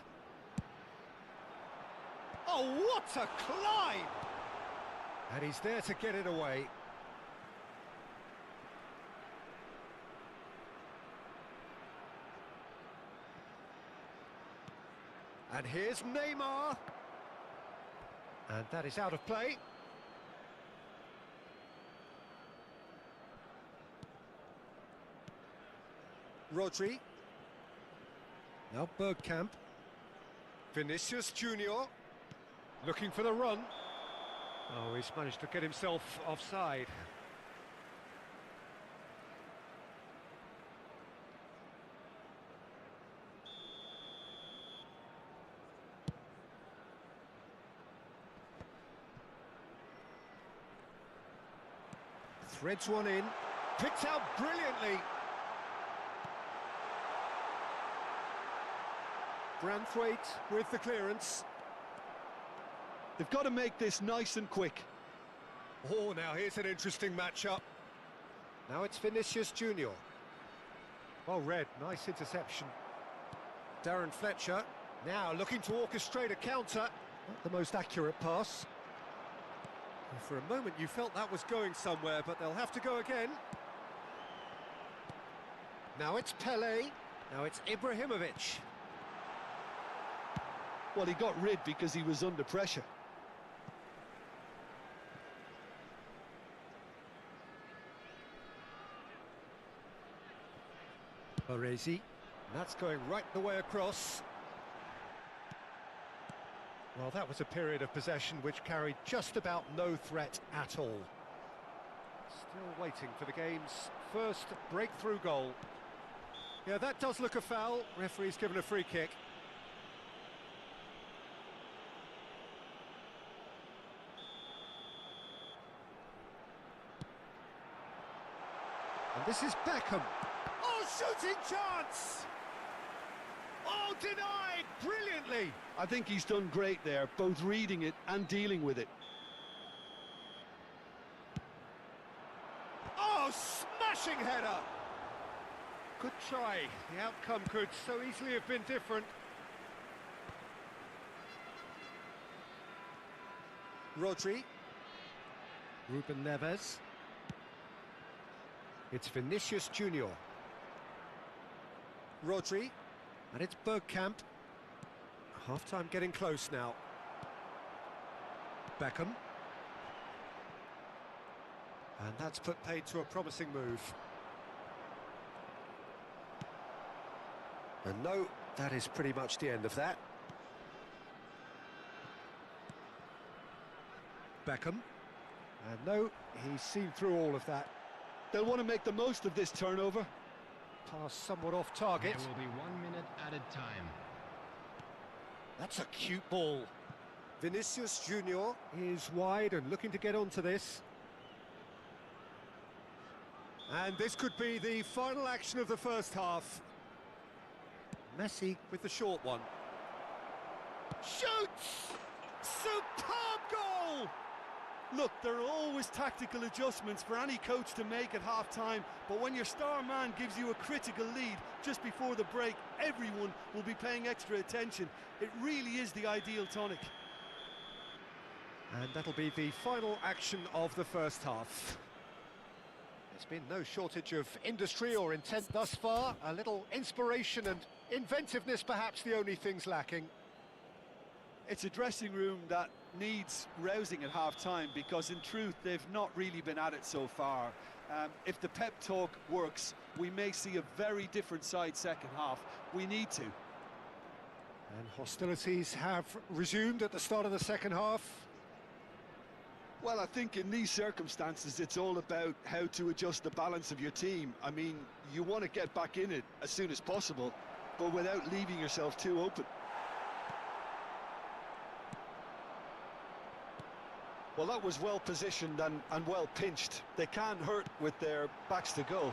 Oh, what a climb! And he's there to get it away. And here's Neymar. And that is out of play. Rodri. Now Bergkamp. Vinicius Junior. Looking for the run. Oh, he's managed to get himself offside. Threads one in. Picked out brilliantly. Branthwaite with the clearance. They've got to make this nice and quick. Oh, now here's an interesting matchup. Now it's Vinicius Junior. Well read, nice interception. Darren Fletcher, now looking to orchestrate a counter. Not the most accurate pass. And for a moment you felt that was going somewhere, but they'll have to go again. Now it's Pele. Now it's Ibrahimovic. Well, he got rid because he was under pressure. Baresi. That's going right the way across. Well, that was a period of possession which carried just about no threat at all. Still waiting for the game's first breakthrough goal. Yeah, that does look a foul. Referee's given a free kick. And this is Beckham. Oh, shooting chance! Oh, denied brilliantly! I think he's done great there, both reading it and dealing with it. Oh, smashing header! Good try. The outcome could so easily have been different. Rodri. Ruben Neves. It's Vinicius Junior. Rodri. And it's Bergkamp. Half-time getting close now. Beckham. And that's put paid to a promising move. And no, that is pretty much the end of that. Beckham. And no, he's seen through all of that. They'll want to make the most of this turnover. Pass somewhat off target. There will be 1 minute added time. That's a cute ball. Vinicius Junior is wide and looking to get onto this. And this could be the final action of the first half. Messi with the short one. Shoots! Superb goal! Look, there are always tactical adjustments for any coach to make at half-time, but when your star man gives you a critical lead just before the break, everyone will be paying extra attention. It really is the ideal tonic. And that'll be the final action of the first half. There's been no shortage of industry or intent thus far. A little inspiration and inventiveness, perhaps the only things lacking. It's a dressing room that needs rousing at half-time because, in truth, they've not really been at it so far. If the pep talk works, we may see a very different side second half. We need to. And hostilities have resumed at the start of the second half. Well, I think in these circumstances, it's all about how to adjust the balance of your team. I mean, you want to get back in it as soon as possible, but without leaving yourself too open. Well, that was well positioned and well pinched. They can't hurt with their backs to goal.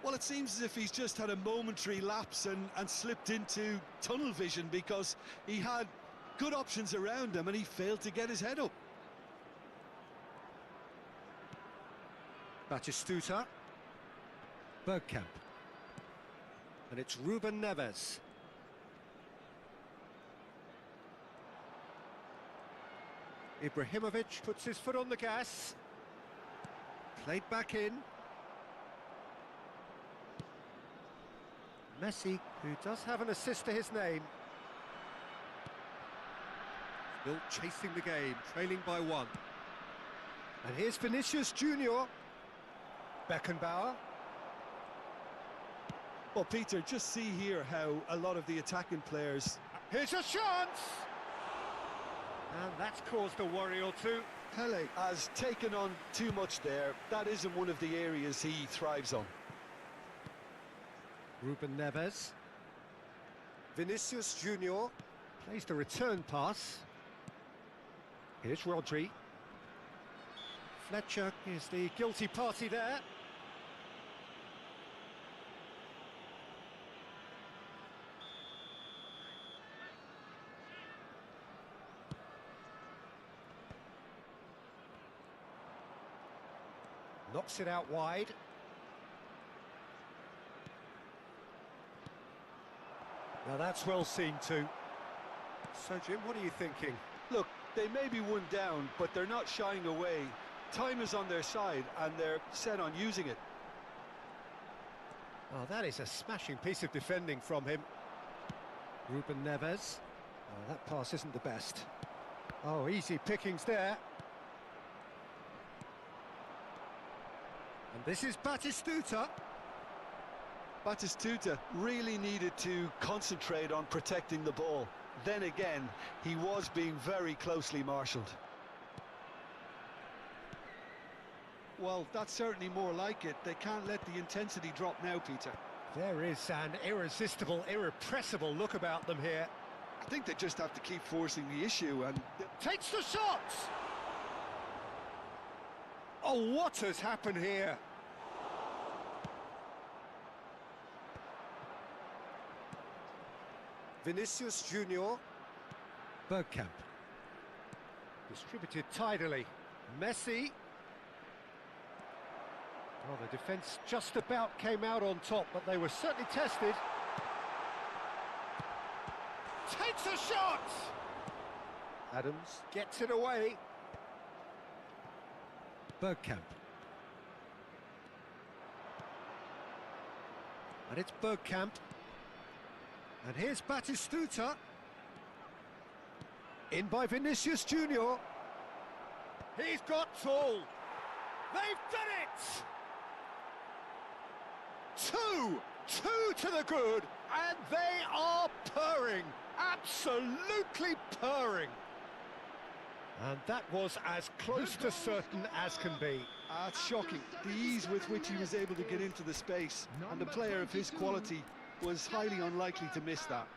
Well, it seems as if he's just had a momentary lapse and slipped into tunnel vision because he had good options around him and he failed to get his head up. Batistuta. Bergkamp. And it's Ruben Neves. Ibrahimovic puts his foot on the gas. Played back in. Messi, who does have an assist to his name. Still chasing the game, trailing by 1. And here's Vinicius Junior. Beckenbauer. Well, Peter, just see here how a lot of the attacking players... Here's a chance! And that's caused a worry or two. Pele has taken on too much there. That isn't one of the areas he thrives on. Ruben Neves. Vinicius Junior plays the return pass. Here's Rodri. Fletcher is the guilty party there. Knocks it out wide. Now that's well seen too. So Jim, what are you thinking? Look, they may be one down, but they're not shying away. Time is on their side and they're set on using it. Oh, that is a smashing piece of defending from him. Ruben Neves. Oh, that pass isn't the best. Oh, easy pickings there. And this is Batistuta. Batistuta really needed to concentrate on protecting the ball. Then again, he was being very closely marshalled. Well, that's certainly more like it. They can't let the intensity drop now, Peter. There is an irresistible, irrepressible look about them here. I think they just have to keep forcing the issue and... Takes the shot! Oh, what has happened here? Vinicius Junior. Bergkamp. Distributed tidily. Messi. Well, the defence just about came out on top, but they were certainly tested. Takes a shot! Adams gets it away. Bergkamp. And it's Bergkamp. And here's Batistuta. In by Vinicius Junior. He's got tall. They've done it! Two to the good, and they are purring. Absolutely purring. And that was as close to certain as can be. It's shocking, the ease with which he was able to get into the space, and a player of his quality was highly unlikely to miss that.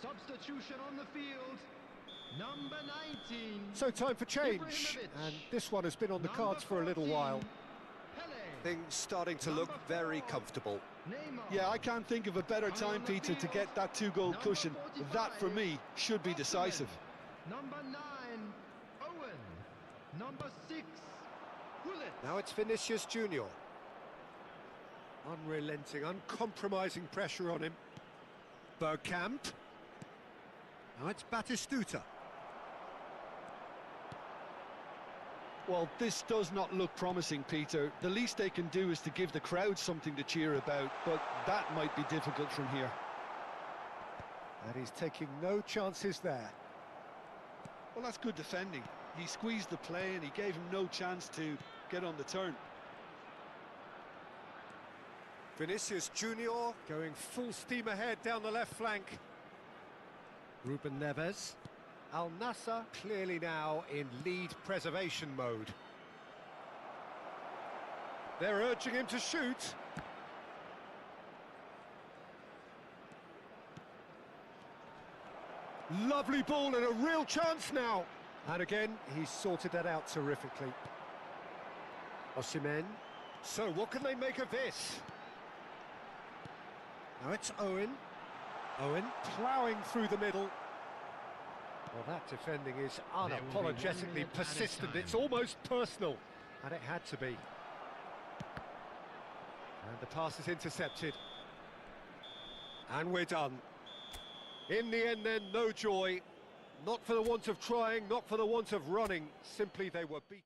Substitution on the field. Number 19. So time for change, Ibrahimovic. and this one has been on the Number cards for a little 14, while. Pele. Things starting to look very comfortable. Neymar. Yeah, I can't think of a better time, Peter, to get that two-goal Number cushion. 45, That, for me, should be decisive. Number 9, Owen. Number 6, Gullit. Now it's Vinicius Junior. Unrelenting, uncompromising pressure on him. Bergkamp. Now it's Batistuta. Well, this does not look promising, Peter. The least they can do is to give the crowd something to cheer about, but that might be difficult from here. And he's taking no chances there. Well, that's good defending. He squeezed the play and he gave him no chance to get on the turn. Vinicius Junior going full steam ahead down the left flank. Ruben Neves. Al Nassr clearly now in lead preservation mode. They're urging him to shoot. Lovely ball and a real chance now. And again, he's sorted that out terrifically. Osimhen. So what can they make of this? Now it's Owen. Owen ploughing through the middle. Well, that defending is unapologetically persistent. It's almost personal. And it had to be. And the pass is intercepted. And we're done. In the end then, no joy. Not for the want of trying, not for the want of running. Simply they were beaten.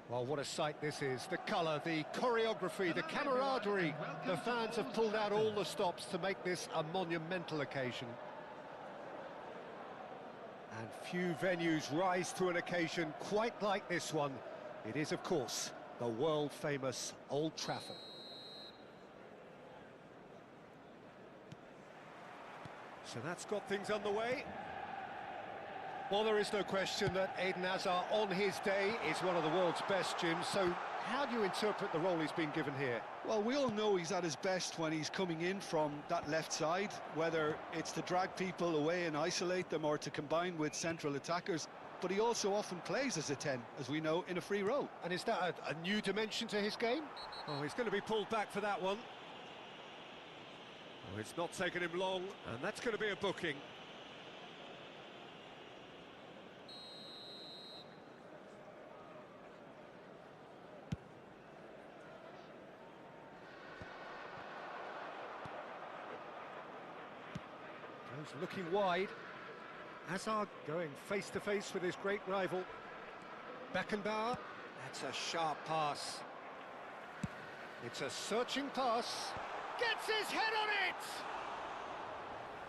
Well, what a sight this is. The colour, the choreography, the camaraderie. The fans have pulled out all the stops to make this a monumental occasion. And few venues rise to an occasion quite like this one. It is, of course, the world-famous Old Trafford. So that's got things underway. Well, there is no question that Eden Hazard, on his day, is one of the world's best, Jim. So how do you interpret the role he's been given here? Well, we all know he's at his best when he's coming in from that left side, whether it's to drag people away and isolate them or to combine with central attackers. But he also often plays as a 10, as we know, in a free role. And is that a new dimension to his game? Oh, he's going to be pulled back for that one. Oh, it's not taken him long, and that's going to be a booking. Looking wide. Hazard going face-to-face with his great rival. Beckenbauer. That's a sharp pass. It's a searching pass. Gets his head on it!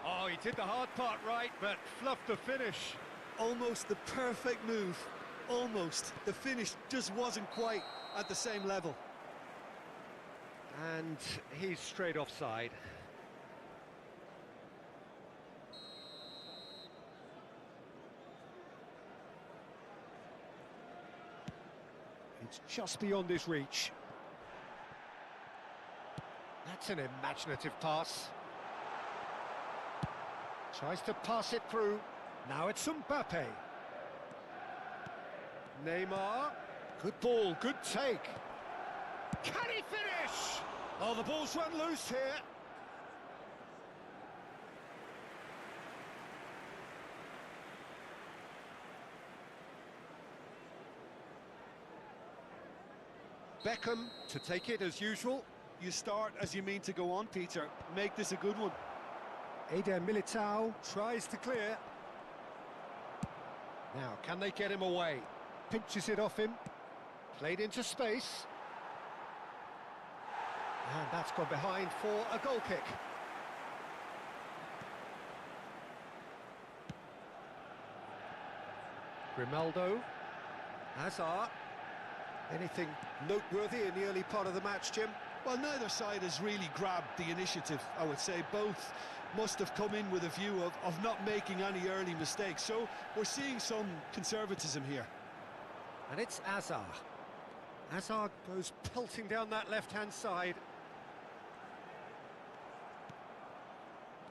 Oh, he did the hard part right, but fluffed the finish. Almost the perfect move. Almost. The finish just wasn't quite at the same level. And he's straight offside. It's just beyond his reach. That's an imaginative pass. Tries to pass it through. Now it's Mbappe. Neymar. Good ball, good take. Can he finish? Oh, the ball's run loose here. Beckham to take it as usual. You start as you mean to go on, Peter. Make this a good one. Eder Militao tries to clear. Now, can they get him away? Pinches it off him. Played into space. And that's gone behind for a goal kick. Grimaldo. Hazard. Anything noteworthy in the early part of the match, Jim? Well, neither side has really grabbed the initiative, I would say. Both must have come in with a view of not making any early mistakes. So we're seeing some conservatism here. And it's Hazard. Hazard goes pelting down that left-hand side.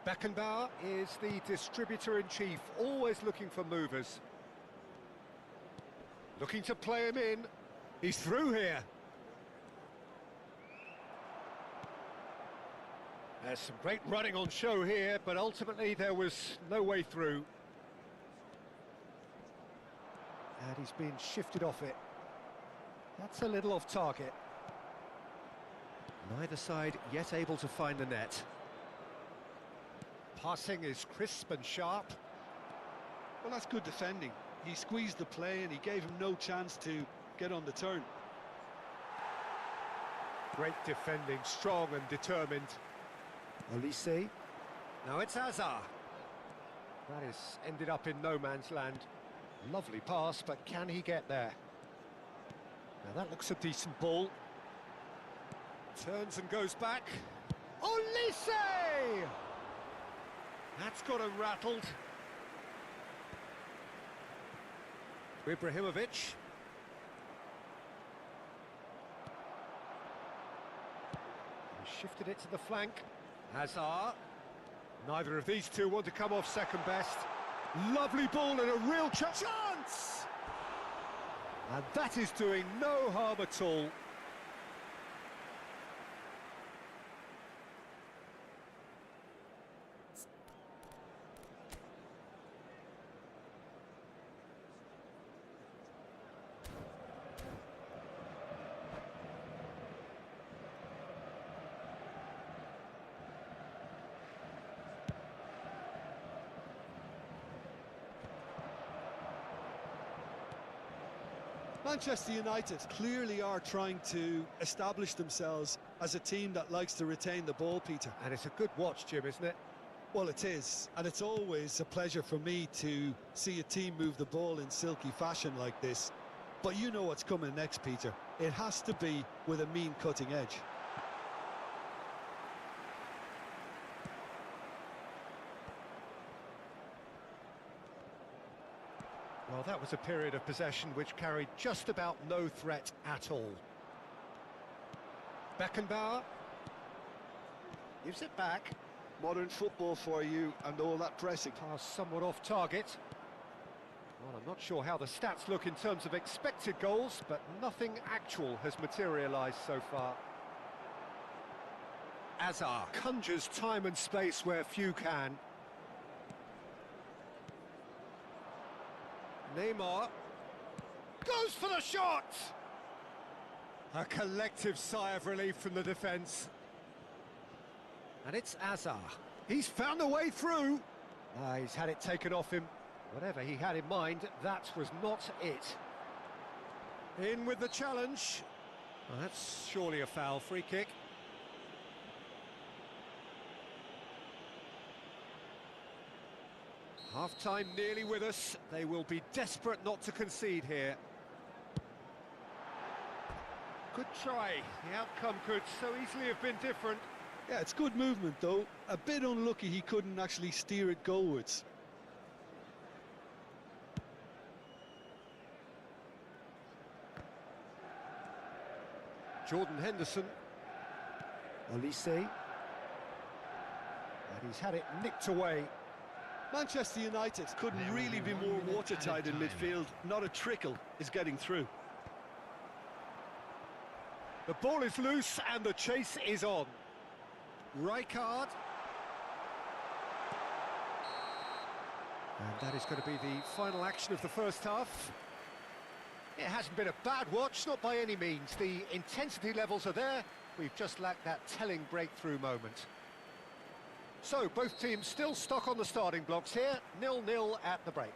Beckenbauer is the distributor-in-chief, always looking for movers. Looking to play him in. He's through here. There's some great running on show here, but ultimately there was no way through. And he's been shifted off it. That's a little off target. Neither side yet able to find the net. Passing is crisp and sharp. Well, that's good defending. He squeezed the play and he gave him no chance to get on the turn. Great defending, strong and determined. Olise. Now it's Hazard. That is ended up in no man's land. Lovely pass, but can he get there? Now that looks a decent ball. Turns and goes back. Olise! That's got him rattled. Ibrahimovic. He shifted it to the flank. Hazard. Neither of these two want to come off second best. Lovely ball and a real chance! And that is doing no harm at all. Manchester United clearly are trying to establish themselves as a team that likes to retain the ball, Peter. And it's a good watch, Jim, isn't it? Well, it is, and it's always a pleasure for me to see a team move the ball in silky fashion like this. But you know what's coming next, Peter. It has to be with a mean cutting edge. Well, that was a period of possession which carried just about no threat at all. Beckenbauer gives it back. Modern football for you and all that pressing. Pass somewhat off target. Well, I'm not sure how the stats look in terms of expected goals, but nothing actual has materialised so far. Azar conjures time and space where few can. Neymar goes for the shot! A collective sigh of relief from the defence. And it's Azar. He's found a way through. He's had it taken off him. Whatever he had in mind, that was not it. In with the challenge. Well, that's surely a foul. Free kick. Half-time nearly with us. They will be desperate not to concede here. Good try. The outcome could so easily have been different. Yeah, it's good movement, though. A bit unlucky he couldn't actually steer it goalwards. Jordan Henderson. Olise. And he's had it nicked away. Manchester United couldn't really be more watertight in midfield. Not a trickle is getting through. The ball is loose and the chase is on. Rijkaard. And that is going to be the final action of the first half. It hasn't been a bad watch, not by any means. The intensity levels are there. We've just lacked that telling breakthrough moment. So, both teams still stuck on the starting blocks here, 0-0 at the break.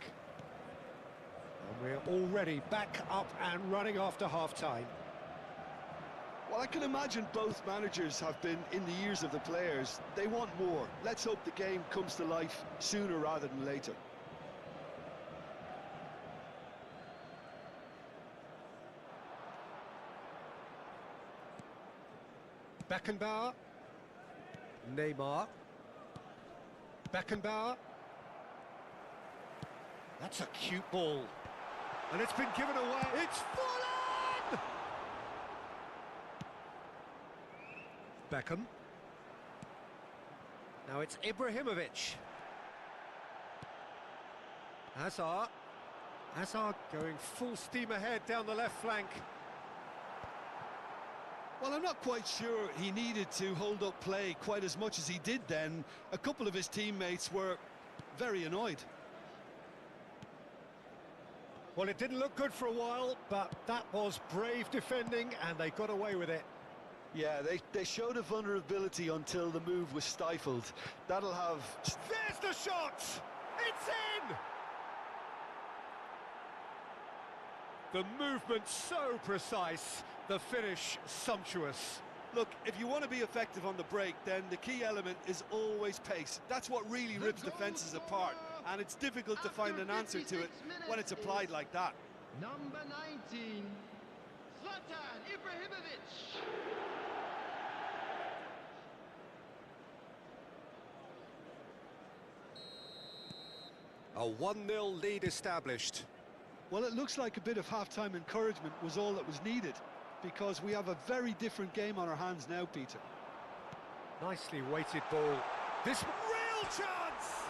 And we're already back up and running after half-time. Well, I can imagine both managers have been in the ears of the players. They want more. Let's hope the game comes to life sooner rather than later. Beckenbauer. Neymar. Beckenbauer. That's a cute ball. And it's been given away. It's fallen! Beckham. Now it's Ibrahimovic. Hazard. Hazard going full steam ahead down the left flank. Well, I'm not quite sure he needed to hold up play quite as much as he did then. A couple of his teammates were very annoyed. Well, it didn't look good for a while, but that was brave defending and they got away with it. Yeah, they showed a vulnerability until the move was stifled. That'll have... There's the shot! It's in! The movement so precise, the finish sumptuous. Look, if you want to be effective on the break, then the key element is always pace. That's what really rips defences apart, and it's difficult to find an answer to it when it's applied like that. Number 19, Zlatan Ibrahimovic. A 1-0 lead established. Well, it looks like a bit of half-time encouragement was all that was needed, because we have a very different game on our hands now, Peter. Nicely weighted ball. This real Goal chance!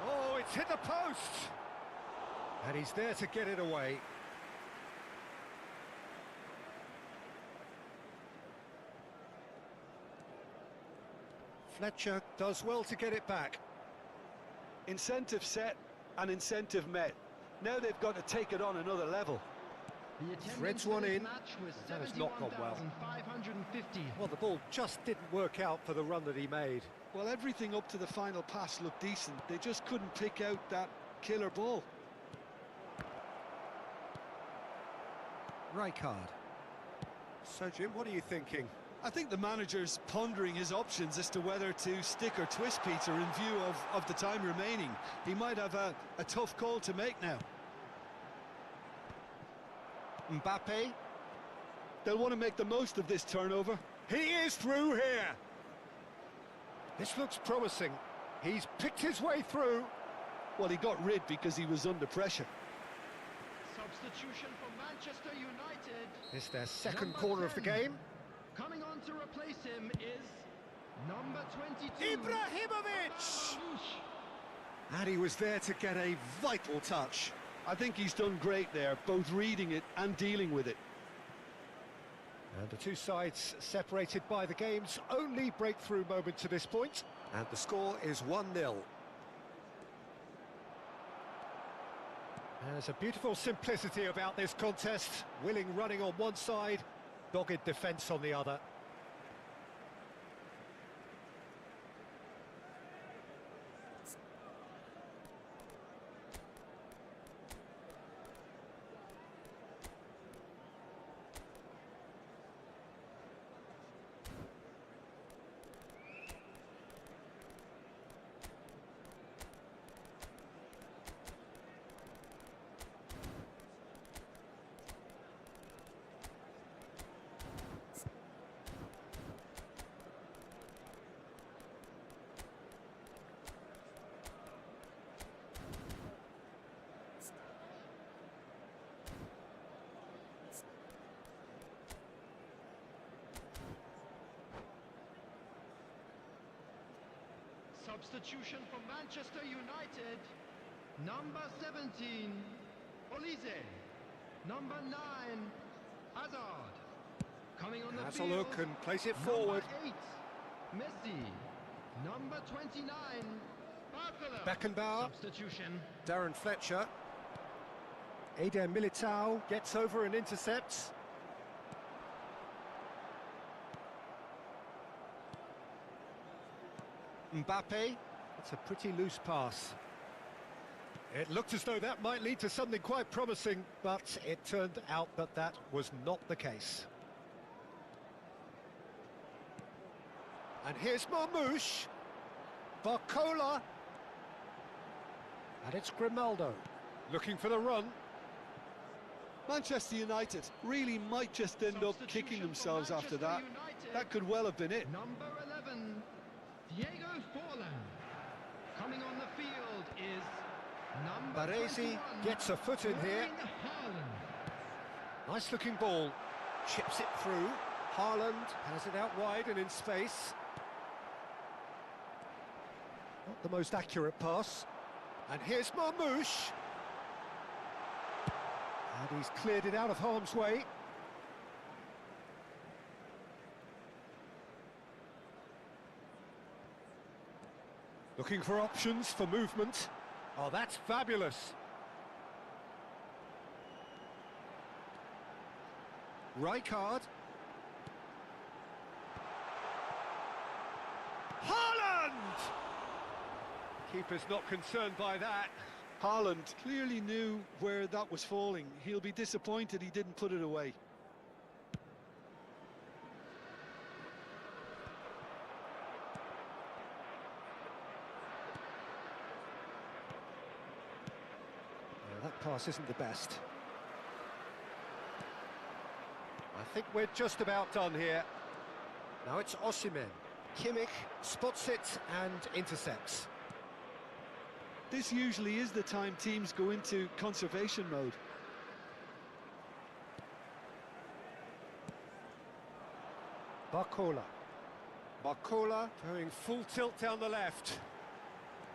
Oh, it's hit the post! And he's there to get it away. Fletcher does well to get it back. Incentive set and incentive met. Now they've got to take it on another level. The attendance Threads for one this in. match was That has not gone well. 71,550. Well, the ball just didn't work out for the run that he made. Well, everything up to the final pass looked decent. They just couldn't pick out that killer ball. Rijkaard. So, Jim, what are you thinking? I think the manager's pondering his options as to whether to stick or twist Peter in view of the time remaining. He might have a tough call to make now. Mbappe. They'll want to make the most of this turnover. He is through here. This looks promising. He's picked his way through. Well, he got rid because he was under pressure. Substitution for Manchester United. It's their second Number corner of the 10. game. Coming on to replace him is number 22. Ibrahimovic! And he was there to get a vital touch. I think he's done great there, both reading it and dealing with it. And the two sides separated by the game's only breakthrough moment to this point. And the score is 1-0. There's a beautiful simplicity about this contest. Willing running on one side, dogged defence on the other. Substitution for Manchester United. Number 17, Olise. Number 9, Hazard. Coming on the Has a field. look and plays it forward. Number 8, Messi. Number 29, Barcola. Beckenbauer. Substitution. Darren Fletcher. Eder Militao gets over and intercepts. Mbappe. It's a pretty loose pass. It looked as though that might lead to something quite promising, but it turned out that that was not the case. And here's Marmoush. Barcola. And it's Grimaldo. Looking for the run. Manchester United really might just end up kicking themselves after that. That could well have been it. Number 11, Diego Forlan. Coming on the field is number Baresi 21, gets a foot in here. Erling Haaland. Nice looking ball. Chips it through. Haaland has it out wide and in space. Not the most accurate pass. And here's Marmoush. And he's cleared it out of harm's way. Looking for options for movement. Oh, that's fabulous. Rijkaard. Haaland! Keeper's not concerned by that. Haaland clearly knew where that was falling. He'll be disappointed he didn't put it away. That pass isn't the best. I think we're just about done here. Now it's Osimhen. Kimmich spots it and intercepts. This usually is the time teams go into conservation mode. Barcola. Barcola going full tilt down the left.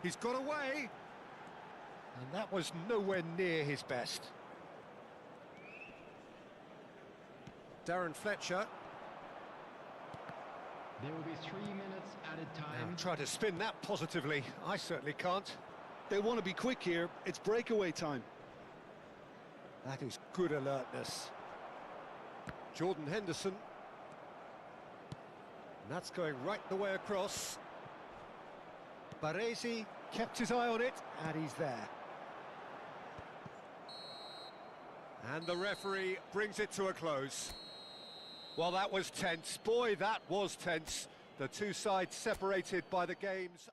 He's got away. And that was nowhere near his best. Darren Fletcher. There will be 3 minutes added time. Now, try to spin that positively. I certainly can't. They want to be quick here. It's breakaway time. That is good alertness. Jordan Henderson. And that's going right the way across. Baresi kept his eye on it, and he's there. And the referee brings it to a close. Well, that was tense. Boy, that was tense. The two sides separated by the game's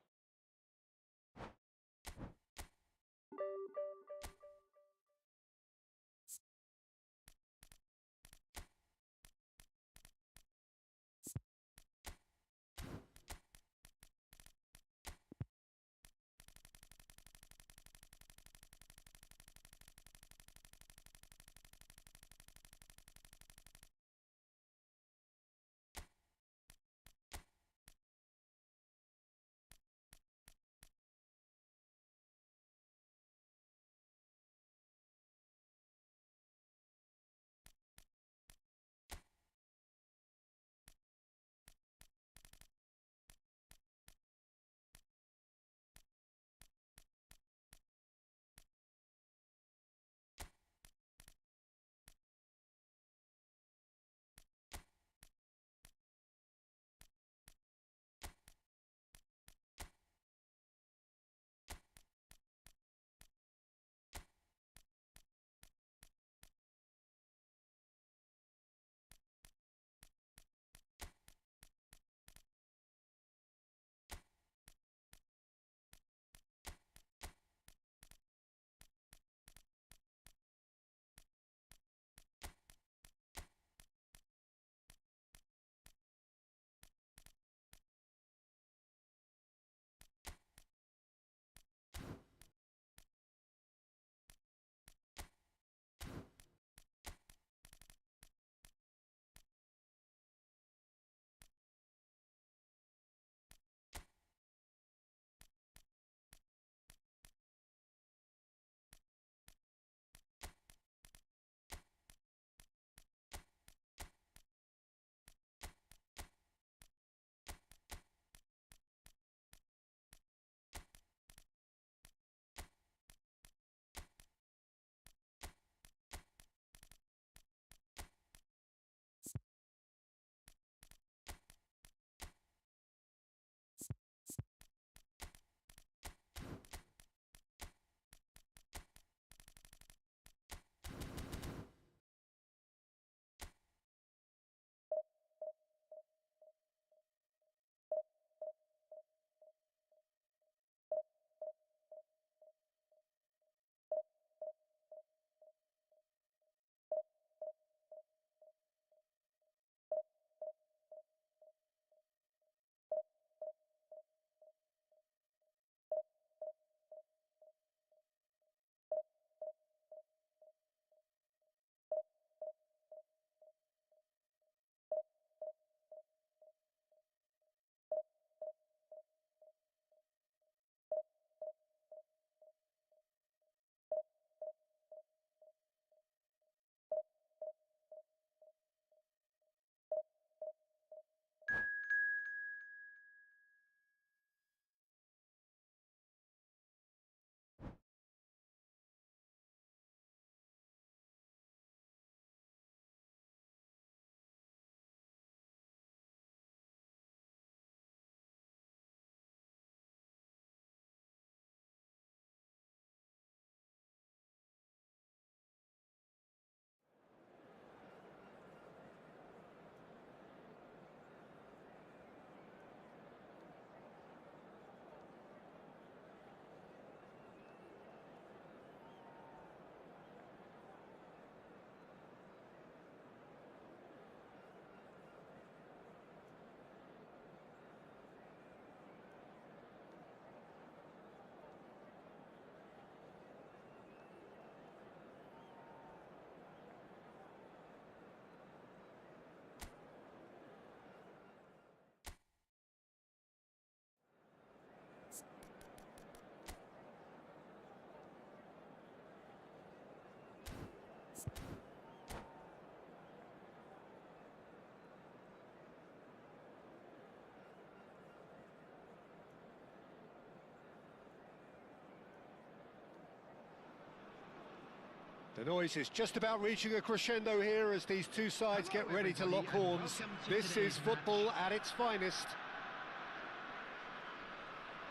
The noise is just about reaching a crescendo here as these two sides get ready to lock horns. This is football at its finest.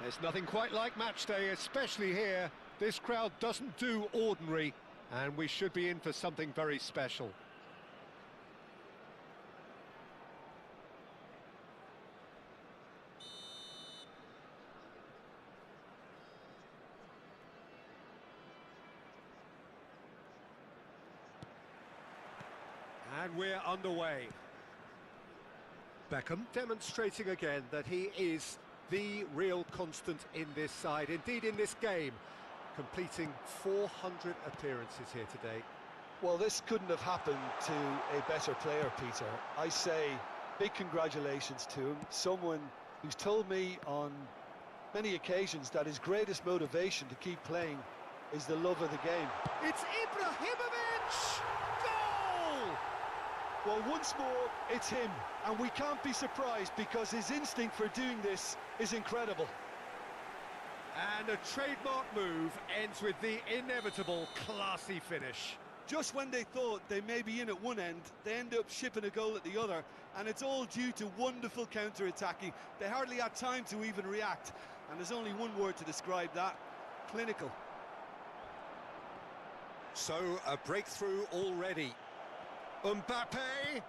There's nothing quite like match day, especially here. This crowd doesn't do ordinary, and we should be in for something very special. And we're underway. Beckham demonstrating again that he is the real constant in this side, indeed in this game, completing 400 appearances here today. Well, this couldn't have happened to a better player, Peter. I say big congratulations to him, someone who's told me on many occasions that his greatest motivation to keep playing is the love of the game. It's Ibrahimovic! Goal! Well, once more, it's him, and we can't be surprised because his instinct for doing this is incredible. And a trademark move ends with the inevitable classy finish. Just when they thought they may be in at one end, they end up shipping a goal at the other, and it's all due to wonderful counter-attacking. They hardly had time to even react, and there's only one word to describe that: clinical. So, a breakthrough already. Mbappe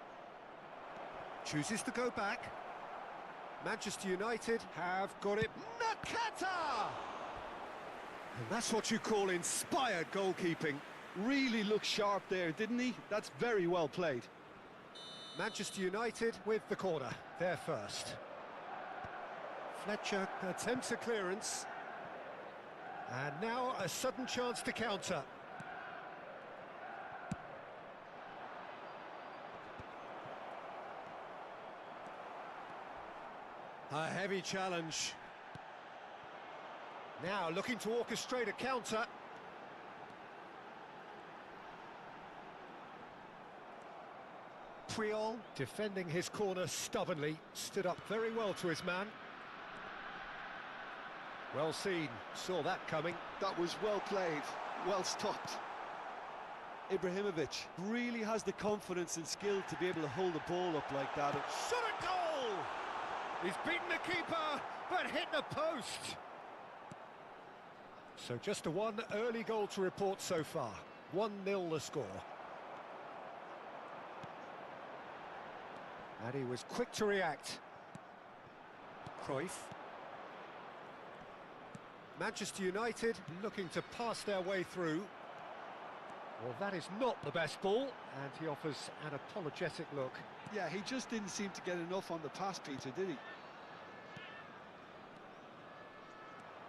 chooses to go back. Manchester United have got it. Nakata! And that's what you call inspired goalkeeping. Really looked sharp there, didn't he? That's very well played. Manchester United with the corner, they're first. Fletcher attempts a clearance. And now a sudden chance to counter. A heavy challenge. Now looking to orchestrate a counter. Puyol defending his corner stubbornly, stood up very well to his man. Well seen, saw that coming. That was well played, well stopped. Ibrahimovic really has the confidence and skill to be able to hold the ball up like that. Shot at goal! He's beaten the keeper, but hit the post. So just a one early goal to report so far. 1-0 the score. And he was quick to react. Cruyff. Manchester United looking to pass their way through. Well, that is not the best ball, and he offers an apologetic look. Yeah, he just didn't seem to get enough on the pass, Peter, did he?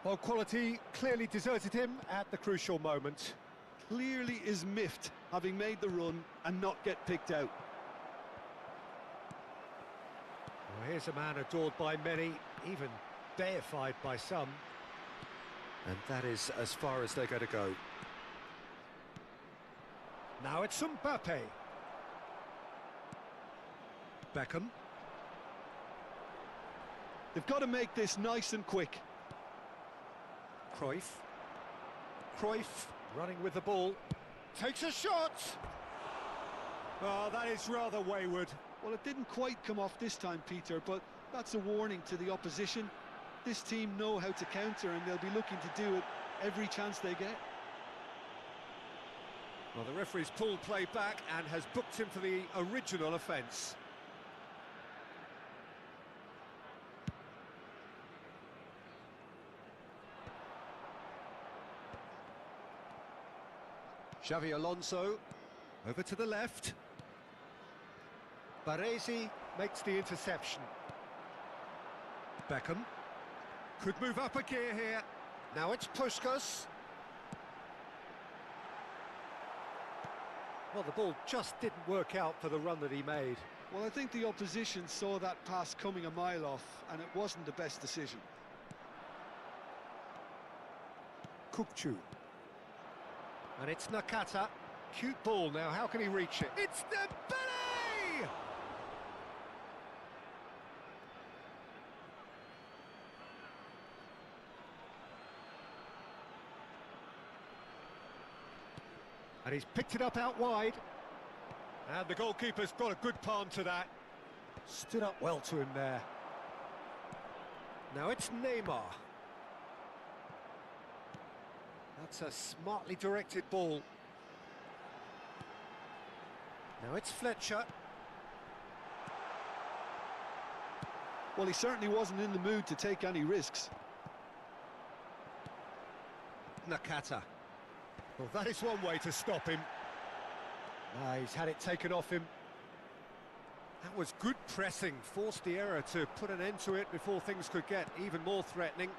Well, quality clearly deserted him at the crucial moment. Clearly is miffed, having made the run and not get picked out. Well, here's a man adored by many, even deified by some. And that is as far as they're going to go. Now it's Mbappe. Beckham. They've got to make this nice and quick. Cruyff. Cruyff running with the ball. Takes a shot! Oh, that is rather wayward. Well, it didn't quite come off this time, Peter, but that's a warning to the opposition. This team know how to counter, and they'll be looking to do it every chance they get. Well, the referee's pulled play back and has booked him for the original offence. Xavi Alonso over to the left. Baresi makes the interception. Beckham could move up a gear here. Now it's Puskas. Well, the ball just didn't work out for the run that he made. Well, I think the opposition saw that pass coming a mile off, and it wasn't the best decision. Kukçu. And it's Nakata. Cute ball now, how can he reach it? It's Dembele! And he's picked it up out wide. And the goalkeeper's got a good palm to that. Stood up well to him there. Now it's Neymar. That's a smartly directed ball. Now it's Fletcher. Well, he certainly wasn't in the mood to take any risks. Nakata. Well, that is one way to stop him. He's had it taken off him. That was good pressing, forced the error to put an end to it before things could get even more threatening.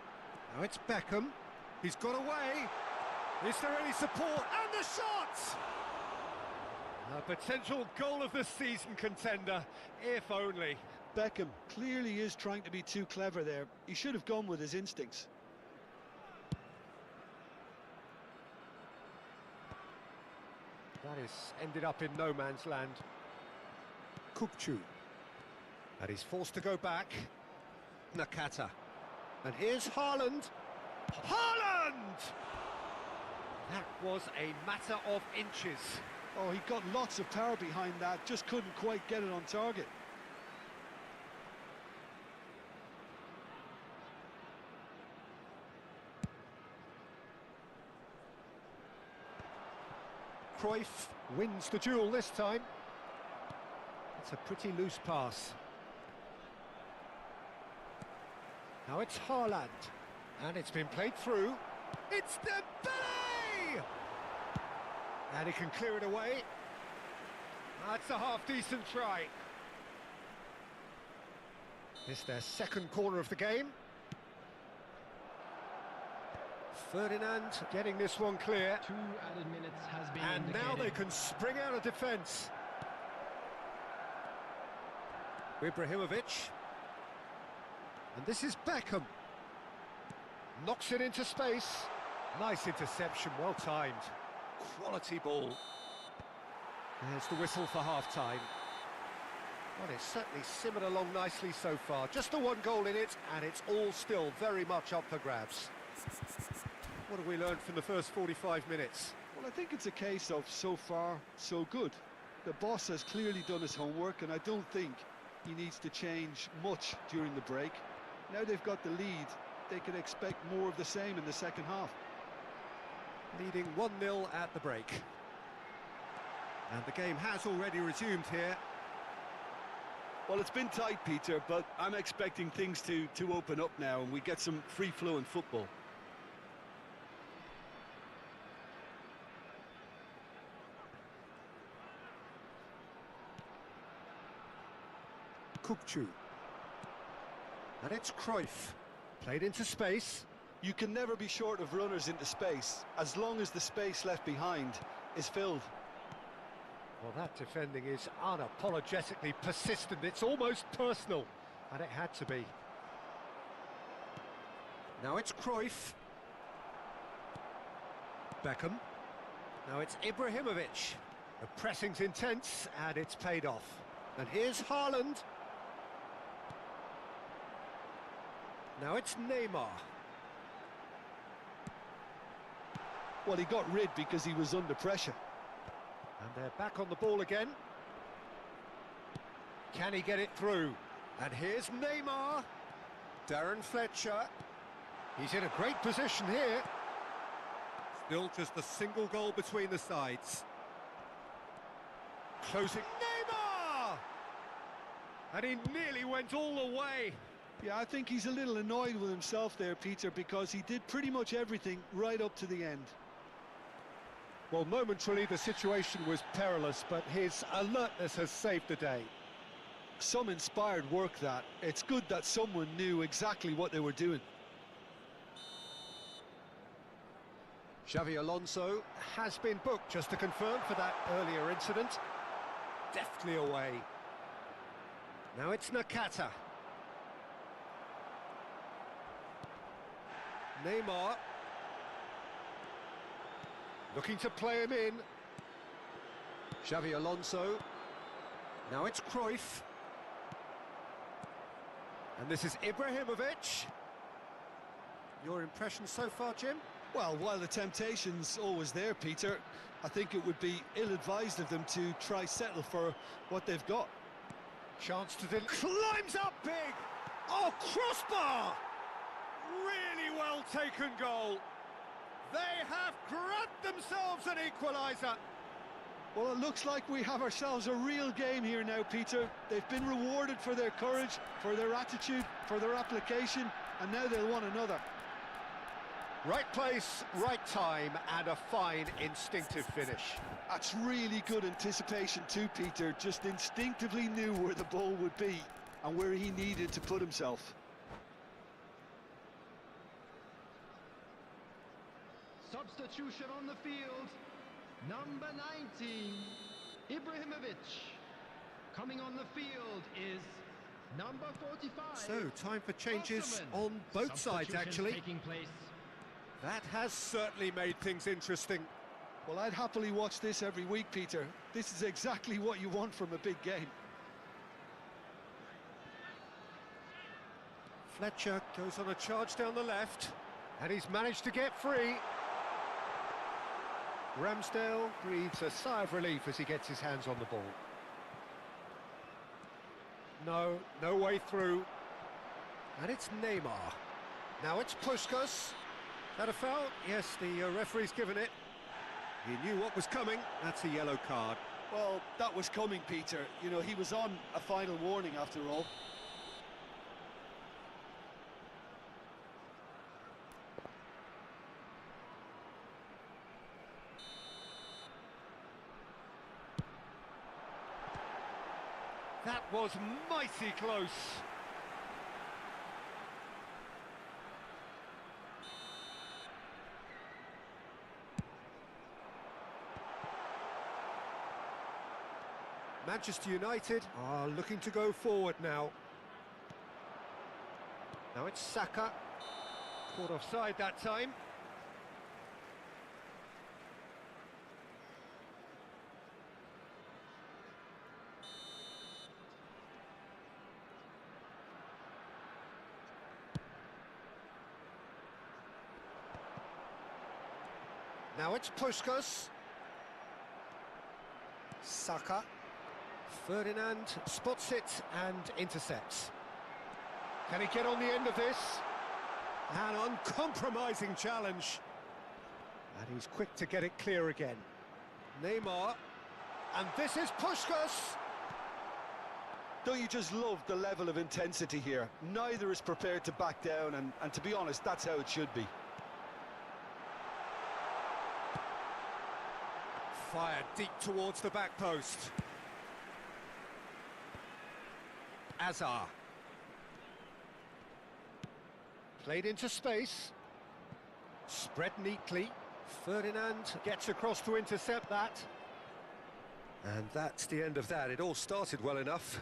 Now it's Beckham. He's got away. Is there any support? And the shot! A potential goal of the season contender, if only. Beckham clearly is trying to be too clever there. He should have gone with his instincts. That is ended up in no man's land. Kupchu. And he's forced to go back. Nakata. And here's Haaland. Haaland! That was a matter of inches. Oh, he got lots of power behind that, just couldn't quite get it on target. Cruyff wins the duel this time. It's a pretty loose pass. Now it's Haaland. And it's been played through. It's Dembele! And he can clear it away. That's a half-decent try. It's their second corner of the game. Ferdinand getting this one clear. 2 added minutes has been And indicated. now they can spring out of defence. Ibrahimovic. And this is Beckham. Knocks it into space. Nice interception, well timed. Quality ball. There's the whistle for half-time. Well, it's certainly simmered along nicely so far. Just the one goal in it, and it's all still very much up for grabs. What have we learned from the first 45 minutes? Well, I think it's a case of so far, so good. The boss has clearly done his homework, and I don't think he needs to change much during the break. Now they've got the lead, they can expect more of the same in the second half. Leading 1-0 at the break. And the game has already resumed here. Well, it's been tight, Peter, but I'm expecting things to open up now and we get some free-flowing football. Kupchu. And it's Cruyff. Played into space. You can never be short of runners into space, as long as the space left behind is filled. Well, that defending is unapologetically persistent. It's almost personal. And it had to be. Now it's Cruyff. Beckham. Now it's Ibrahimovic. The pressing's intense, and it's paid off. And here's Haaland. Now it's Neymar. Well, he got rid because he was under pressure. And they're back on the ball again. Can he get it through? And here's Neymar. Darren Fletcher. He's in a great position here. Still just a single goal between the sides. Closing. Neymar! And he nearly went all the way. Yeah, I think he's a little annoyed with himself there, Peter, because he did pretty much everything right up to the end. Well, momentarily the situation was perilous, but his alertness has saved the day. Some inspired work that. It's good that someone knew exactly what they were doing. Xavi Alonso has been booked, just to confirm, for that earlier incident. Deftly away. Now it's Nakata. Neymar. Looking to play him in. Xavi Alonso. Now it's Cruyff. And this is Ibrahimovic. Your impression so far, Jim? Well, while the temptation's always there, Peter, I think it would be ill-advised of them to try settle for what they've got. Chance to climbs up big. Oh, crossbar! Really well taken goal. They have grabbed themselves an equaliser. Well, it looks like we have ourselves a real game here now, Peter. They've been rewarded for their courage, for their attitude, for their application, and now they'll want another. Right place, right time, and a fine instinctive finish. That's really good anticipation too, Peter. Just instinctively knew where the ball would be and where he needed to put himself. Substitution on the field. Number 19, Ibrahimovic. Coming on the field is number 45. So, time for changes Osman. on both sides, Substitution actually. taking place. That has certainly made things interesting. Well, I'd happily watch this every week, Peter. This is exactly what you want from a big game. Fletcher goes on a charge down the left, and he's managed to get free. Ramsdale breathes a sigh of relief as he gets his hands on the ball. No way through. And it's Neymar. Now it's Puskas. Is that a foul? Yes, the referee's given it. He knew what was coming. That's a yellow card. Well, that was coming, Peter. You know, he was on a final warning after all. That was mighty close. Manchester United are looking to go forward now. Now it's Saka. Caught offside that time. Now it's Puskas. Saka. Ferdinand spots it and intercepts. Can he get on the end of this? An uncompromising challenge. And he's quick to get it clear again. Neymar. And this is Puskas. Don't you just love the level of intensity here? Neither is prepared to back down, and to be honest, that's how it should be. Fired deep towards the back post. Azar. Played into space. Spread neatly. Ferdinand gets across to intercept that. And that's the end of that. It all started well enough.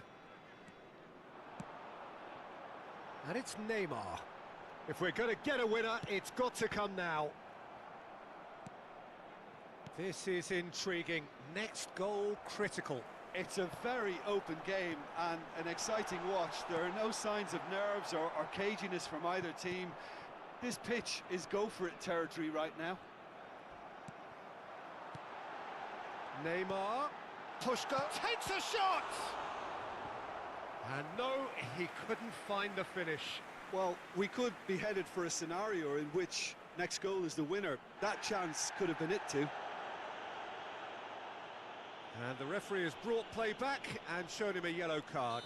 And it's Neymar. If we're going to get a winner, it's got to come now. This is intriguing. Next goal critical. It's a very open game and an exciting watch. There are no signs of nerves or caginess from either team. This pitch is go-for-it territory right now. Neymar. Pushka takes a shot! And no, he couldn't find the finish. Well, we could be headed for a scenario in which next goal is the winner. That chance could have been it too. And the referee has brought play back and shown him a yellow card.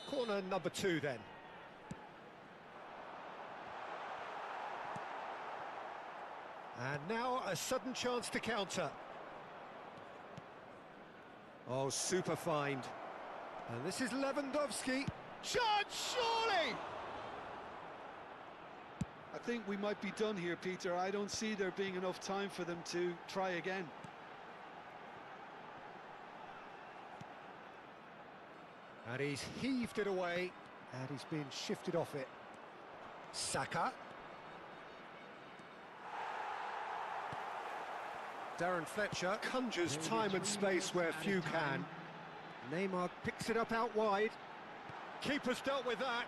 Corner number 2 then. And now a sudden chance to counter. Oh, super find. And this is Lewandowski. Chance, surely! I think we might be done here, Peter. I don't see there being enough time for them to try again. And he's heaved it away, and he's been shifted off it. Saka. Darren Fletcher conjures time and space where few can. Neymar picks it up out wide. Keeper's dealt with that.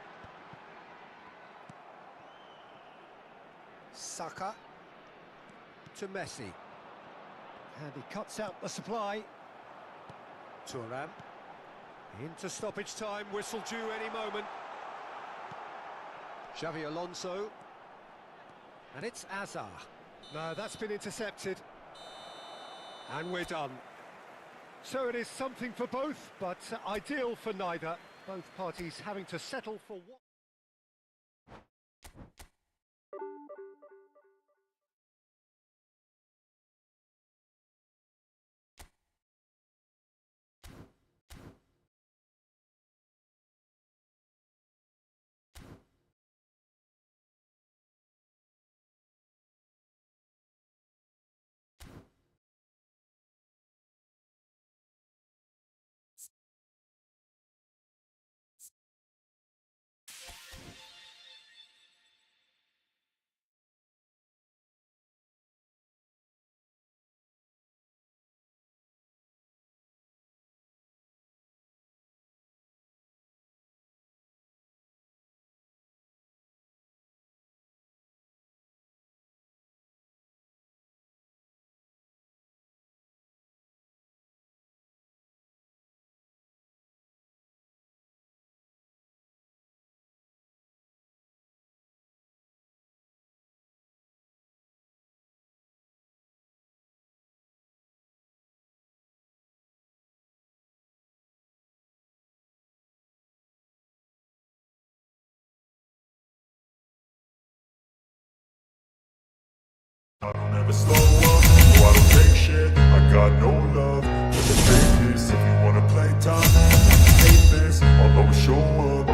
Saka. to Messi. And he cuts out the supply. Thuram. Into stoppage time, whistle due any moment. Xavi Alonso. And it's Azar. No, that's been intercepted. And we're done. So it is something for both, but ideal for neither. Both parties having to settle for what... I don't ever slow up, no I don't take shit. I got no love for the fakeness. If you wanna play tough, hate this, I'll always show up.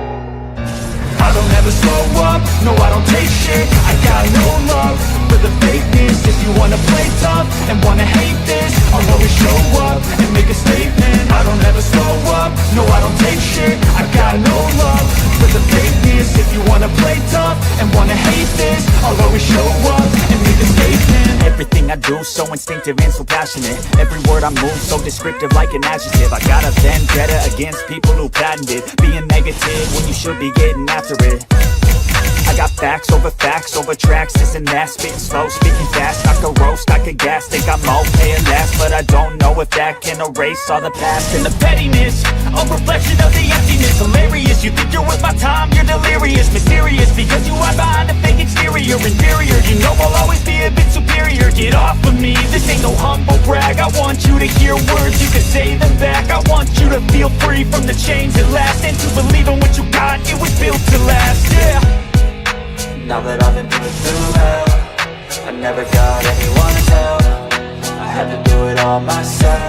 I don't ever slow up, no I don't take shit. I got no love for the fakeness. If you wanna play tough and wanna hate this, I'll always show up and make a statement. I don't ever slow up, no I don't take shit. I got no love for the fakeness. If you wanna play tough and wanna hate this, I'll always show up and make a statement. Everything I do so instinctive and so passionate. Every word I move so descriptive like an adjective. I got a vendetta against people who patented being negative when you should be getting after it. I got facts over tracks, this and that. Spitting slow, speaking fast, I could roast, I could gas. Think I'm okay at last, but I don't know if that can erase all the past. And the pettiness, a reflection of the emptiness. Hilarious, you think you're worth my time, you're delirious. Mysterious, because you hide behind a fake exterior. Inferior, you know I'll always be a bit superior. Get off of me, this ain't no humble brag. I want you to hear words, you can say them back. I want you to feel free from the chains that last, and to believe in what you got, it was built to last, yeah. Now that I've been put through hell, I never got anyone's help. I had to do it all myself.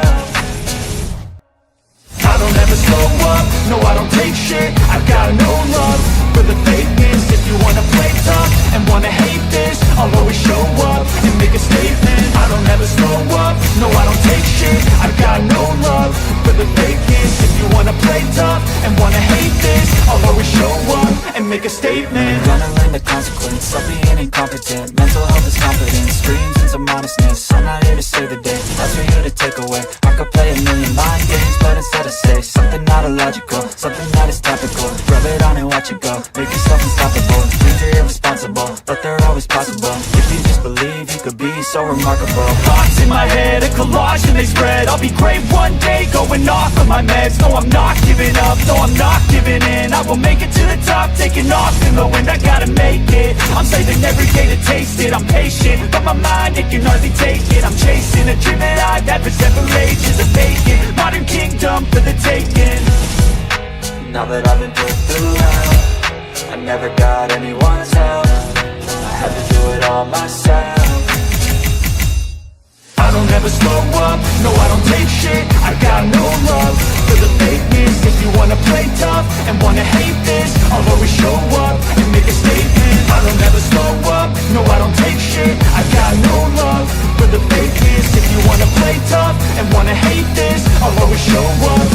I don't ever slow up, no I don't take shit. I got no love for the fakeness. If you wanna play tough and wanna hate this, I'll always show up and make a statement. I don't ever slow up, no I don't take shit. I got no love for the fakeness. If you wanna play tough and wanna hate this, I'll always show up and make a statement. Gonna learn the consequence of being incompetent. Mental health is confidence, dreams and some modestness. I'm not here to save the day, that's for you to take away. I could play a million mind games, but instead I say something not illogical, something that is topical. Rub it on and watch it go, make yourself unstoppable. Dreams are irresponsible, but they're always possible. If you just believe, you could be so remarkable. Thoughts in my head, a collage and they spread. I'll be great one day, going off of my meds. No, I'm not giving up, no, I'm not giving in. I will make it to the top, taking off in the wind. I gotta make it, I'm saving every day to taste it. I'm patient, but my mind, it can hardly take it. I'm chasing a dream that I've had for several ages. A vacant, modern kingdom for the taking. Now that I've been put through hell, I never got anyone's help. I had to do it all myself. I don't ever slow up, no I don't take shit. I got no love for the fakeness. If you wanna play tough and wanna hate this, I'll always show up and make a statement. I don't ever slow up, no I don't take shit. I got no love for the fakeness. If you wanna play tough and wanna hate this, I'll always show up